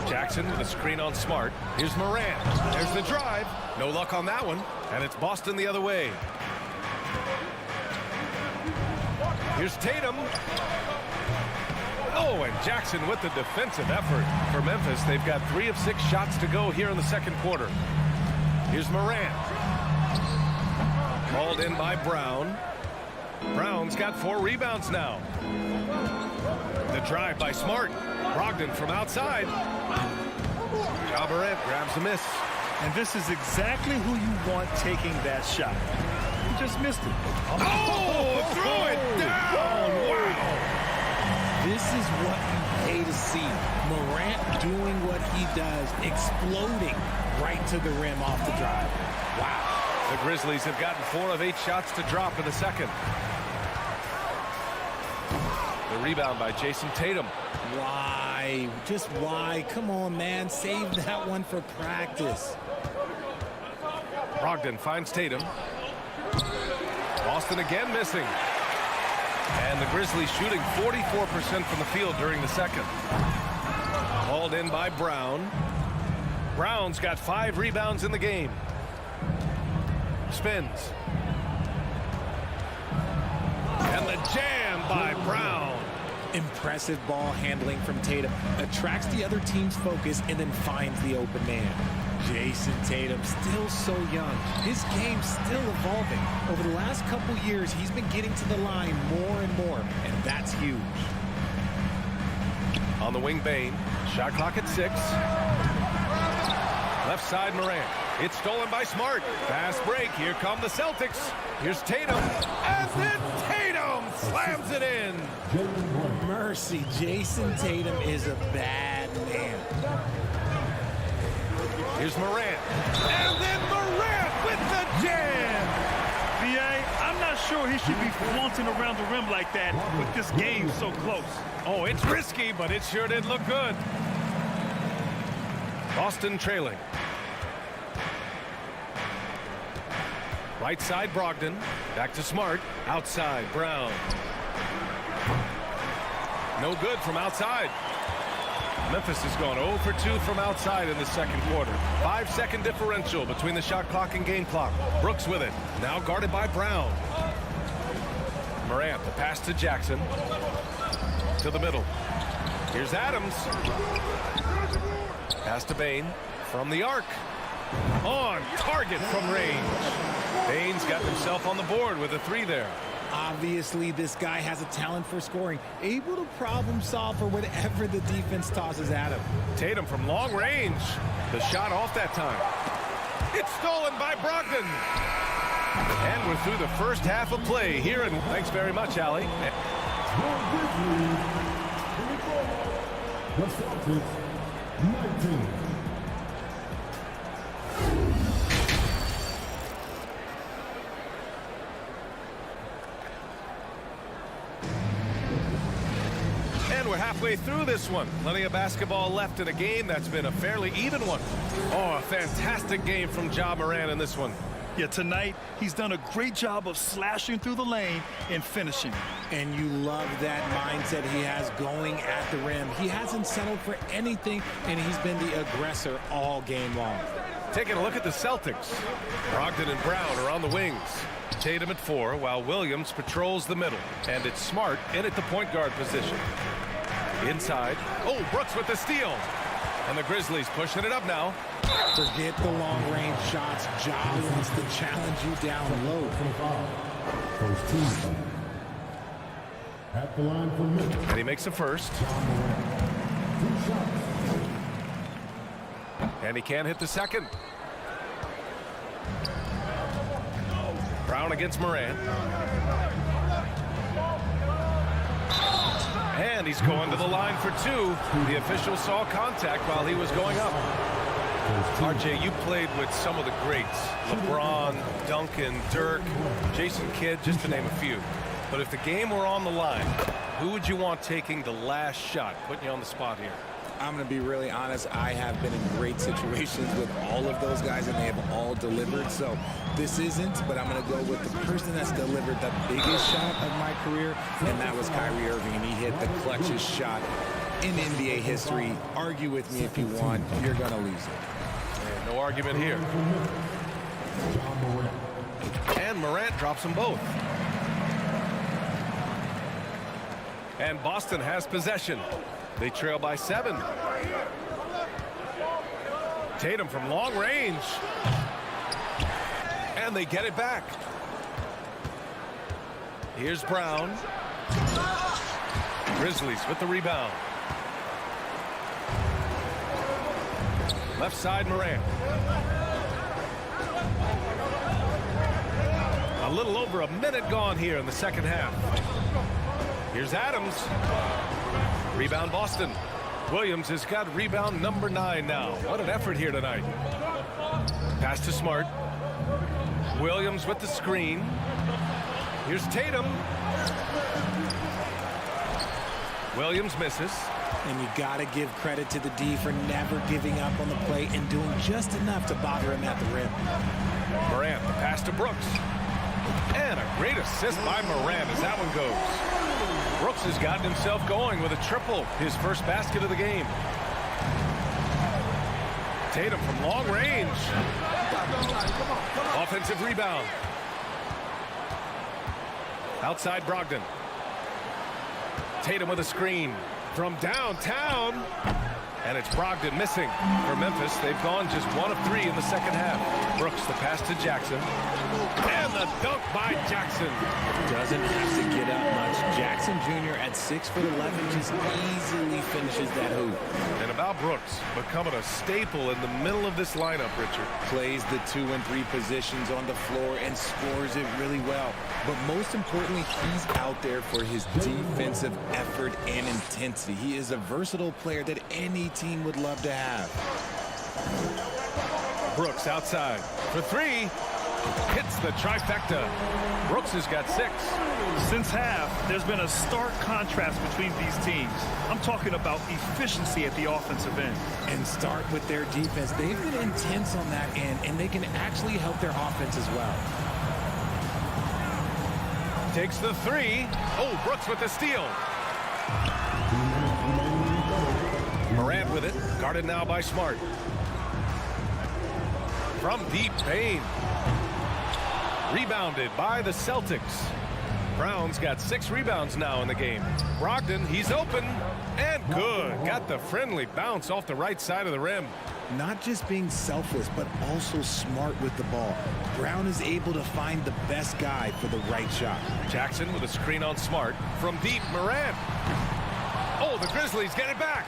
Speaker 8: Jackson with a screen on Smart. Here's Morant. There's the drive. No luck on that one. And it's Boston the other way. Here's Tatum. Oh, and Jackson with the defensive effort for Memphis. They've got 3 of 6 shots to go here in the second quarter. Here's Morant. Called in by Brown. Brown's got 4 rebounds now. The drive by Smart. Brogdon from outside. Ja Morant grabs the miss.
Speaker 10: And this is exactly who you want taking that shot. He just missed it.
Speaker 8: Oh, threw it down. Wow.
Speaker 12: This is what you pay to see. Morant doing what he does, exploding right to the rim off the drive. Wow.
Speaker 8: The Grizzlies have gotten 4 of 8 shots to drop in the second. The rebound by Jason Tatum.
Speaker 12: Why? Just why? Come on, man. Save that one for practice.
Speaker 8: Brogdon finds Tatum. Boston again missing. And the Grizzlies shooting 44% from the field during the second. Called in by Brown. Brown's got 5 rebounds in the game. Spins. And the jam by Brown.
Speaker 12: Impressive ball handling from Tatum. Attracts the other team's focus and then finds the open man. Jason Tatum, still so young. His game's still evolving. Over the last couple years, he's been getting to the line more and more, and that's huge.
Speaker 8: On the wing, Bane. Shot clock at 6. Left side, Morant. It's stolen by Smart. Fast break. Here come the Celtics. Here's Tatum. And then Tatum slams it in.
Speaker 12: Mercy, Jason Tatum is a bad man.
Speaker 8: Here's Morant. And then Morant with the jam.
Speaker 10: B.A., I'm not sure he should be flaunting around the rim like that with this game so close.
Speaker 8: Oh, it's risky, but it sure did look good. Boston trailing. Right side, Brogdon. Back to Smart. Outside, Brown. No good from outside. Memphis has gone 0 for 2 from outside in the second quarter. 5-second differential between the shot clock and game clock. Brooks with it. Now guarded by Brown. Morant, the pass to Jackson. To the middle. Here's Adams. Pass to Bane. From the arc. On target from range. Bane's got himself on the board with a 3 there.
Speaker 12: Obviously, this guy has a talent for scoring, able to problem solve for whatever the defense tosses at him.
Speaker 8: Tatum from long range. The shot off that time. It's stolen by Brogdon. And we're through the first half of play here. And thanks very much, Allie.
Speaker 5: The Celtics, 19.
Speaker 8: We're halfway through this one. Plenty of basketball left in a game that's been a fairly even one. Oh, a fantastic game from Ja Morant in this one.
Speaker 10: Yeah, tonight he's done a great job of slashing through the lane and finishing.
Speaker 12: And you love that mindset he has going at the rim. He hasn't settled for anything, and he's been the aggressor all game long.
Speaker 8: Taking a look at the Celtics. Brogdon and Brown are on the wings. Tatum at 4, while Williams patrols the middle. And it's Smart in at the point guard position. Inside. Oh, Brooks with the steal. And the Grizzlies pushing it up now.
Speaker 12: Forget the long-range shots. Ja wants to challenge you down low.
Speaker 5: First team. At the line for Memphis.
Speaker 8: And he makes the first.
Speaker 5: 2 shots.
Speaker 8: And he can't hit the second. Brown against Morant. And he's going to the line for 2. The official saw contact while he was going up. RJ, you played with some of the greats. LeBron, Duncan, Dirk, Jason Kidd, just to name a few. But if the game were on the line, who would you want taking the last shot? Putting you on the spot here.
Speaker 12: I'm going to be really honest. I have been in great situations with all of those guys, and they have all delivered. So this isn't, but I'm going to go with the person that's delivered the biggest shot of my career, and that was Kyrie Irving, and he hit the clutchest shot in NBA history. Argue with me if you want. You're going to lose it.
Speaker 8: No argument here. And Morant drops them both. And Boston has possession. They trail by 7. Tatum from long range. And they get it back. Here's Brown. Grizzlies with the rebound. Left side, Morant. A little over a minute gone here in the second half. Here's Adams. Rebound Boston. Williams has got rebound number 9 now. What an effort here tonight. Pass to Smart. Williams with the screen. Here's Tatum. Williams misses.
Speaker 12: And you got to give credit to the D for never giving up on the play and doing just enough to bother him at the rim.
Speaker 8: Morant, the pass to Brooks. And a great assist by Morant as that one goes. Brooks has gotten himself going with a triple, his first basket of the game. Tatum from long range. Offensive rebound. Outside Brogdon. Tatum with a screen from downtown. And it's Brogdon missing for Memphis. They've gone just 1 of 3 in the second half. Brooks, the pass to Jackson. And the dunk by Jackson.
Speaker 12: Doesn't have to get up much. Jackson Jr. at 6'11" just easily finishes that hoop.
Speaker 8: And about Brooks, becoming a staple in the middle of this lineup, Richard.
Speaker 12: Plays the 2 and 3 positions on the floor and scores it really well. But most importantly, he's out there for his defensive effort and intensity. He is a versatile player that any team would love to have.
Speaker 8: Brooks outside for 3. Hits the trifecta. Brooks has got 6.
Speaker 10: Since half, there's been a stark contrast between these teams. I'm talking about efficiency at the offensive end.
Speaker 12: And start with their defense. They've been intense on that end, and they can actually help their offense as well.
Speaker 8: Takes the 3. Oh, Brooks with the steal. Morant with it. Guarded now by Smart. From deep Payne. Rebounded by the Celtics. Brown's got 6 rebounds now in the game. Brogdon, he's open. And good. Got the friendly bounce off the right side of the rim.
Speaker 12: Not just being selfless, but also smart with the ball. Brown is able to find the best guy for the right shot.
Speaker 8: Jackson with a screen on Smart. From deep, Morant. Oh, the Grizzlies get it back.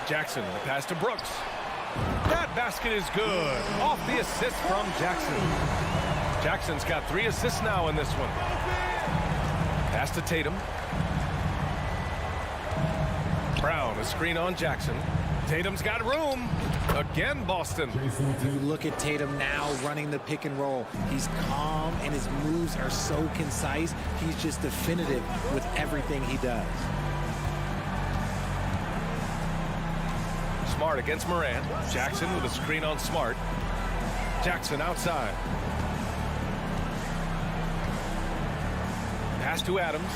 Speaker 8: Jackson, the pass to Brooks. That basket is good. Off the assist from Jackson. Jackson's got 3 assists now in this one. Pass to Tatum. Brown, a screen on Jackson. Tatum's got room. Again, Boston.
Speaker 12: You look at Tatum now running the pick and roll. He's calm and his moves are so concise. He's just definitive with everything he does.
Speaker 8: Smart against Morant. Jackson with a screen on Smart. Jackson outside. Pass to Adams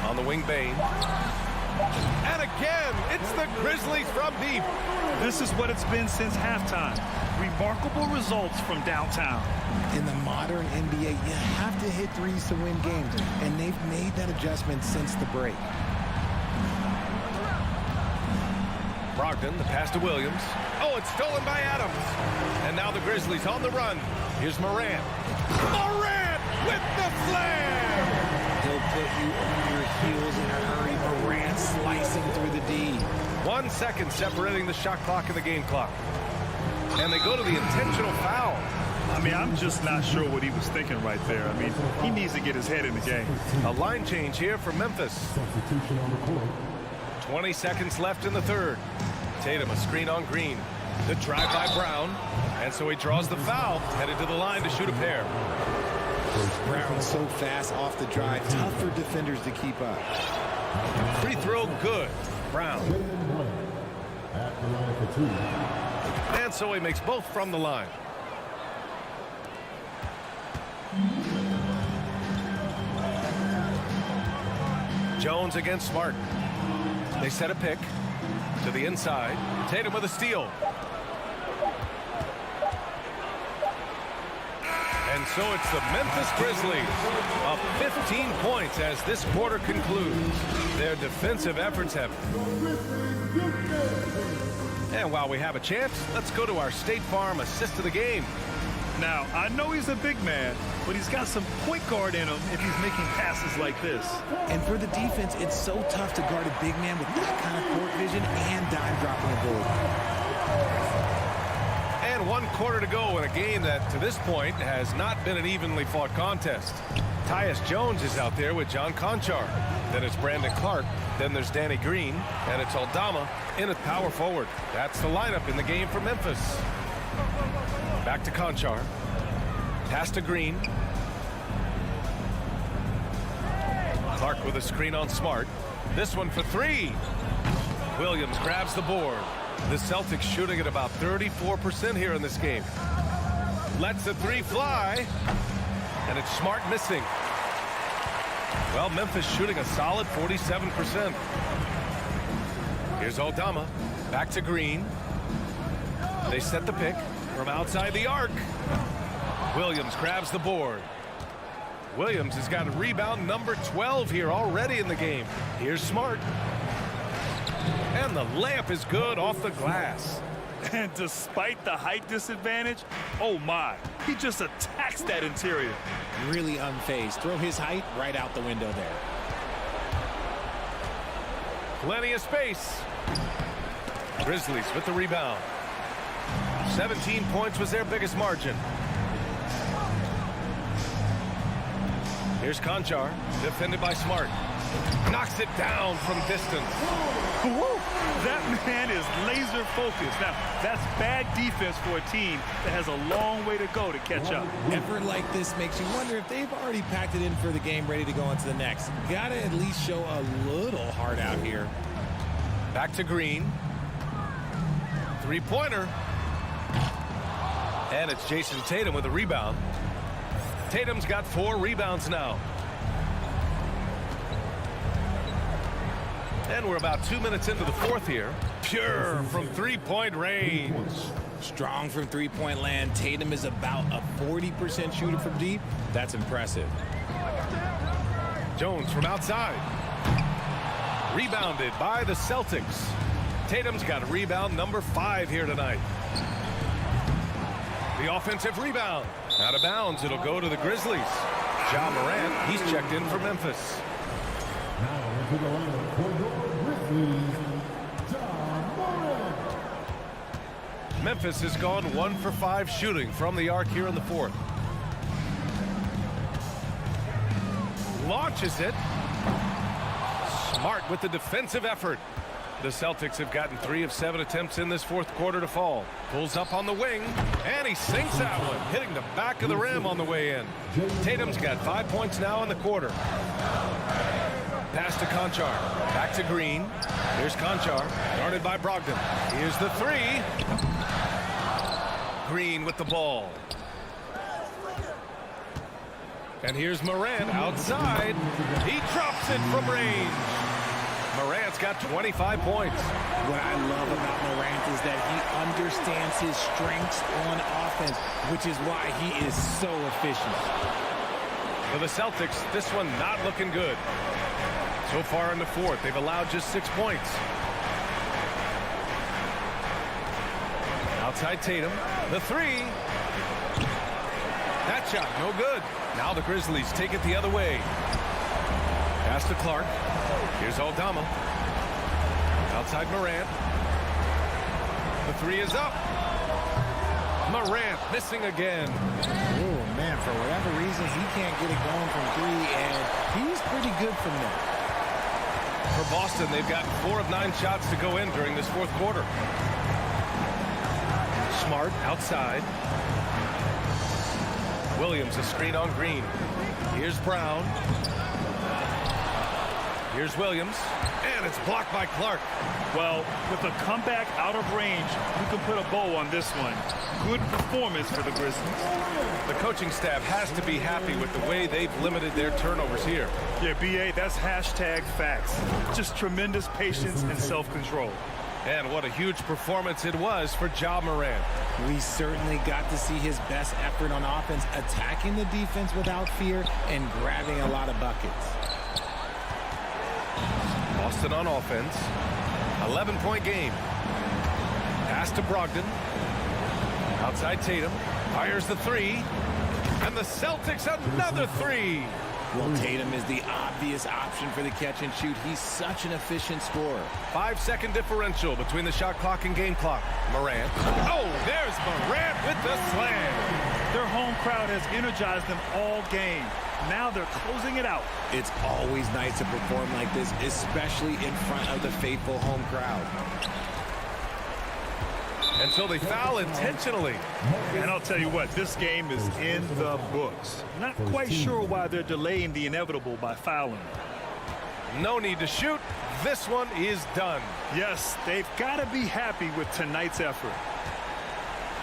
Speaker 8: on the wing, Bane. And again, it's the Grizzlies from deep.
Speaker 10: This is what it's been since halftime. Remarkable results from downtown.
Speaker 12: In the modern NBA, you have to hit threes to win games, and they've made that adjustment since the break.
Speaker 8: Brogdon, the pass to Williams. Oh, it's stolen by Adams. And now the Grizzlies on the run. Here's Morant. Morant with the slam!
Speaker 12: He'll put you on your heels in a hurry. Morant slicing through the D.
Speaker 8: 1 second separating the shot clock and the game clock. And they go to the intentional foul.
Speaker 10: I mean, I'm just not sure what he was thinking right there. I mean, he needs to get his head in the game.
Speaker 8: A line change here for Memphis. 20 seconds left in the third. Tatum, a screen on Green. The drive by Brown. And so he draws the foul, headed to the line to shoot a pair.
Speaker 12: Brown so fast off the drive. Tough for defenders to keep up.
Speaker 8: Free throw good. Brown. And so he makes both from the line. Jones against Smart. They set a pick to the inside. Tatum with a steal. And so it's the Memphis Grizzlies up 15 points as this quarter concludes. Their defensive efforts have. And while we have a chance, let's go to our State Farm assist of the game.
Speaker 10: Now, I know he's a big man, but he's got some point guard in him if he's making passes like this.
Speaker 12: And for the defense, it's so tough to guard a big man with that kind of court vision and dime dropping ability.
Speaker 8: And 1 quarter to go in a game that, to this point, has not been an evenly fought contest. Tyus Jones is out there with John Conchar. Then it's Brandon Clark. Then there's Danny Green. And it's Aldama in at power forward. That's the lineup in the game for Memphis. Back to Conchar. Pass to Green. Clark with a screen on Smart. This one for 3. Williams grabs the board. The Celtics shooting at about 34% here in this game. Lets the 3 fly. And it's Smart missing. Well, Memphis shooting a solid 47%. Here's Aldama. Back to Green. They set the pick from outside the arc. Williams grabs the board. Williams has got rebound number 12 here already in the game. Here's Smart. And the layup is good off the glass.
Speaker 10: And despite the height disadvantage, oh my, he just attacks that interior.
Speaker 12: Really unfazed. Throw his height right out the window there.
Speaker 8: Plenty of space. Grizzlies with the rebound. 17 points was their biggest margin. Here's Conchar, defended by Smart. Knocks it down from distance.
Speaker 10: Woo! That man is laser focused. Now, that's bad defense for a team that has a long way to go to catch up.
Speaker 12: Effort like this makes you wonder if they've already packed it in for the game, ready to go into the next. Gotta at least show a little heart out here.
Speaker 8: Back to Green. 3-pointer. And it's Jason Tatum with a rebound. Tatum's got 4 rebounds now. And we're about 2 minutes into the 4th here. Pure from 3-point range.
Speaker 12: Strong from 3-point land. Tatum is about a 40% shooter from deep. That's impressive.
Speaker 8: Jones from outside. Rebounded by the Celtics. Tatum's got a rebound number 5 here tonight. The offensive rebound. Out of bounds. It'll go to the Grizzlies. Ja Morant, he's checked in for Memphis.
Speaker 5: Now to the line for your Grizzlies, Ja Morant.
Speaker 8: Memphis has gone 1 for 5 shooting from the arc here in the 4th. Launches it. Smart with the defensive effort. The Celtics have gotten 3 of 7 attempts in this 4th quarter to fall. Pulls up on the wing, and he sinks that one, hitting the back of the rim on the way in. Tatum's got 5 points now in the quarter. Pass to Conchar. Back to Green. Here's Conchar, guarded by Brogdon. Here's the 3. Green with the ball. And here's Morant outside. He drops it from range. Morant's got 25 points.
Speaker 12: What I love about Morant is that he understands his strengths on offense, which is why he is so efficient.
Speaker 8: For the Celtics, this one not looking good. So far in the 4th, they've allowed just 6 points. Outside Tatum, the 3. That shot, no good. Now the Grizzlies take it the other way. Pass to Clark. Here's Aldama. Outside Morant. The 3 is up. Morant missing again.
Speaker 12: Oh, man, for whatever reason, he can't get it going from 3, and he's pretty good from there.
Speaker 8: For Boston, they've got 4 of 9 shots to go in during this 4th quarter. Smart outside. Williams a screen on Green. Here's Brown. Here's Williams, and it's blocked by Clark.
Speaker 10: Well, with a comeback out of range, you can put a bow on this one. Good performance for the Grizzlies.
Speaker 8: The coaching staff has to be happy with the way they've limited their turnovers here.
Speaker 10: Yeah, BA, that's hashtag facts. Just tremendous patience and self-control.
Speaker 8: And what a huge performance it was for Ja Morant.
Speaker 12: We certainly got to see his best effort on offense, attacking the defense without fear and grabbing a lot of buckets.
Speaker 8: Boston on offense. 11-point game. Pass to Brogdon. Outside Tatum. Fires the three. And the Celtics another three.
Speaker 12: Well, Tatum is the obvious option for the catch and shoot. He's such an efficient scorer.
Speaker 8: 5-second differential between the shot clock and game clock. Morant. Oh, there's Morant with the slam.
Speaker 10: Their home crowd has energized them all game. Now they're closing it out.
Speaker 12: It's always nice to perform like this, especially in front of the faithful home crowd.
Speaker 8: Until they foul intentionally.
Speaker 10: And I'll tell you what, this game is in the books. Not quite sure why they're delaying the inevitable by fouling.
Speaker 8: No need to shoot. This one is done.
Speaker 10: Yes, they've got to be happy with tonight's effort.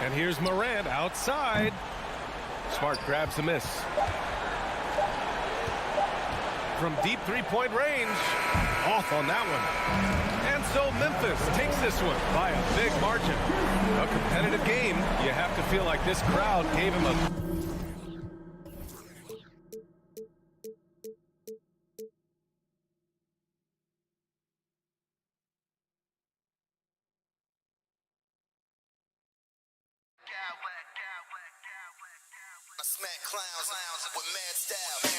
Speaker 8: And here's Morant outside. Smart grabs the miss. From deep three-point range. Off on that one. And so Memphis takes this one by a big margin. A competitive game. You have to feel like this crowd gave him a...
Speaker 7: I smack clowns with mad style.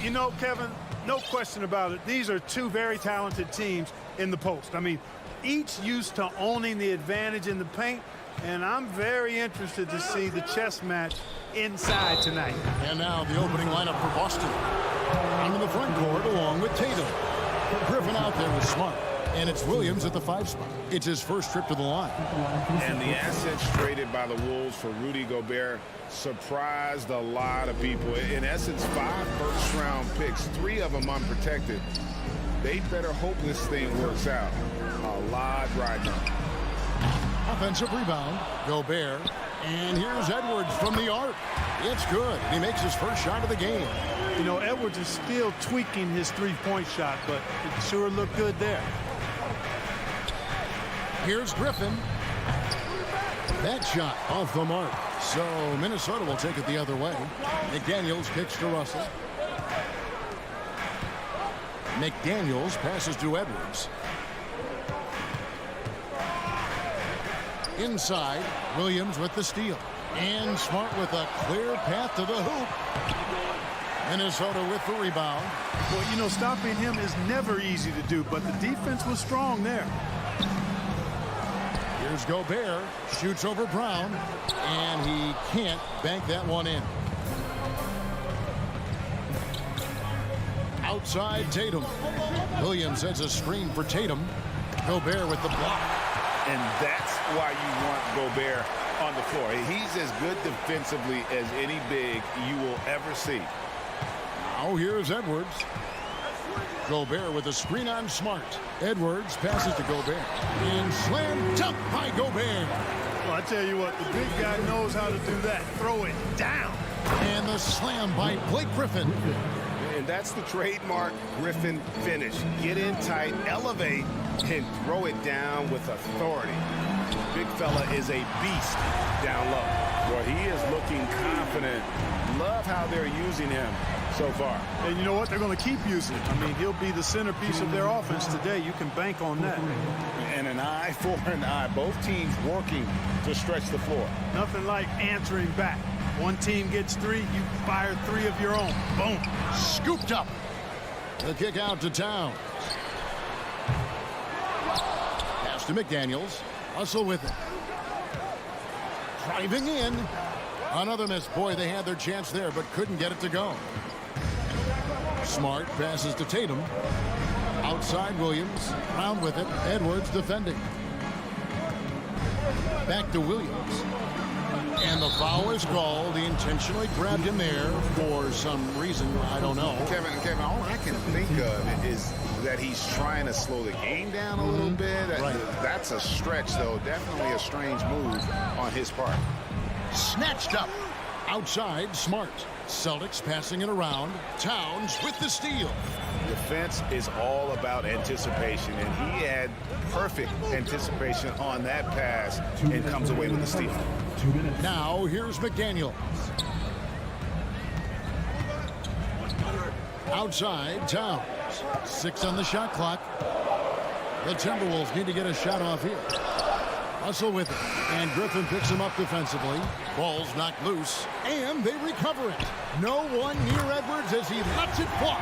Speaker 9: You know, Kevin, no question about it. These are two very talented teams in the post. I mean, each used to owning the advantage in the paint, and I'm very interested to see the chess match inside tonight.
Speaker 1: And now the opening lineup for Boston. I'm in the front court along with Tatum. Griffin out there with Smart. And it's Williams at the 5 spot. It's his first trip to the line.
Speaker 2: And the assets traded by the Wolves for Rudy Gobert surprised a lot of people. In essence, 5 first-round picks, 3 of them unprotected. They better hope this thing works out. A lot riding on.
Speaker 1: Offensive rebound, Gobert. And here's Edwards from the arc. It's good. He makes his first shot of the game.
Speaker 9: You know, Edwards is still tweaking his three-point shot, but it sure looked good there.
Speaker 1: Here's Griffin. That shot off the mark. So Minnesota will take it the other way. McDaniels kicks to Russell. McDaniels passes to Edwards. Inside, Williams with the steal. And Smart with a clear path to the hoop. Minnesota with the rebound.
Speaker 9: Well, you know, stopping him is never easy to do, but the defense was strong there.
Speaker 1: Here's Gobert, shoots over Brown, and he can't bank that one in. Outside Tatum. Williams sets a screen for Tatum. Gobert with the block.
Speaker 2: And that's why you want Gobert on the floor. He's as good defensively as any big you will ever see.
Speaker 1: Now here's Edwards. Gobert with a screen on Smart. Edwards passes to Gobert. And slam dunk by Gobert.
Speaker 9: Well, I tell you what, the big guy knows how to do that. Throw it down.
Speaker 1: And the slam by Blake Griffin.
Speaker 2: And that's the trademark Griffin finish. Get in tight, elevate, and throw it down with authority. Big fella is a beast down low. Well, he is looking confident. Love how they're using him so far.
Speaker 9: And you know what? They're going to keep using him. I mean, he'll be the centerpiece of their offense today. You can bank on that.
Speaker 2: And an eye for an eye. Both teams working to stretch the floor.
Speaker 9: Nothing like answering back. One team gets 3, you fire 3 of your own. Boom.
Speaker 1: Scooped up. The kick out to Towns. Pass to McDaniels. Russell with it. Driving in. Another miss. Boy, they had their chance there, but couldn't get it to go. Smart passes to Tatum. Outside Williams. Round with it. Edwards defending. Back to Williams. And the foul is called. He intentionally grabbed him there for some reason. I don't know.
Speaker 2: Kevin, all I can think of is that he's trying to slow the game down a little bit.
Speaker 1: Right.
Speaker 2: That's a stretch, though. Definitely a strange move on his part.
Speaker 1: Snatched up. Outside, Smart. Celtics passing it around. Towns with the steal.
Speaker 2: Defense is all about anticipation, and he had perfect anticipation on that pass and comes away with the steal.
Speaker 1: Now, here's McDaniels. Outside, Towns. 6 on the shot clock. The Timberwolves need to get a shot off here. Russell with it. And Griffin picks him up defensively. Ball's knocked loose. And they recover it. No one near Edwards as he lets it fly.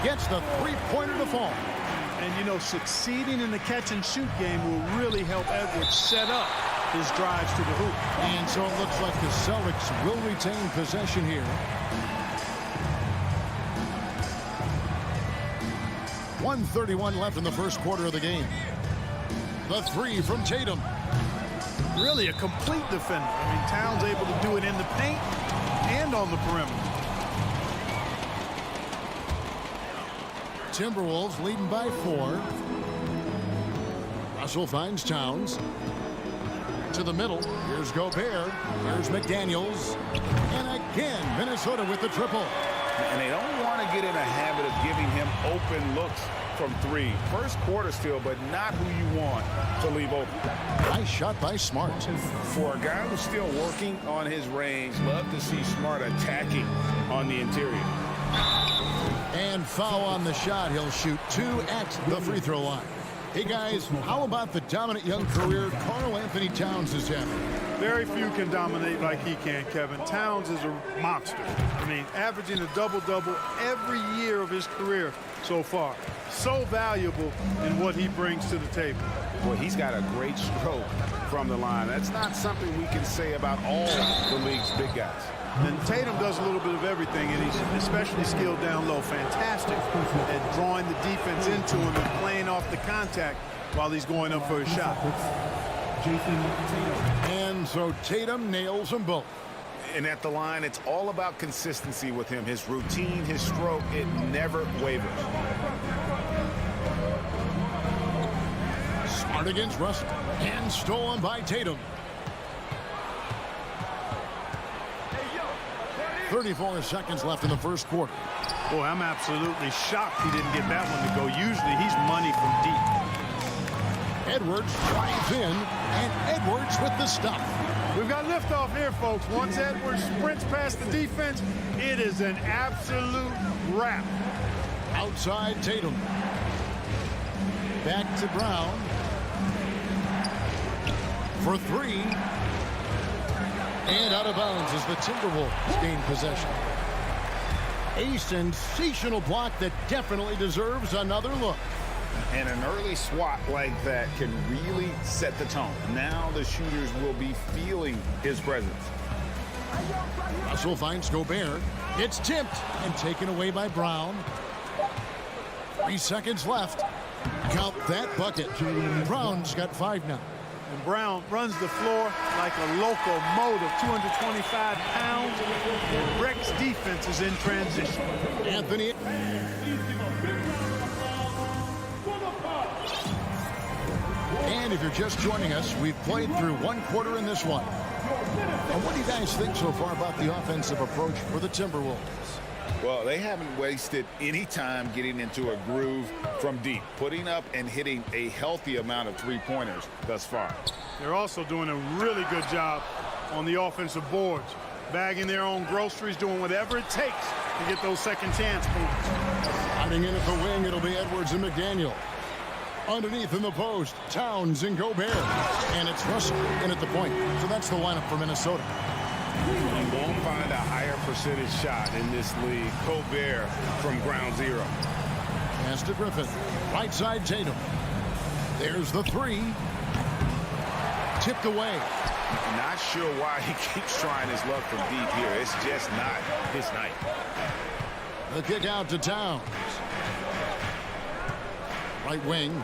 Speaker 1: Gets the three-pointer to fall.
Speaker 9: And, you know, succeeding in the catch-and-shoot game will really help Edwards set up his drives to the hoop.
Speaker 1: And so it looks like the Celtics will retain possession here. 1:31 left in the first quarter of the game. The 3 from Tatum.
Speaker 9: Really a complete defender. I mean, Towns able to do it in the paint and on the perimeter.
Speaker 1: Timberwolves leading by 4. Russell finds Towns. To the middle. Here's Gobert. Here's McDaniels. And again, Minnesota with the triple.
Speaker 2: And they don't want to get in a habit of giving him open looks from 3. First quarter still, but not who you want to leave open.
Speaker 1: Nice shot by Smart.
Speaker 2: For a guy who's still working on his range, love to see Smart attacking on the interior.
Speaker 1: And foul on the shot. He'll shoot 2 at the free throw line. Hey, guys, how about the dominant young career Karl Anthony Towns is having?
Speaker 9: Very few can dominate like he can, Kevin. Towns is a monster. I mean, averaging a double-double every year of his career so far. So valuable in what he brings to the table.
Speaker 6: Well, he's got a great stroke from the line. That's not something we can say about all the league's big guys.
Speaker 9: And Tatum does a little bit of everything, and he's especially skilled down low. Fantastic at drawing the defense into him and playing off the contact while he's going up for a shot.
Speaker 1: And so Tatum nails them both.
Speaker 6: And at the line, it's all about consistency with him. His routine, his stroke, it never wavers.
Speaker 1: Smart against Russell. And stolen by Tatum. 34 seconds left in the first quarter.
Speaker 9: Boy, I'm absolutely shocked he didn't get that one to go. Usually he's money from deep.
Speaker 1: Edwards drives in, and Edwards with the stuff.
Speaker 9: We've got liftoff here, folks. Once Edwards sprints past the defense, it is an absolute wrap.
Speaker 1: Outside Tatum. Back to Brown. For three. And out of bounds as the Timberwolves gain possession. A sensational block that definitely deserves another look.
Speaker 6: And an early swat like that can really set the tone. Now the shooters will be feeling his presence.
Speaker 1: Russell finds Gobert. It's tipped and taken away by Brown. 3 seconds left. Count that bucket. Brown's got 5 now.
Speaker 9: And Brown runs the floor like a locomotive, 225 pounds, and wrecks defenses in transition.
Speaker 1: Anthony. And if you're just joining us, we've played through 1 quarter in this one. And what do you guys think so far about the offensive approach for the Timberwolves?
Speaker 6: Well, they haven't wasted any time getting into a groove from deep, putting up and hitting a healthy amount of three-pointers thus far.
Speaker 9: They're also doing a really good job on the offensive boards, bagging their own groceries, doing whatever it takes to get those second chance points.
Speaker 1: Hiding in at the wing, it'll be Edwards and McDaniel. Underneath in the post, Towns and Gobert. And it's Russell in at the point. So that's the lineup for Minnesota.
Speaker 6: You won't find a higher percentage shot in this league. Gobert from ground zero.
Speaker 1: Pass to Griffin. Right side Tatum. There's the three. Tipped away.
Speaker 6: Not sure why he keeps trying his luck from deep here. It's just not his night.
Speaker 1: The kick out to Towns. Right wing.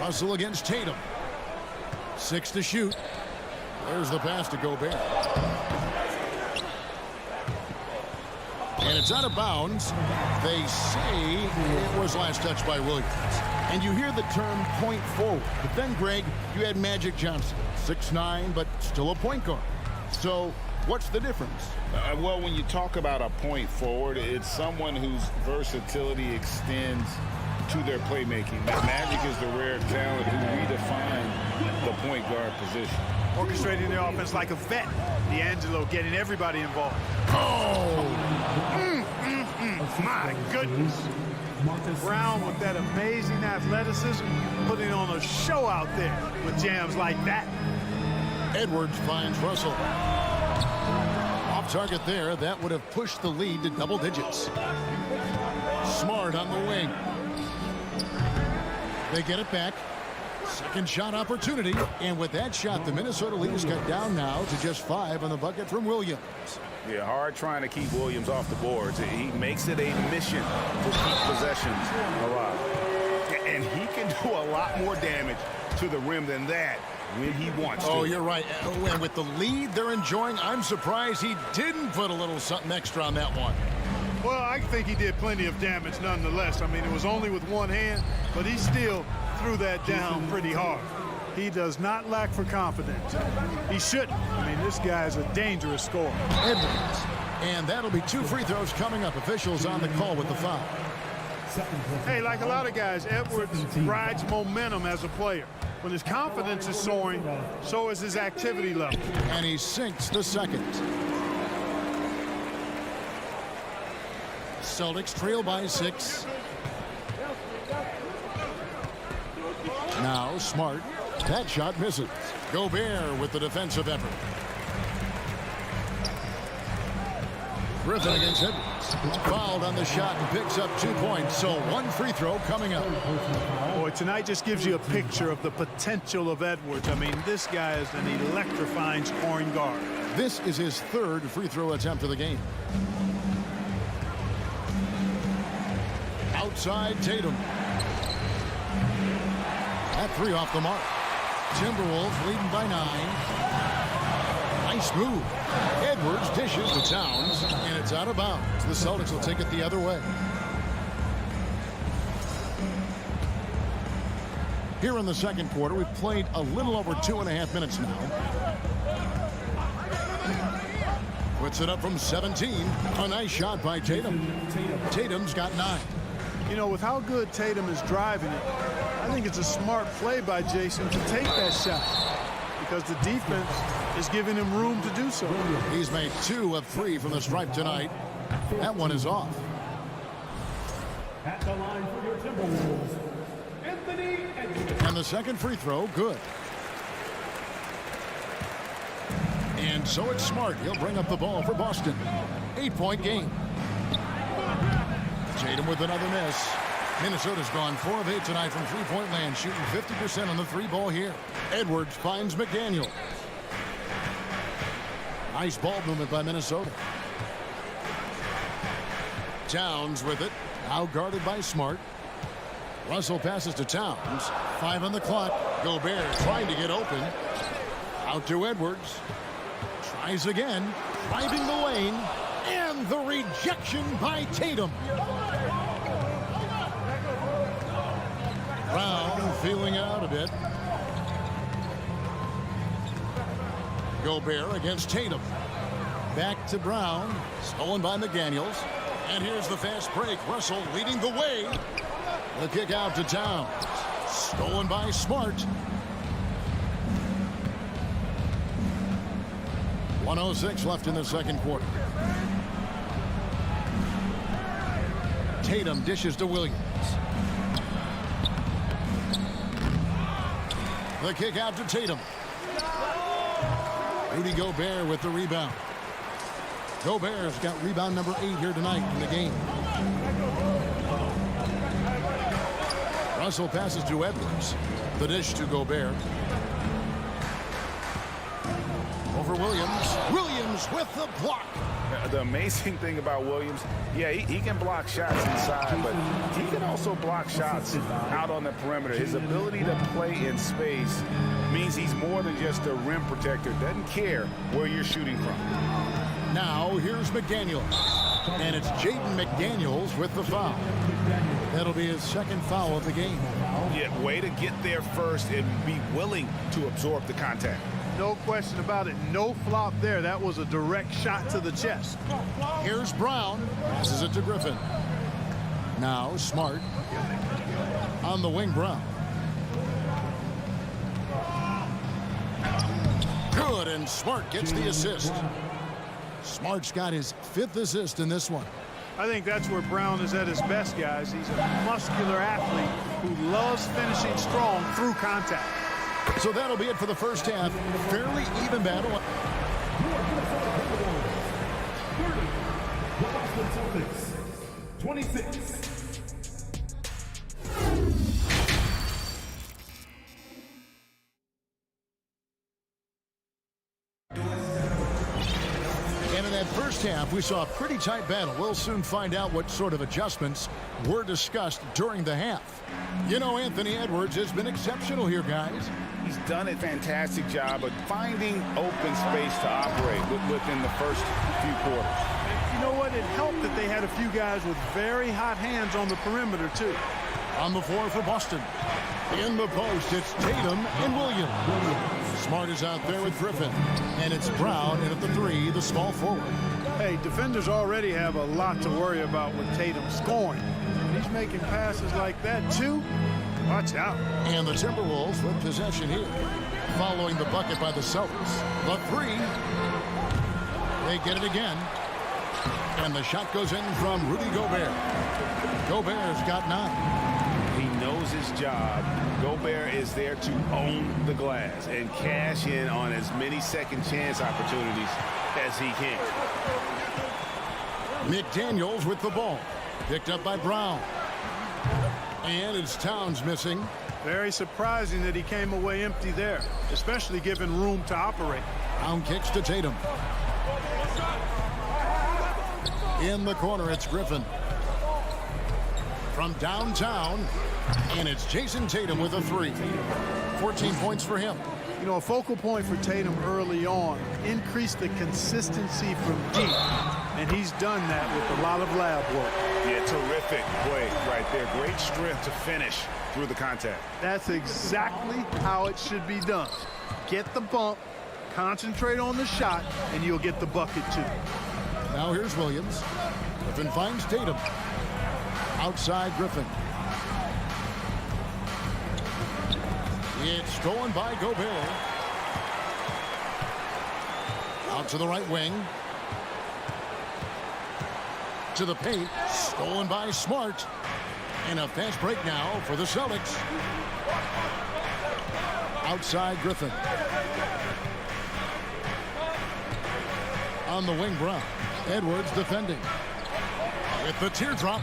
Speaker 1: Russell against Tatum. 6 to shoot. There's the pass to Gobert. And it's out of bounds. They say it was last touched by Williams. And you hear the term point forward. But then, Greg, you had Magic Johnson. 6'9", but still a point guard. So what's the difference?
Speaker 6: Well, when you talk about a point forward, it's someone whose versatility extends to their playmaking. Magic is the rare talent who redefined the point guard position.
Speaker 9: Orchestrating the offense like a vet. D'Angelo getting everybody involved.
Speaker 1: Oh!
Speaker 9: My goodness. Brown with that amazing athleticism, putting on a show out there with jams like that.
Speaker 1: Edwards finds Russell. Off target there. That would have pushed the lead to double digits. Smart on the wing. They get it back. Second shot opportunity. And with that shot, the Minnesota lead is cut down now to just 5 on the bucket from Williams.
Speaker 6: Yeah, hard trying to keep Williams off the boards. He makes it a mission to keep possessions alive. And he can do a lot more damage to the rim than that when he wants to.
Speaker 1: Oh, you're right. And with the lead they're enjoying, I'm surprised he didn't put a little something extra on that one.
Speaker 9: Well, I think he did plenty of damage nonetheless. I mean, it was only with one hand, but he still threw that down pretty hard. He does not lack for confidence. He shouldn't. I mean, this guy's a dangerous scorer.
Speaker 1: Edwards. And that'll be 2 free throws coming up. Officials on the call with the foul.
Speaker 9: Hey, like a lot of guys, Edwards rides momentum as a player. When his confidence is soaring, so is his activity level.
Speaker 1: And he sinks the second. Celtics trail by 6. Now Smart. That shot misses. Gobert with the defensive effort. Griffin against Edwards. Fouled on the shot and picks up 2 points. So one free throw coming up.
Speaker 9: Boy, tonight just gives you a picture of the potential of Edwards. I mean, this guy is an electrifying scoring guard.
Speaker 1: This is his 3rd free throw attempt of the game. Outside Tatum. That 3 off the mark. Timberwolves leading by 9. Nice move. Edwards dishes to Towns, and it's out of bounds. The Celtics will take it the other way. Here in the second quarter, we've played a little over 2.5 minutes now. Puts it up from 17. A nice shot by Tatum. Tatum's got 9.
Speaker 9: You know, with how good Tatum is driving it, I think it's a smart play by Jason to take that shot because the defense is giving him room to do so.
Speaker 1: He's made 2 of 3 from the stripe tonight. That one is off.
Speaker 5: At the line for your Timberwolves, Anthony Edwards.
Speaker 1: And the second free throw, good. And so it's Smart. He'll bring up the ball for Boston. 8-point game. Tatum with another miss. Minnesota's gone 4 of 8 tonight from three-point land, shooting 50% on the 3-ball here. Edwards finds McDaniel. Nice ball movement by Minnesota. Towns with it. Now guarded by Smart. Russell passes to Towns. 5 on the clock. Gobert trying to get open. Out to Edwards. Tries again. Driving the lane. And the rejection by Tatum. Brown feeling out a bit. Gobert against Tatum. Back to Brown. Stolen by McDaniels. And here's the fast break. Russell leading the way. The kick out to Towns. Stolen by Smart. 1:06 left in the second quarter. Tatum dishes to Williams. The kick out to Tatum. Rudy Gobert with the rebound. Gobert's got rebound number 8 here tonight in the game. Russell passes to Edwards. The dish to Gobert. Over Williams. Williams with the block.
Speaker 6: The amazing thing about Williams, yeah, he can block shots inside, but he can also block shots out on the perimeter. His ability to play in space means he's more than just a rim protector. Doesn't care where you're shooting from.
Speaker 1: Now here's McDaniels. And it's Jaden McDaniels with the foul. That'll be his second foul of the game.
Speaker 6: Yeah, way to get there first and be willing to absorb the contact.
Speaker 9: No question about it. No flop there. That was a direct shot to the chest.
Speaker 1: Here's Brown. Passes it to Griffin. Now Smart. On the wing, Brown. Good, and Smart gets the assist. Smart's got his 5th assist in this one.
Speaker 9: I think that's where Brown is at his best, guys. He's a muscular athlete who loves finishing strong through contact.
Speaker 1: So that'll be it for the first half. Fairly even battle.
Speaker 5: The Boston Celtics, 26.
Speaker 1: And in that first half, we saw a pretty tight battle. We'll soon find out what sort of adjustments were discussed during the half. You know, Anthony Edwards has been exceptional here, guys.
Speaker 6: He's done a fantastic job of finding open space to operate within the first few quarters.
Speaker 9: You know what? It helped that they had a few guys with very hot hands on the perimeter, too.
Speaker 1: On the floor for Boston. In the post, it's Tatum and Williams. Smart is out there with Griffin. And it's Brown in at the 3, the small forward.
Speaker 9: Hey, defenders already have a lot to worry about with Tatum scoring. When he's making passes like that, too, watch out.
Speaker 1: And the Timberwolves with possession here. Following the bucket by the Celtics. The 3. They get it again. And the shot goes in from Rudy Gobert. Gobert's got 9.
Speaker 6: knows his job. Gobert is there to own the glass and cash in on as many second chance opportunities as he can.
Speaker 1: McDaniels with the ball. Picked up by Brown. And it's Towns missing.
Speaker 9: Very surprising that he came away empty there, especially given room to operate.
Speaker 1: Brown kicks to Tatum. In the corner, it's Griffin. From downtown, and it's Jason Tatum with a three. 14 points for him.
Speaker 9: You know, a focal point for Tatum early on, increase the consistency from deep, and he's done that with a lot of lab work.
Speaker 6: Yeah, terrific play right there. Great strength to finish through the contact.
Speaker 9: That's exactly how it should be done. Get the bump, concentrate on the shot, and you'll get the bucket too.
Speaker 1: Now here's Williams. Griffin finds Tatum. Outside Griffin. It's stolen by Gobert. Out to the right wing. To the paint. Stolen by Smart. And a fast break now for the Celtics. Outside Griffin. On the wing, Brown. Edwards defending. With the teardrop.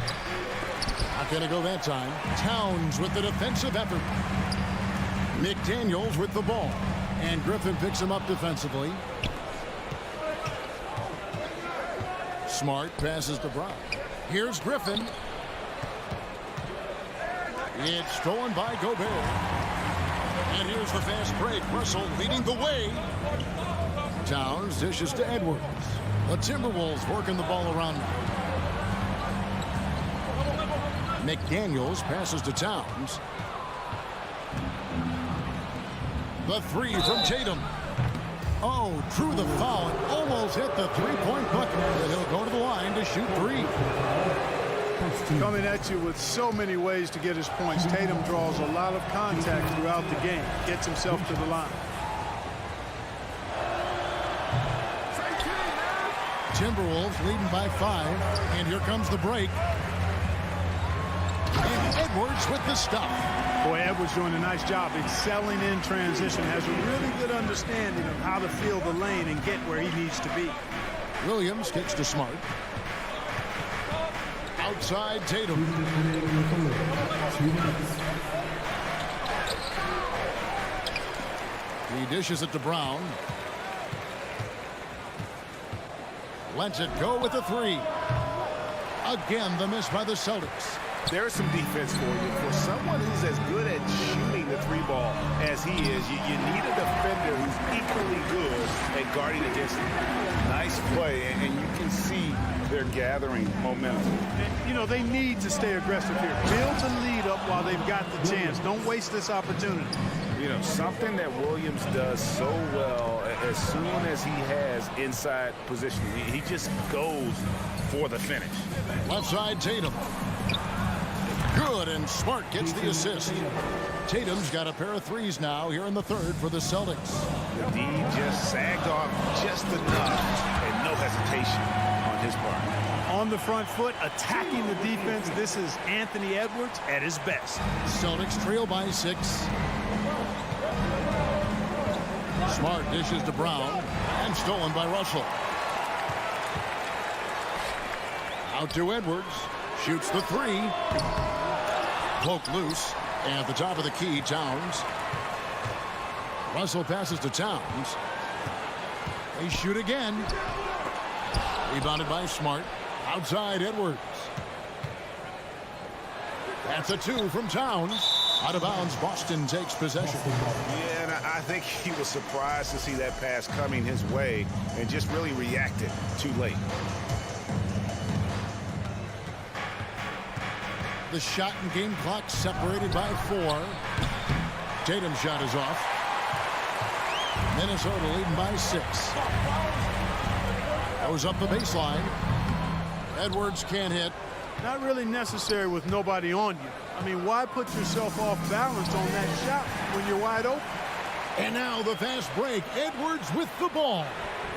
Speaker 1: Not going to go that time. Towns with the defensive effort. McDaniels with the ball. And Griffin picks him up defensively. Smart passes to Brown. Here's Griffin. It's stolen by Gobert. And here's the fast break. Russell leading the way. Towns dishes to Edwards. The Timberwolves working the ball around now. McDaniels passes to Towns. The three from Tatum. Oh, drew the foul and almost hit the three-point bucket. And he'll go to the line to shoot three.
Speaker 9: Coming at you with so many ways to get his points. Tatum draws a lot of contact throughout the game. Gets himself to the line.
Speaker 1: Timberwolves leading by 5. And here comes the break. And Edwards with the stop.
Speaker 9: Boy, Edwards doing a nice job excelling in transition. Has a really good understanding of how to feel the lane and get where he needs to be.
Speaker 1: Williams kicks to Smart. Outside Tatum. He dishes it to Brown. Lets it go with a three. Again, the miss by the Celtics.
Speaker 6: There's some defense for you. For someone who's as good at shooting the three ball as he is, you need a defender who's equally good at guarding against him. Nice play, and you can see they're gathering momentum.
Speaker 9: And, you know, they need to stay aggressive here. Build the lead up while they've got the chance. Don't waste this opportunity.
Speaker 6: You know, something that Williams does so well, as soon as he has inside position, he just goes for the finish.
Speaker 1: Left side Tatum. Good, and Smart gets the assist. Tatum's got a pair of threes now here in the third for the Celtics.
Speaker 6: The D just sagged off just enough, and no hesitation on his part.
Speaker 9: On the front foot, attacking the defense. This is Anthony Edwards at his best.
Speaker 1: Celtics trail by 6. Smart dishes to Brown, and stolen by Russell. Out to Edwards. Shoots the three. Poke loose. And at the top of the key, Towns. Russell passes to Towns. They shoot again. Rebounded by Smart. Outside Edwards. That's a 2 from Towns. Out of bounds, Boston takes possession.
Speaker 6: Yeah, and I think he was surprised to see that pass coming his way and just really reacted too late.
Speaker 1: The shot and game clock separated by 4. Tatum's shot is off. Minnesota leading by 6. Goes up the baseline. Edwards can't hit.
Speaker 9: Not really necessary with nobody on you. I mean, why put yourself off balance on that shot when you're wide open?
Speaker 1: And now the fast break. Edwards with the ball.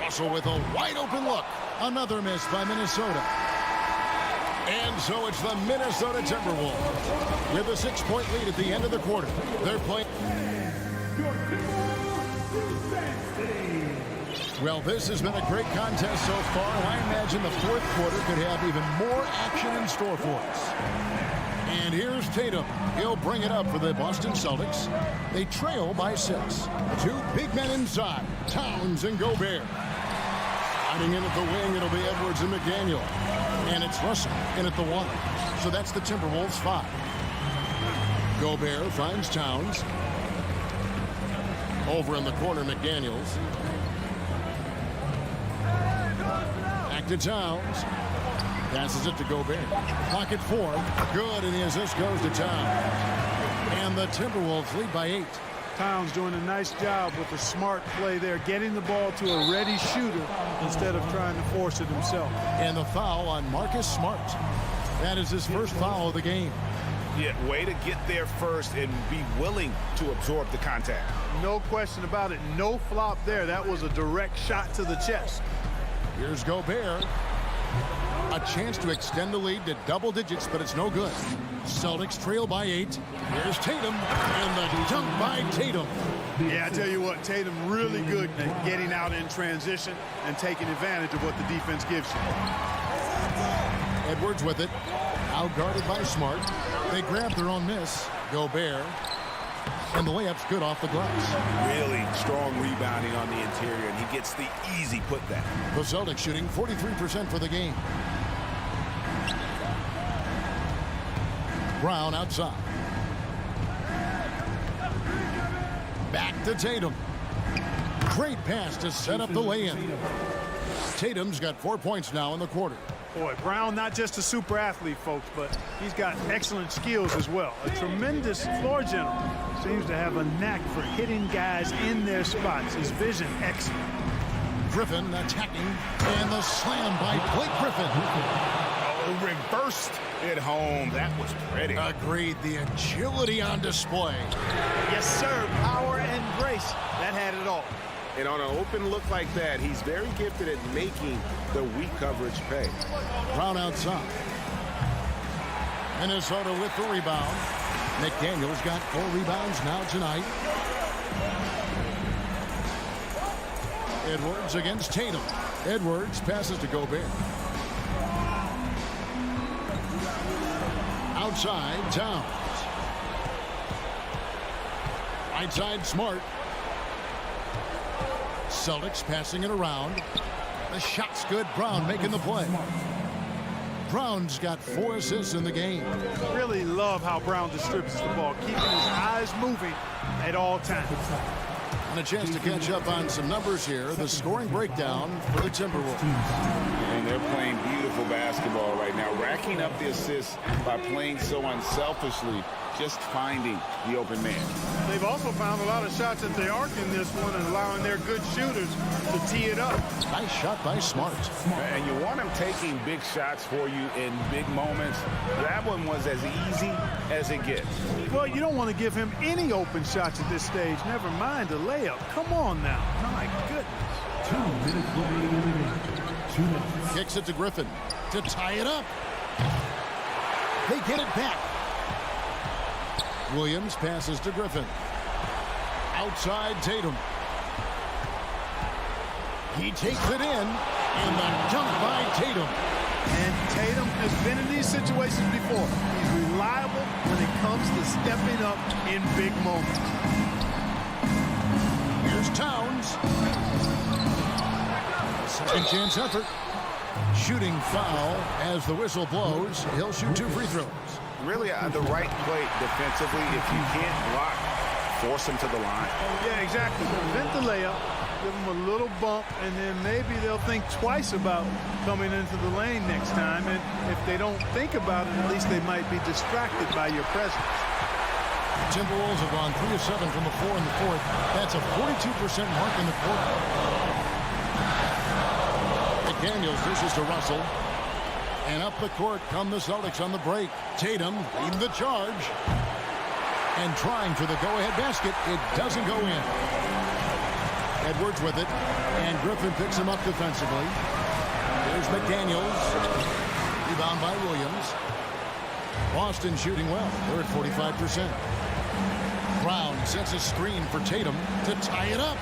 Speaker 1: Russell with a wide open look. Another miss by Minnesota. And so it's the Minnesota Timberwolves with a 6-point lead at the end of the quarter. They're playing. Well, this has been a great contest so far. I imagine the fourth quarter could have even more action in store for us. And here's Tatum. He'll bring it up for the Boston Celtics. They trail by 6. Two big men inside, Towns and Gobert. Sliding in at the wing, it'll be Edwards and McDaniel. And it's Russell in at the 1. So that's the Timberwolves 5. Gobert finds Towns. Over in the corner, McDaniels. Back to Towns. Passes it to Gobert. Pocket 4. Good, and the assist goes to Towns. And the Timberwolves lead by 8.
Speaker 9: Towns doing a nice job with a smart play there, getting the ball to a ready shooter instead of trying to force it himself.
Speaker 1: And the foul on Marcus Smart. That is his first foul of the game.
Speaker 6: Yeah, way to get there first and be willing to absorb the contact.
Speaker 9: No question about it. No flop there. That was a direct shot to the chest.
Speaker 1: Here's Gobert. A chance to extend the lead to double digits, but it's no good. Celtics trail by 8. Here's Tatum, and the dunk by Tatum.
Speaker 9: Yeah, I tell you what, Tatum really good at getting out in transition and taking advantage of what the defense gives you.
Speaker 1: Edwards with it. Out guarded by Smart. They grab their own miss. Gobert. And the layup's good off the glass.
Speaker 6: Really strong rebounding on the interior, and he gets the easy putback.
Speaker 1: The Celtics shooting 43% for the game. Brown outside. Back to Tatum. Great pass to set up the lay-in. Tatum's got 4 points now in the quarter.
Speaker 9: Boy, Brown not just a super athlete, folks, but he's got excellent skills as well. A tremendous floor general. Seems to have a knack for hitting guys in their spots. His vision excellent.
Speaker 1: Griffin attacking, and the slam by Blake Griffin.
Speaker 6: Oh, reversed it home. That was pretty.
Speaker 1: Agreed. The agility on display.
Speaker 9: Yes, sir. Power and grace. That had it all.
Speaker 6: And on an open look like that, he's very gifted at making the weak coverage pay.
Speaker 1: Brown outside. Minnesota with the rebound. McDaniel's got 4 rebounds now tonight. Edwards against Tatum. Edwards passes to Gobert. Outside, Towns. Right side, Smart. Celtics passing it around. The shot's good. Brown making the play. Brown's got 4 assists in the game.
Speaker 9: Really love how Brown distributes the ball, keeping his eyes moving at all times.
Speaker 1: And a chance to catch up on some numbers here. The scoring breakdown for the Timberwolves.
Speaker 6: And they're playing beautiful basketball right now, racking up the assists by playing so unselfishly, just finding the open man.
Speaker 9: They've also found a lot of shots at the arc in this one and allowing their good shooters to tee it up.
Speaker 1: Nice shot by Smart.
Speaker 6: And you want him taking big shots for you in big moments. That one was as easy as it gets.
Speaker 9: Well, you don't want to give him any open shots at this stage. Never mind a layup. Come on now. My goodness.
Speaker 5: 2 minutes remaining in the game. 2 minutes.
Speaker 1: Kicks it to Griffin to tie it up. They get it back. Williams passes to Griffin. Outside Tatum. He takes it in, and the dunk by Tatum.
Speaker 9: And Tatum has been in these situations before. He's reliable when it comes to stepping up in big moments.
Speaker 1: Here's Towns. Second chance effort. Shooting foul as the whistle blows. He'll shoot 2 free throws.
Speaker 6: Really the right play defensively. If you can't block, force him to the line.
Speaker 9: Yeah, exactly. Prevent the layup, give them a little bump, and then maybe they'll think twice about coming into the lane next time. And if they don't think about it, at least they might be distracted by your presence.
Speaker 1: Timberwolves have gone 3 of 7 from the floor in the fourth. That's a 42% mark in the quarter. McDaniels dishes to Russell. And up the court come the Celtics on the break. Tatum leading the charge. And trying for the go-ahead basket. It doesn't go in. Edwards with it. And Griffin picks him up defensively. There's McDaniels. Rebound by Williams. Boston shooting well. They're at 45%. Brown sets a screen for Tatum to tie it up.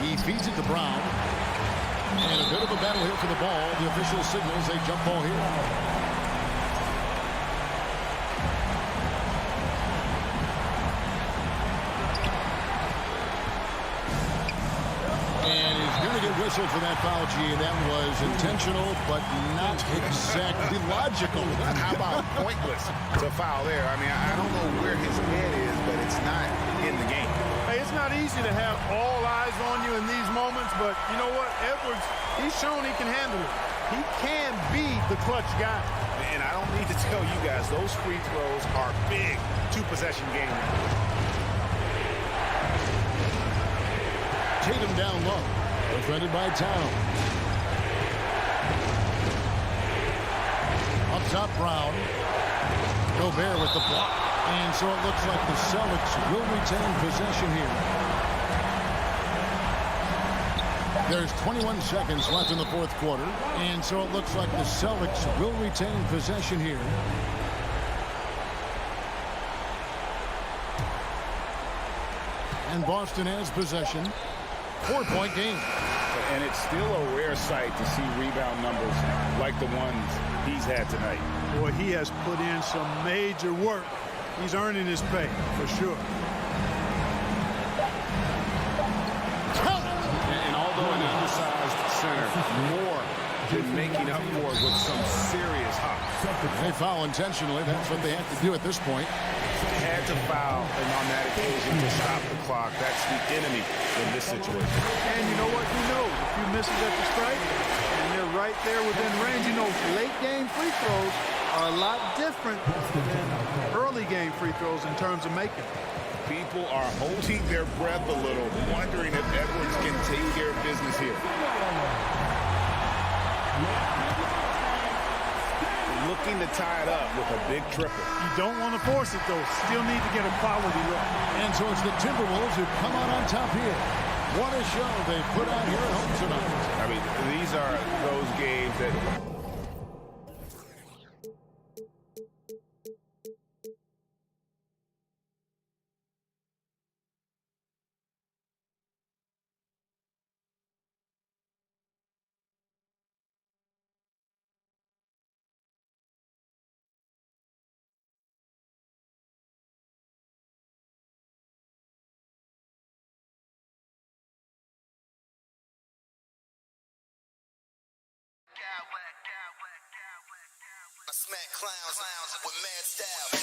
Speaker 1: He feeds it to Brown. And a bit of a battle here for the ball. The official signals a jump ball here. Whistle for that foul, G. That was intentional, but not exactly logical.
Speaker 6: How about pointless to foul there? I mean, I don't know where his head is, but it's not in the game.
Speaker 9: Hey, it's not easy to have all eyes on you in these moments, but you know what? Edwards, he's shown he can handle it. He can be the clutch guy.
Speaker 6: And I don't need to tell you guys, those free throws are big two-possession game.
Speaker 1: Tatum down low. Defended by Towns. Up top, Brown. Gobert with the block. And so it looks like the Celtics will retain possession here. There's 21 seconds left in the fourth quarter. And so it looks like the Celtics will retain possession here. And Boston has possession. 4-point game.
Speaker 6: And it's still a rare sight to see rebound numbers like the ones he's had tonight.
Speaker 9: Boy, he has put in some major work. He's earning his pay, for sure.
Speaker 6: And although an undersized center, more than making up for it with some serious hops.
Speaker 1: They foul intentionally. That's what they have to do at this point.
Speaker 6: Had to foul, and on that occasion to stop the clock. That's the enemy in this situation.
Speaker 9: And you know what? You know, a few misses at the strike, and they're right there within range. You know, late game free throws are a lot different than early game free throws in terms of making.
Speaker 6: People are holding their breath a little, wondering if Edwards can take care of business here. Looking to tie it up with a big triple.
Speaker 9: You don't want to force it, though. Still need to get a quality look.
Speaker 1: And so it's the Timberwolves who come out on top here. What a show they put on here at home tonight.
Speaker 6: I mean, these are those games that...
Speaker 7: I smack clowns with mad style.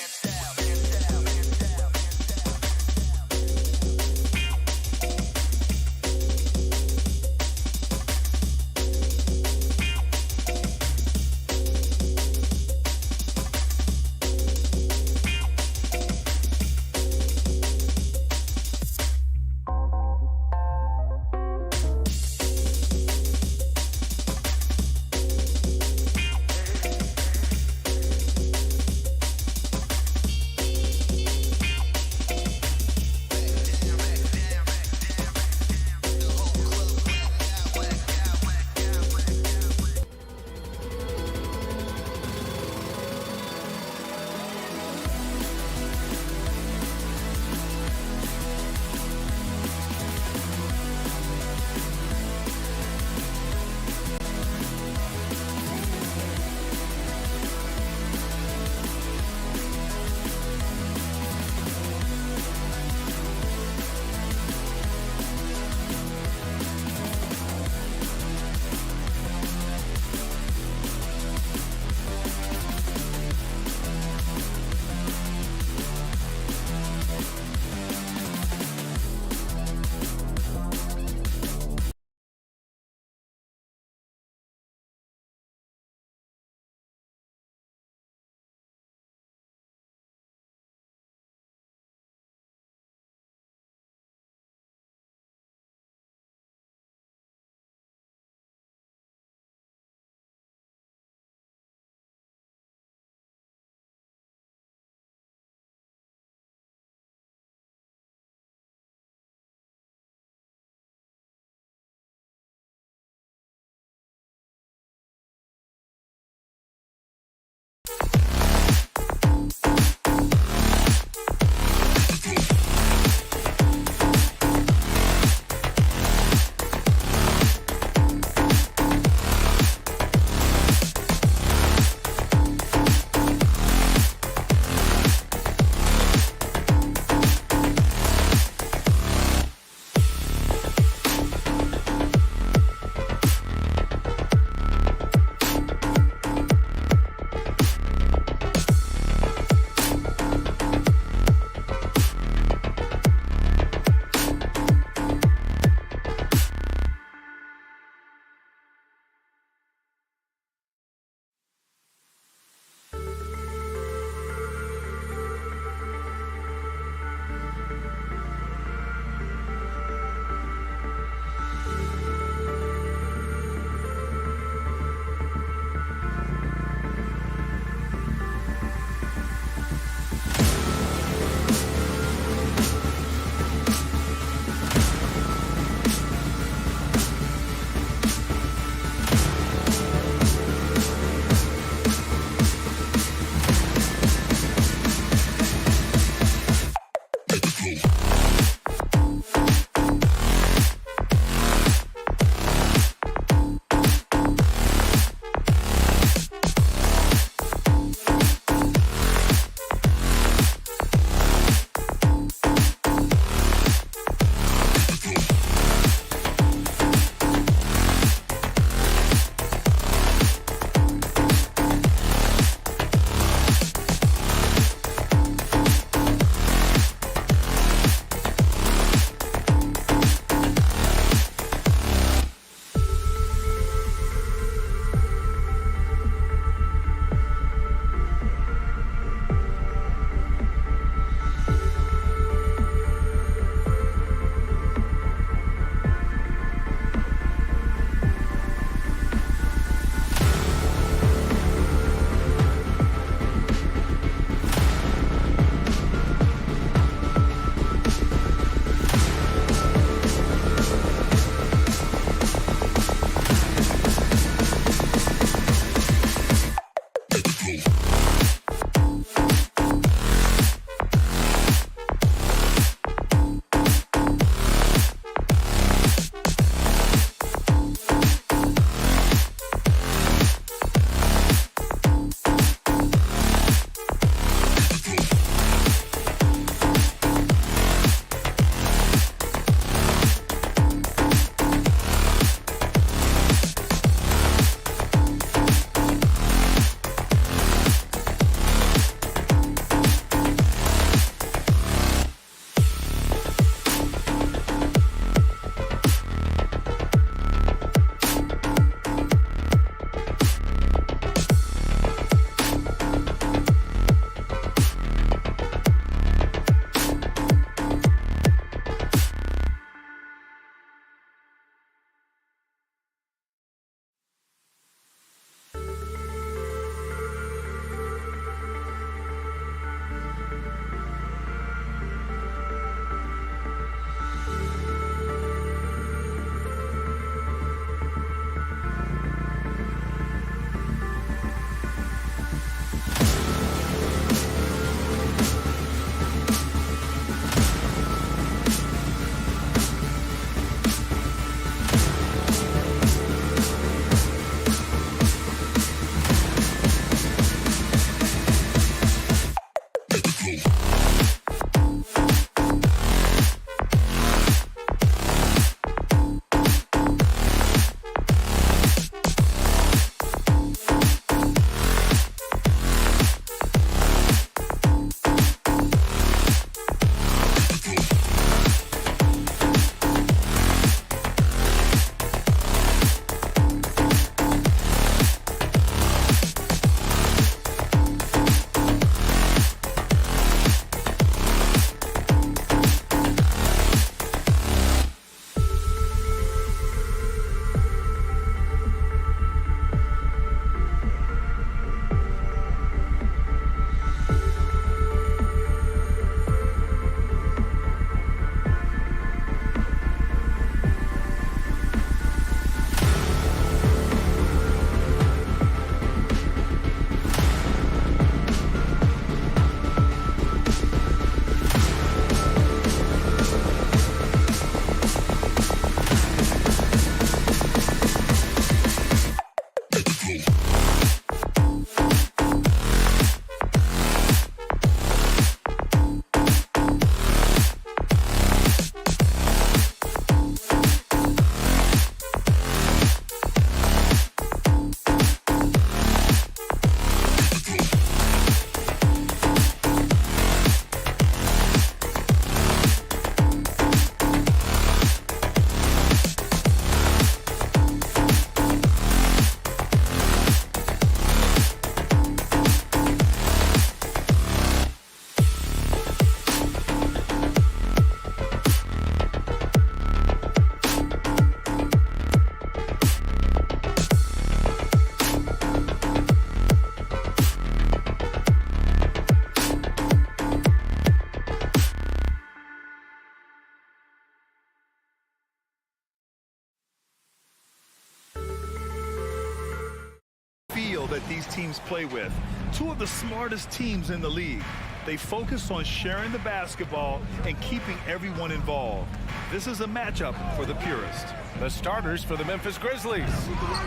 Speaker 10: that these teams play with. Two of the smartest teams in the league. They focus on sharing the basketball and keeping everyone involved. This is a matchup for the purist.
Speaker 8: The starters for the Memphis Grizzlies.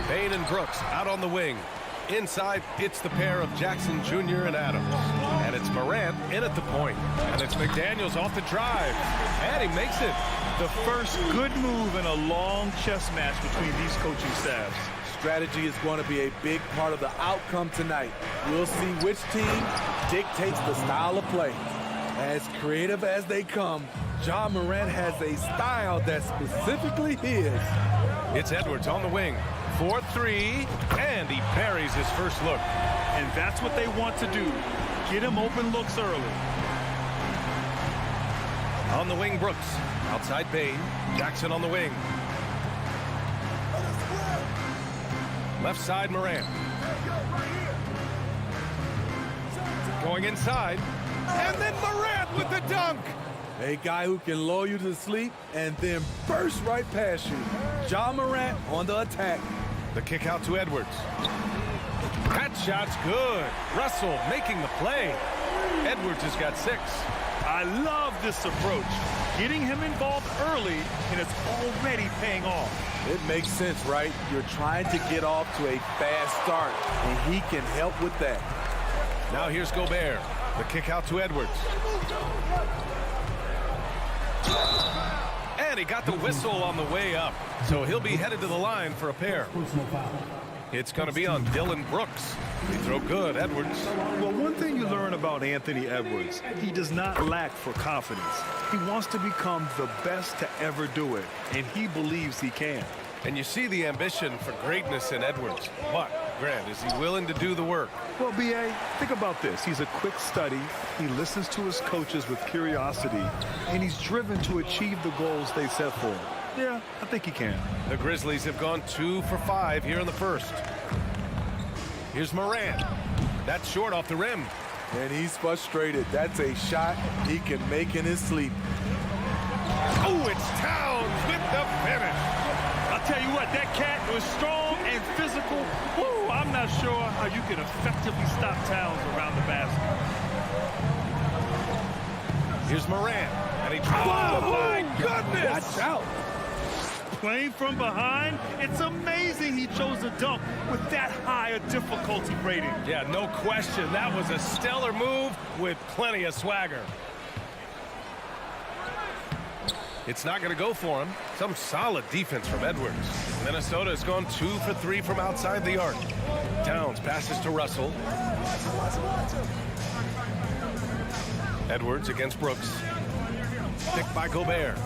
Speaker 8: Payne and Brooks out on the wing. Inside, it's the pair of Jackson Jr. and Adams. And it's Morant in at the point. And it's McDaniels off the drive. And he makes it.
Speaker 10: The first good move in a long chess match between these coaching staffs.
Speaker 3: Strategy is going to be a big part of the outcome tonight. We'll see which team dictates the style of play. As creative as they come, Ja Morant has a style that's specifically his.
Speaker 8: It's Edwards on the wing. 4-3, and he parries his first look.
Speaker 10: And that's what they want to do. Get him open looks early.
Speaker 8: On the wing, Brooks. Outside Payne. Jackson on the wing. Left side, Morant. Going inside. And then Morant with the dunk.
Speaker 3: A guy who can lull you to sleep and then burst right past you. Ja Morant on the attack.
Speaker 8: The kick out to Edwards. That shot's good. Russell making the play. Edwards has got 6.
Speaker 10: I love this approach. Getting him involved early, and it's already paying off.
Speaker 3: It makes sense, right? You're trying to get off to a fast start, and he can help with that.
Speaker 8: Now here's Gobert. The kick out to Edwards. And he got the whistle on the way up. So he'll be headed to the line for a pair. It's going to be on Dylan Brooks. They throw good, Edwards.
Speaker 10: Well, one thing you learn about Anthony Edwards, he does not lack for confidence. He wants to become the best to ever do it, and he believes he can.
Speaker 8: And you see the ambition for greatness in Edwards. But, Grant, is he willing to do the work?
Speaker 10: Well, B.A., think about this. He's a quick study. He listens to his coaches with curiosity, and he's driven to achieve the goals they set for him. Yeah, I think he can.
Speaker 8: The Grizzlies have gone 2 for 5 here in the first. Here's Morant. That's short off the rim.
Speaker 3: And he's frustrated. That's a shot he can make in his sleep.
Speaker 8: Oh, it's Towns with the finish.
Speaker 10: I'll tell you what, that cat was strong and physical. Woo, I'm not sure how you can effectively stop Towns around the basket.
Speaker 8: Here's Morant. And he tries.
Speaker 10: Oh, my goodness.
Speaker 3: Watch out.
Speaker 10: Playing from behind, it's amazing he chose a dunk with that high a difficulty rating.
Speaker 8: Yeah, no question. That was a stellar move with plenty of swagger. It's not going to go for him. Some solid defense from Edwards. Minnesota has gone 2 for 3 from outside the arc. Towns passes to Russell. Edwards against Brooks. Picked by Gobert.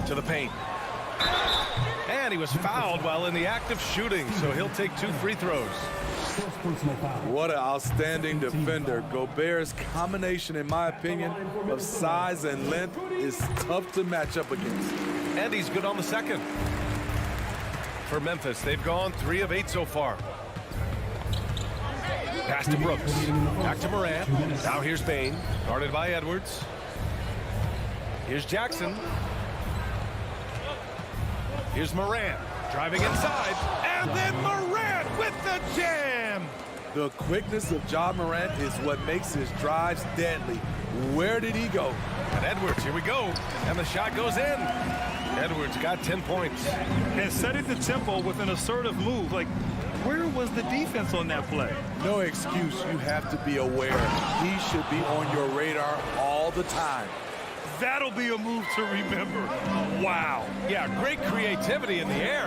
Speaker 8: To the paint. And he was fouled while in the act of shooting, so he'll take 2 free throws.
Speaker 3: What an outstanding defender. Gobert's combination, in my opinion, of size and length is tough to match up against.
Speaker 8: And he's good on the second. For Memphis, they've gone 3 of 8 so far. Pass to Brooks. Back to Morant. Now here's Payne, guarded by Edwards. Here's Jackson. Here's Morant, driving inside, and then Morant with the jam!
Speaker 3: The quickness of Ja Morant is what makes his drives deadly. Where did he go?
Speaker 8: And Edwards, here we go, and the shot goes in. Edwards got 10 points.
Speaker 10: And setting the tempo with an assertive move, like, where was the defense on that play?
Speaker 3: No excuse, you have to be aware. He should be on your radar all the time.
Speaker 10: That'll be a move to remember. Wow.
Speaker 8: Yeah, great creativity in the air.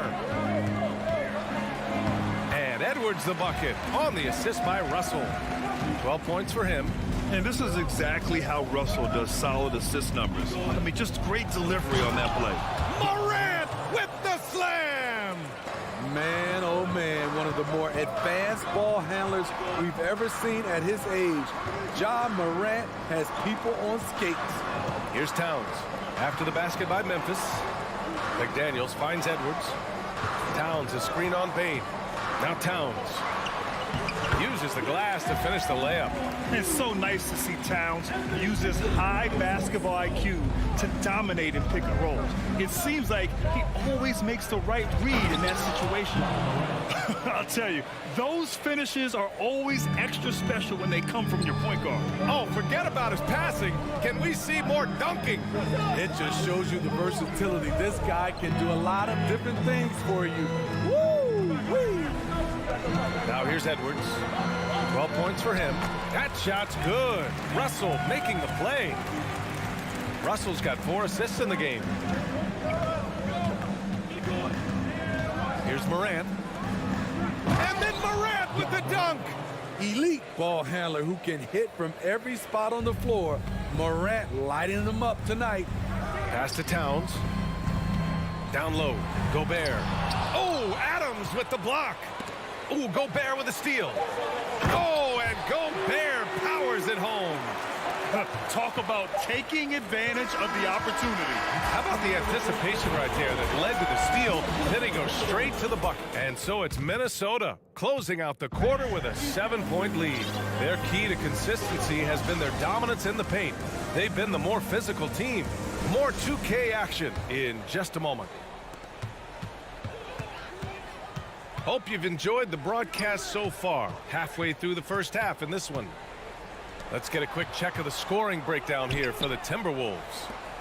Speaker 8: And Edwards the bucket on the assist by Russell. 12 points for him.
Speaker 10: And this is exactly how Russell does solid assist numbers. I mean, just great delivery on that play.
Speaker 8: Morant with the slam!
Speaker 3: Man, oh man, one of the more advanced ball handlers we've ever seen at his age. Ja Morant has people on skates.
Speaker 8: Here's Towns. After the basket by Memphis. McDaniels finds Edwards. Towns, a screen on Payne. Now Towns. uses the glass to finish the layup.
Speaker 10: It's so nice to see Towns use his high basketball IQ to dominate in pick and rolls. It seems like he always makes the right read in that situation. I'll tell you, those finishes are always extra special when they come from your point guard.
Speaker 8: Oh, forget about his passing. Can we see more dunking?
Speaker 3: It just shows you the versatility. This guy can do a lot of different things for you. Woo-wee!
Speaker 8: Now here's Edwards. 12 points for him. That shot's good. Russell making the play. Russell's got 4 assists in the game. Here's Morant. And then Morant with the dunk.
Speaker 3: Elite ball handler who can hit from every spot on the floor. Morant lighting them up tonight.
Speaker 8: Pass to Towns. Down low. Gobert. Oh, Adams with the block. Oh, Gobert with a steal. Oh, and Gobert powers it home.
Speaker 10: Talk about taking advantage of the opportunity.
Speaker 8: How about the anticipation right there that led to the steal, then he goes straight to the bucket. And so it's Minnesota closing out the quarter with a 7-point lead. Their key to consistency has been their dominance in the paint. They've been the more physical team. More 2K action in just a moment. Hope you've enjoyed the broadcast so far. Halfway through the first half in this one. Let's get a quick check of the scoring breakdown here for the Timberwolves.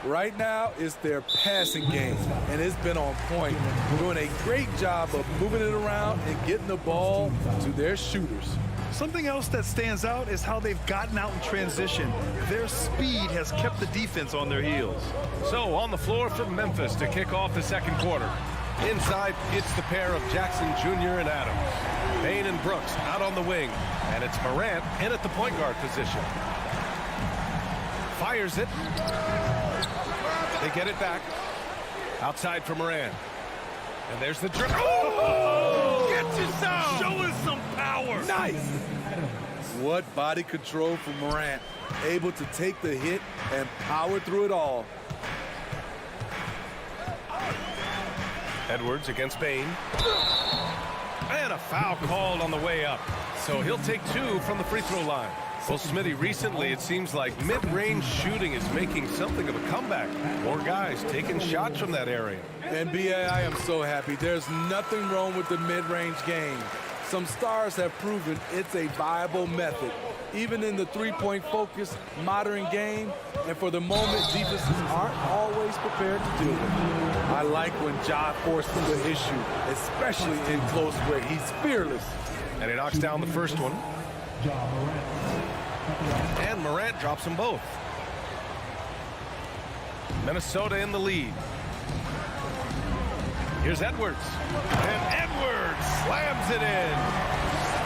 Speaker 3: Right now, it's their passing game, and it's been on point. Doing a great job of moving it around and getting the ball to their shooters.
Speaker 10: Something else that stands out is how they've gotten out in transition. Their speed has kept the defense on their heels.
Speaker 8: So on the floor for Memphis to kick off the second quarter. Inside, it's the pair of Jackson Jr. and Adams. Payne and Brooks out on the wing. And it's Morant in at the point guard position. Fires it. They get it back. Outside for Morant. And there's the dribble. Oh! Get you some!
Speaker 10: Show us some power!
Speaker 3: Nice! What body control from Morant. Able to take the hit and power through it all.
Speaker 8: Edwards against Payne. And a foul called on the way up. So he'll take 2 from the free throw line. Well, Smitty, recently it seems like mid-range shooting is making something of a comeback. More guys taking shots from that area.
Speaker 3: NBA, I am so happy. There's nothing wrong with the mid-range game. Some stars have proven it's a viable method, even in the three-point focused modern game. And for the moment, defenses aren't always prepared to deal with it. I like when Ja forces the issue, especially in close where he's fearless.
Speaker 8: And he knocks down the first one. And Morant drops them both. Minnesota in the lead. Here's Edwards. And Edwards slams it in.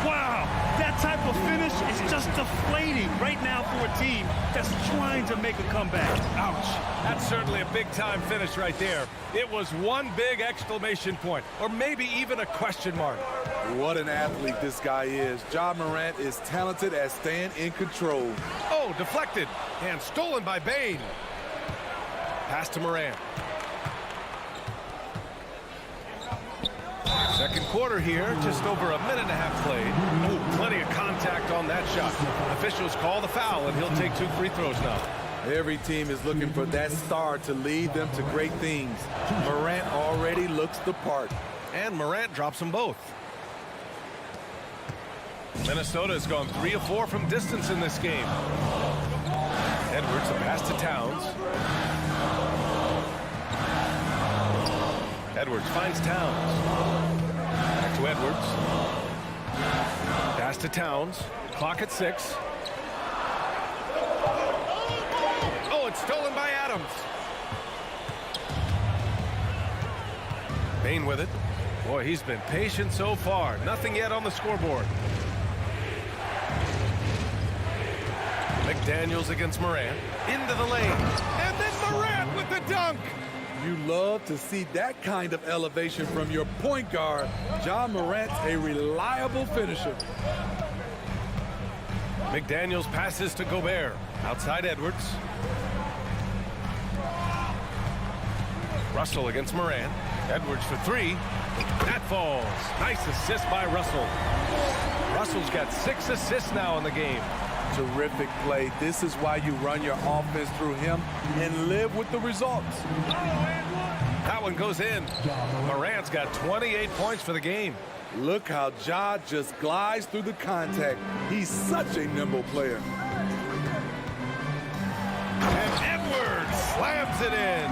Speaker 10: Wow, that type of finish is just deflating right now for a team that's trying to make a comeback. Ouch.
Speaker 8: That's certainly a big-time finish right there. It was one big exclamation point, or maybe even a question mark.
Speaker 3: What an athlete this guy is. Ja Morant is talented at staying in control.
Speaker 8: Oh, deflected and stolen by Payne. Pass to Morant. Second quarter here, just over a minute and a half played. Ooh, plenty of contact on that shot. Officials call the foul, and he'll take 2 free throws now.
Speaker 3: Every team is looking for that star to lead them to great things. Morant already looks the part.
Speaker 8: And Morant drops them both. Minnesota has gone 3 of 4 from distance in this game. Edwards, a pass to Towns. Edwards finds Towns. Back to Edwards. Pass to Towns. Clock at 6. Oh, it's stolen by Adams. Payne with it. Boy, he's been patient so far. Nothing yet on the scoreboard. McDaniels against Morant. Into the lane. And then Morant with the dunk.
Speaker 3: You love to see that kind of elevation from your point guard. Ja Morant's a reliable finisher.
Speaker 8: McDaniels passes to Gobert. Outside Edwards. Russell against Morant. Edwards for 3. That falls. Nice assist by Russell. Russell's got 6 assists now in the game.
Speaker 3: Terrific play. This is why you run your offense through him and live with the results.
Speaker 8: That one goes in. Morant's got 28 points for the game.
Speaker 3: Look how Ja just glides through the contact. He's such a nimble player.
Speaker 8: And Edwards slams it in.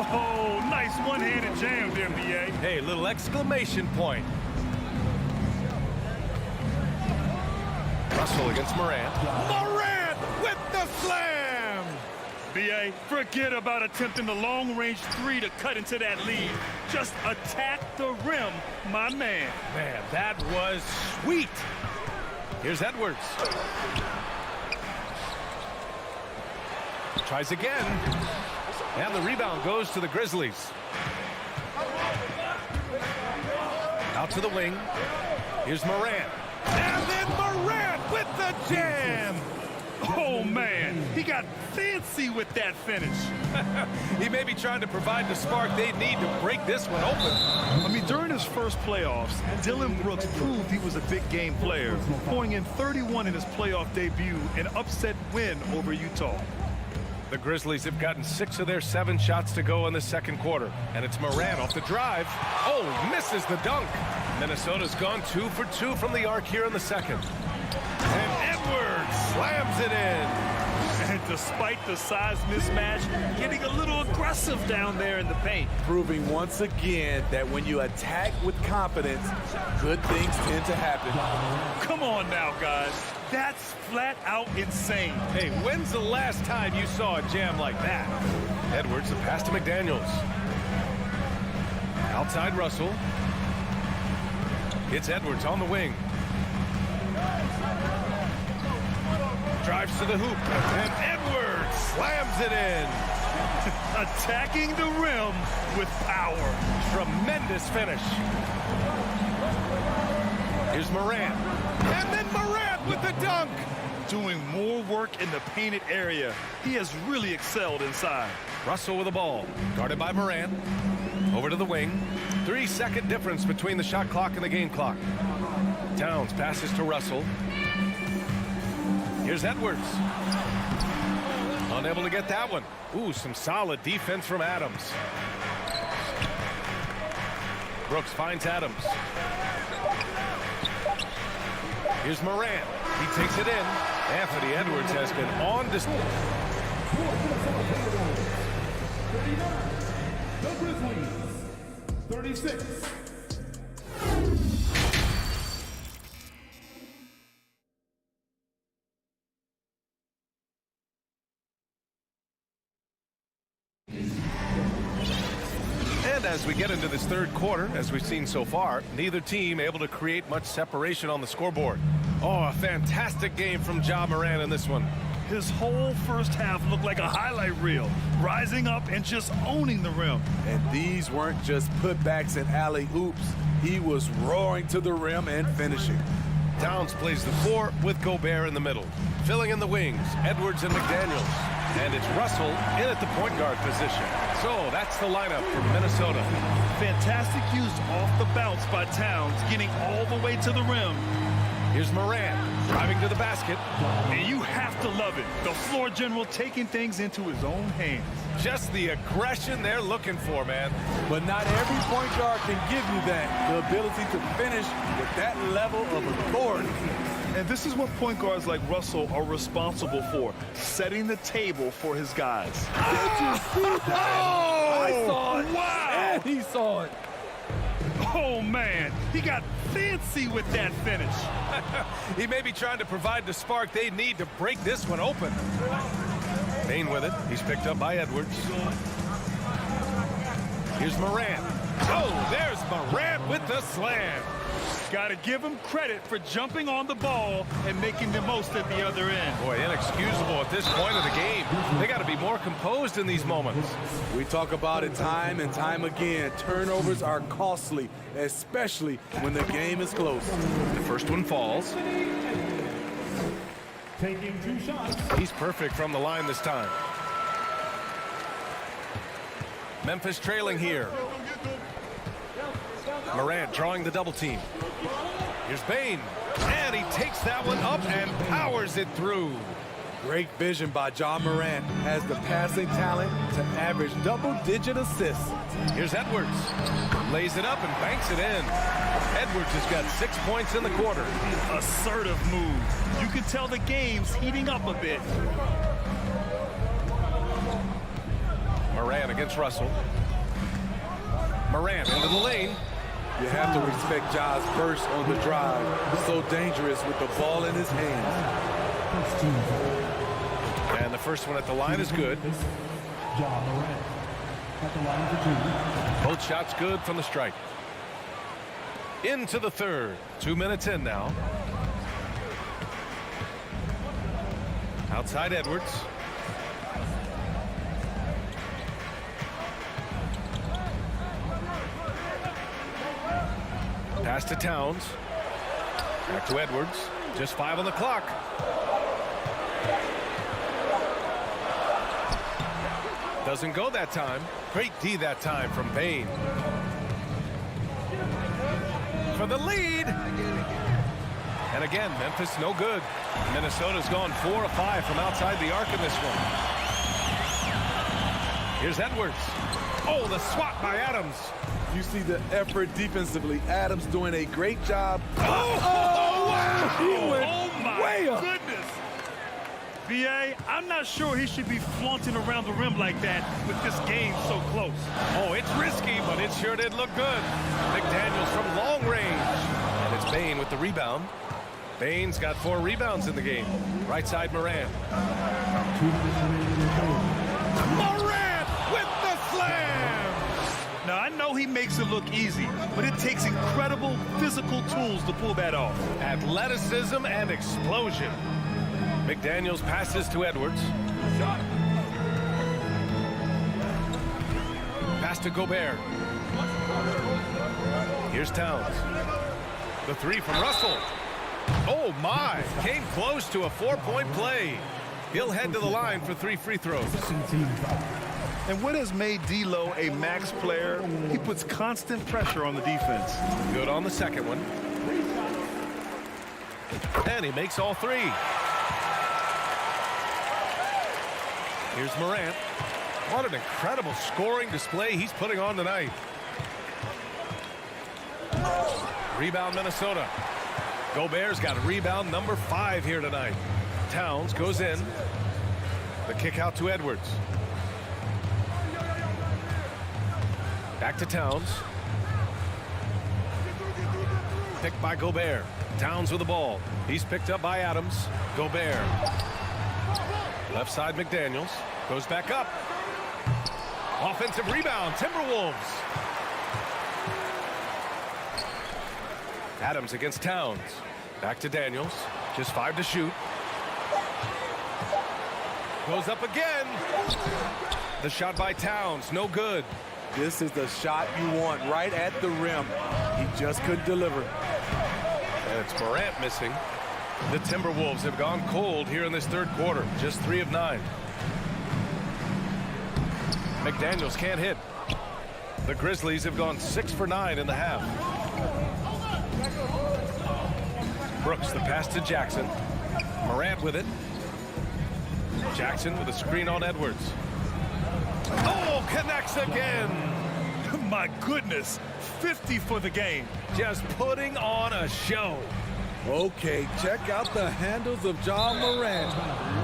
Speaker 10: Oh, nice one-handed jam there, NBA.
Speaker 8: Hey, little exclamation point. Russell against Morant. Morant with the slam!
Speaker 10: BA, forget about attempting the long-range 3 to cut into that lead. Just attack the rim, my man.
Speaker 8: Man, that was sweet. Here's Edwards. Tries again. And the rebound goes to the Grizzlies. Out to the wing. Here's Morant. And then Morant with the jam.
Speaker 10: Oh, man, he got fancy with that finish.
Speaker 8: He may be trying to provide the spark they need to break this one open.
Speaker 10: I mean, during his first playoffs, Dillon Brooks proved he was a big game player, pouring in 31 in his playoff debut, an upset win over Utah.
Speaker 8: The Grizzlies have gotten 6 of their 7 shots to go in the second quarter. And it's Morant off the drive. Oh, misses the dunk. Minnesota's gone 2 for 2 from the arc here in the second. And Edwards slams it in.
Speaker 10: And despite the size mismatch, getting a little aggressive down there in the paint.
Speaker 3: Proving once again that when you attack with confidence, good things tend to happen.
Speaker 10: Come on now, guys. That's flat out insane.
Speaker 8: Hey, when's the last time you saw a jam like that? Edwards, the pass to McDaniels. Outside Russell. It's Edwards on the wing. Drives to the hoop. And Edwards slams it in.
Speaker 10: Attacking the rim with power.
Speaker 8: Tremendous finish. Here's Morant. And then Morant with the dunk.
Speaker 10: Doing more work in the painted area. He has really excelled inside.
Speaker 8: Russell with the ball. Guarded by Morant. Over to the wing. 3-second difference between the shot clock and the game clock. Towns passes to Russell. Here's Edwards. Unable to get that one. Ooh, some solid defense from Adams. Brooks finds Adams. Here's Morant. He takes it in. Anthony Edwards has been on display.
Speaker 5: The Grizzlies, 36.
Speaker 8: And as we get into this third quarter, as we've seen so far, neither team able to create much separation on the scoreboard. Oh, a fantastic game from Ja Morant in this one.
Speaker 10: His whole first half looked like a highlight reel, rising up and just owning the rim.
Speaker 3: And these weren't just putbacks and alley-oops. He was roaring to the rim and finishing.
Speaker 8: Towns plays the 4 with Gobert in the middle. Filling in the wings, Edwards and McDaniels. And it's Russell in at the point guard position. So that's the lineup for Minnesota.
Speaker 10: Fantastic use off the bounce by Towns, getting all the way to the rim.
Speaker 8: Here's Morant driving to the basket.
Speaker 10: And you have to love it. The floor general taking things into his own hands.
Speaker 8: Just the aggression they're looking for, man.
Speaker 3: But not every point guard can give you that. The ability to finish with that level of authority.
Speaker 10: And this is what point guards like Russell are responsible for, setting the table for his guys.
Speaker 3: Did you see that?
Speaker 8: Oh!
Speaker 3: I saw it.
Speaker 10: Wow!
Speaker 3: And he saw it.
Speaker 10: Oh, man. He got fancy with that finish.
Speaker 8: He may be trying to provide the spark they need to break this one open. Payne with it. He's picked up by Edwards. Here's Morant. Oh, there's Morant with the slam.
Speaker 10: Got to give him credit for jumping on the ball and making the most at the other end.
Speaker 8: Boy, inexcusable at this point of the game. They got to be more composed in these moments.
Speaker 3: We talk about it time and time again. Turnovers are costly, especially when the game is close.
Speaker 8: The first one falls.
Speaker 5: Taking 2 shots.
Speaker 8: He's perfect from the line this time. Memphis trailing here. Morant drawing the double team. Here's Bane. And he takes that one up and powers it through.
Speaker 3: Great vision by Ja Morant. Has the passing talent to average double-digit assists.
Speaker 8: Here's Edwards. Lays it up and banks it in. Edwards has got 6 points in the quarter.
Speaker 10: Assertive move. You can tell the game's heating up a bit.
Speaker 8: Morant against Russell. Morant into the lane.
Speaker 3: You have to respect Ja's burst on the drive. So dangerous with the ball in his hands.
Speaker 8: And the first one at the line is good. Both shots good from the strike. Into the third. 2 minutes in now. Outside Edwards. Pass to Towns. Back to Edwards. Just 5 on the clock. Doesn't go that time. Great D that time from Payne. For the lead. And again, Memphis no good. Minnesota's gone 4 of 5 from outside the arc in this one. Here's Edwards. Oh, the swat by Adams.
Speaker 3: You see the effort defensively. Adams doing a great job.
Speaker 10: Oh, wow.
Speaker 3: He went
Speaker 10: Oh, my
Speaker 3: way up.
Speaker 10: goodness. B.A., I'm not sure he should be flaunting around the rim like that with this game so close.
Speaker 8: Oh, it's risky, but it sure did look good. McDaniels from long range. And it's Bane with the rebound. Bane's got 4 rebounds in the game. Right side Morant. Morant with the slam!
Speaker 10: Now, I know he makes it look easy, but it takes incredible physical tools to pull that off.
Speaker 8: Athleticism and explosion. McDaniels passes to Edwards. Pass to Gobert. Here's Towns. The 3 from Russell. Oh, my. Came close to a 4-point play. He'll head to the line for 3 free throws.
Speaker 10: And what has made D'Lo a max player? He puts constant pressure on the defense.
Speaker 8: Good on the second one. And he makes all 3. Here's Morant. What an incredible scoring display he's putting on tonight. Rebound Minnesota. Gobert's got rebound number 5 here tonight. Towns goes in. The kick out to Edwards. Back to Towns. Picked by Gobert. Towns with the ball. He's picked up by Adams. Gobert. Left side McDaniels. Goes back up. Offensive rebound. Timberwolves. Adams against Towns. Back to Daniels. Just 5 to shoot. Goes up again. The shot by Towns. No good.
Speaker 3: This is the shot you want right at the rim. He just couldn't deliver.
Speaker 8: And it's Morant missing. The Timberwolves have gone cold here in this third quarter. Just 3 of 9. McDaniels can't hit. The Grizzlies have gone 6 for 9 in the half. Brooks, the pass to Jackson. Morant with it. Jackson with a screen on Edwards. Oh, connects again.
Speaker 10: My goodness, 50 for the game.
Speaker 8: Just putting on a show.
Speaker 3: Okay, check out the handles of Ja Morant.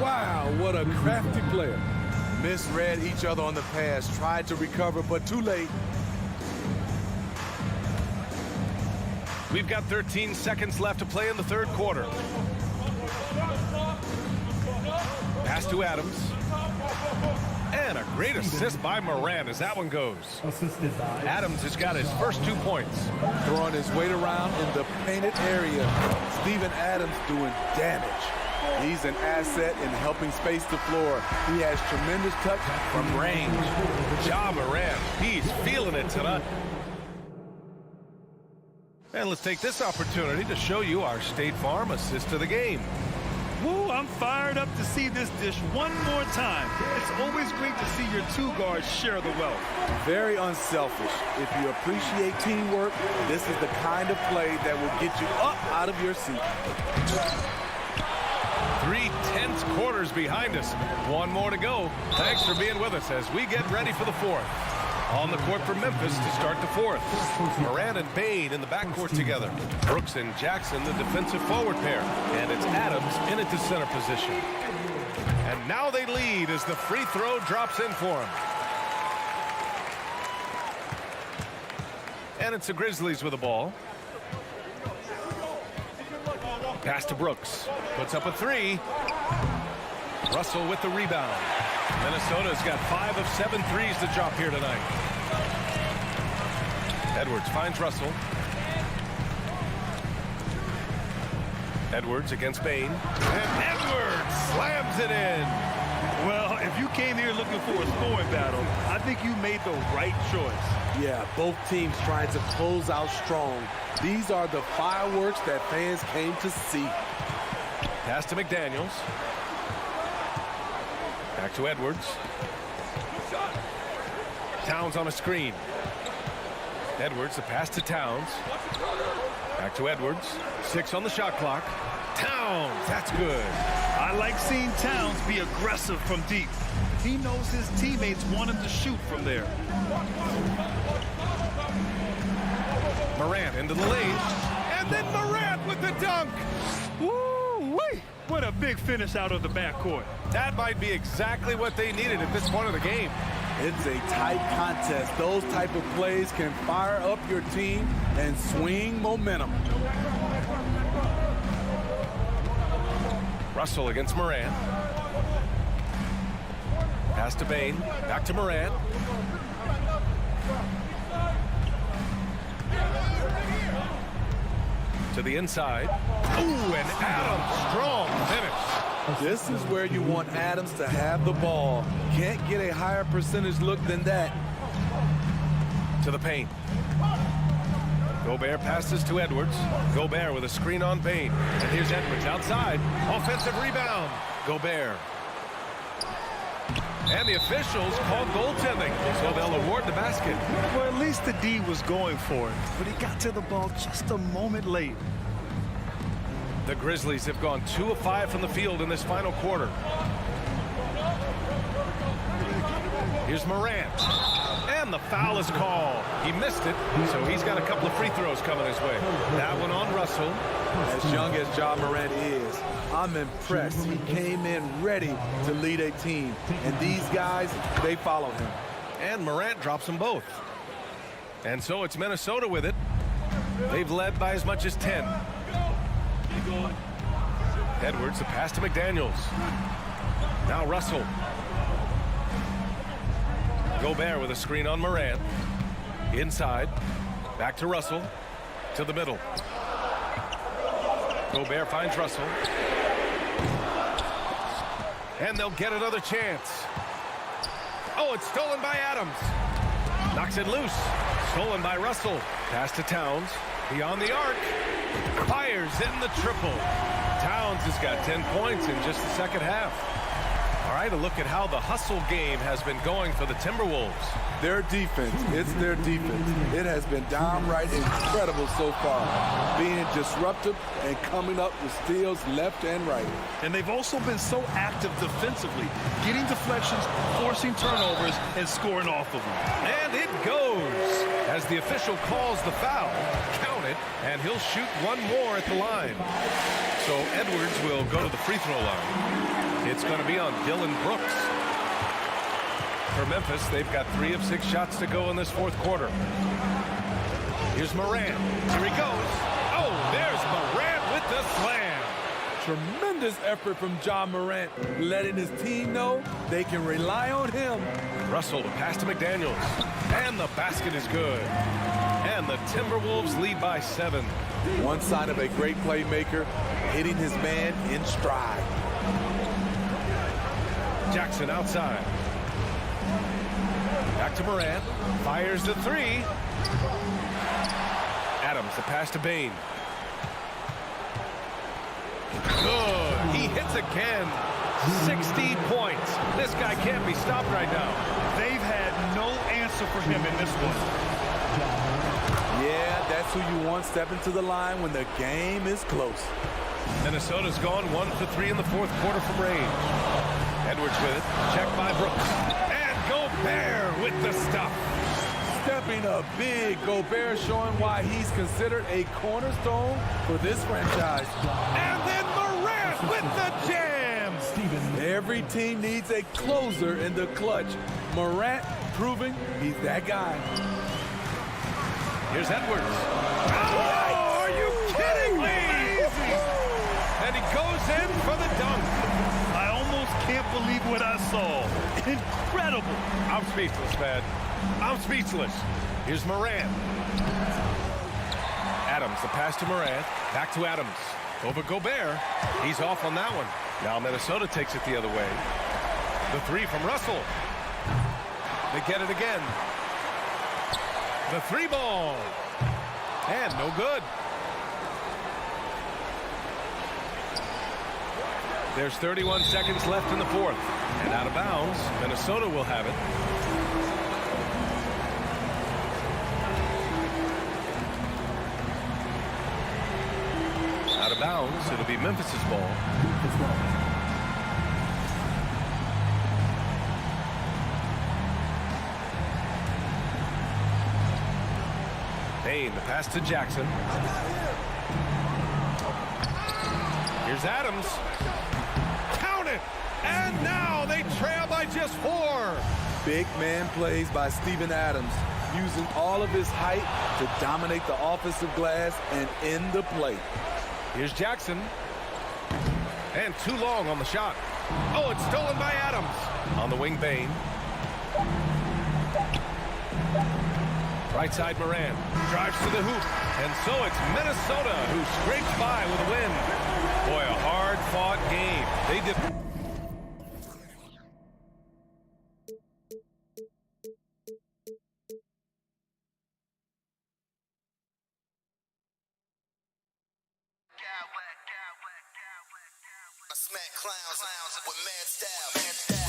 Speaker 3: Wow, what a crafty player. Misread each other on the pass, tried to recover, but too late.
Speaker 8: We've got 13 seconds left to play in the third quarter. Pass to Adams. And a great assist by Morant as that one goes. Adams has got his first 2 points.
Speaker 3: Throwing his weight around in the painted area. Steven Adams doing damage. He's an asset in helping space the floor. He has tremendous touch from range.
Speaker 8: Ja Morant, he's feeling it tonight. And let's take this opportunity to show you our State Farm assist of the game.
Speaker 10: Woo, I'm fired up to see this dish one more time. It's always great to see your two guards share the wealth.
Speaker 3: Very unselfish. If you appreciate teamwork, this is the kind of play that will get you up out of your seat.
Speaker 8: 3 tense quarters behind us. One more to go. Thanks for being with us as we get ready for the fourth. On the court for Memphis to start the fourth. Morant and Bane in the backcourt together. Brooks and Jackson, the defensive forward pair. And it's Adams in at the center position. And now they lead as the free throw drops in for them. And it's the Grizzlies with the ball. Pass to Brooks. Puts up a three. Russell with the rebound. Minnesota's got 5 of 7 threes to drop here tonight. Edwards finds Russell. Edwards against Bane. And Edwards slams it in.
Speaker 10: Well, if you came here looking for a scoring battle, I think you made the right choice.
Speaker 3: Yeah, both teams trying to close out strong. These are the fireworks that fans came to see.
Speaker 8: Pass to McDaniels. Back to Edwards. Towns on a screen. Edwards, the pass to Towns. Back to Edwards. 6 on the shot clock. Towns, that's good.
Speaker 10: I like seeing Towns be aggressive from deep. He knows his teammates want him to shoot from there.
Speaker 8: Morant into the lane. And then Morant with the dunk.
Speaker 10: Woo-wee! What a big finish out of the backcourt.
Speaker 8: That might be exactly what they needed at this point of the game.
Speaker 3: It's a tight contest. Those type of plays can fire up your team and swing momentum.
Speaker 8: Russell against Morant. Pass to Bane. Back to Morant. To the inside. Ooh, and Adams, strong finish.
Speaker 3: This is where you want Adams to have the ball. Can't get a higher percentage look than that.
Speaker 8: To the paint. Gobert passes to Edwards. Gobert with a screen on Bane. And here's Edwards outside. Offensive rebound. Gobert. And the officials call goaltending, so they'll award the basket.
Speaker 10: Well, at least the D was going for it, but he got to the ball just a moment late.
Speaker 8: The Grizzlies have gone 2 of 5 from the field in this final quarter. Here's Morant. And the foul is called. He missed it, so he's got a couple of free throws coming his way. That one on Russell.
Speaker 3: As young as Ja Morant is, I'm impressed. He came in ready to lead a team. And these guys, they follow him.
Speaker 8: And Morant drops them both. And so it's Minnesota with it. They've led by as much as 10. Edwards, the pass to McDaniels. Now Russell. Gobert with a screen on Morant. Inside. Back to Russell. To the middle. Gobert finds Russell. And they'll get another chance. Oh, it's stolen by Adams. Knocks it loose. Stolen by Russell. Pass to Towns. Beyond the arc. Fires in the triple. Towns has got 10 points in just the second half. All right, a look at how the hustle game has been going for the Timberwolves.
Speaker 3: Their defense, it's their defense. It has been downright incredible so far, being disruptive and coming up with steals left and right.
Speaker 10: And they've also been so active defensively, getting deflections, forcing turnovers, and scoring off of them.
Speaker 8: And it goes as the official calls the foul. Count it, and he'll shoot one more at the line. So Edwards will go to the free throw line. It's going to be on Dylan Brooks. For Memphis, they've got 3 of 6 shots to go in this fourth quarter. Here's Morant. Here he goes. Oh, there's Morant with the slam.
Speaker 3: Tremendous effort from Ja Morant, letting his team know they can rely on him.
Speaker 8: Russell to pass to McDaniels. And the basket is good. And the Timberwolves lead by 7.
Speaker 3: One sign of a great playmaker, hitting his man in stride.
Speaker 8: Jackson outside. Back to Morant. Fires the 3. Adams, the pass to Bane. Good. He hits again. 60 points. This guy can't be stopped right now.
Speaker 10: They've had no answer for him in this one.
Speaker 3: Yeah, that's who you want stepping to the line when the game is close.
Speaker 8: Minnesota's gone 1 for 3 in the fourth quarter from range. Edwards with it. Checked by Brooks. And Gobert with the stuff.
Speaker 3: Stepping up big, Gobert showing why he's considered a cornerstone for this franchise.
Speaker 8: And then Morant with the jam.
Speaker 3: Every team needs a closer in the clutch. Morant proving he's that guy.
Speaker 8: Here's Edwards. Oh, are you kidding me? And he goes in for the dunk.
Speaker 10: I almost can't believe what I saw. Incredible.
Speaker 8: I'm speechless, man. I'm speechless. Here's Morant. Adams, the pass to Morant. Back to Adams. Over Gobert. He's off on that one. Now Minnesota takes it the other way. The three from Russell. They get it again. The three ball. And no good. There's 31 seconds left in the fourth. And out of bounds, Minnesota will have it. Out of bounds, it'll be Memphis's ball. Payne, the pass to Jackson. Here's Adams. Count it! And now they trail by just 4.
Speaker 3: Big man plays by Steven Adams, using all of his height to dominate the offensive glass and end the play.
Speaker 8: Here's Jackson. And too long on the shot. Oh, it's stolen by Adams. On the wing, Payne. Right side, Morant. Drives to the hoop. And so it's Minnesota who scrapes by with a win. Boy, a hard-fought game. They did...
Speaker 7: I smack clowns with mad style.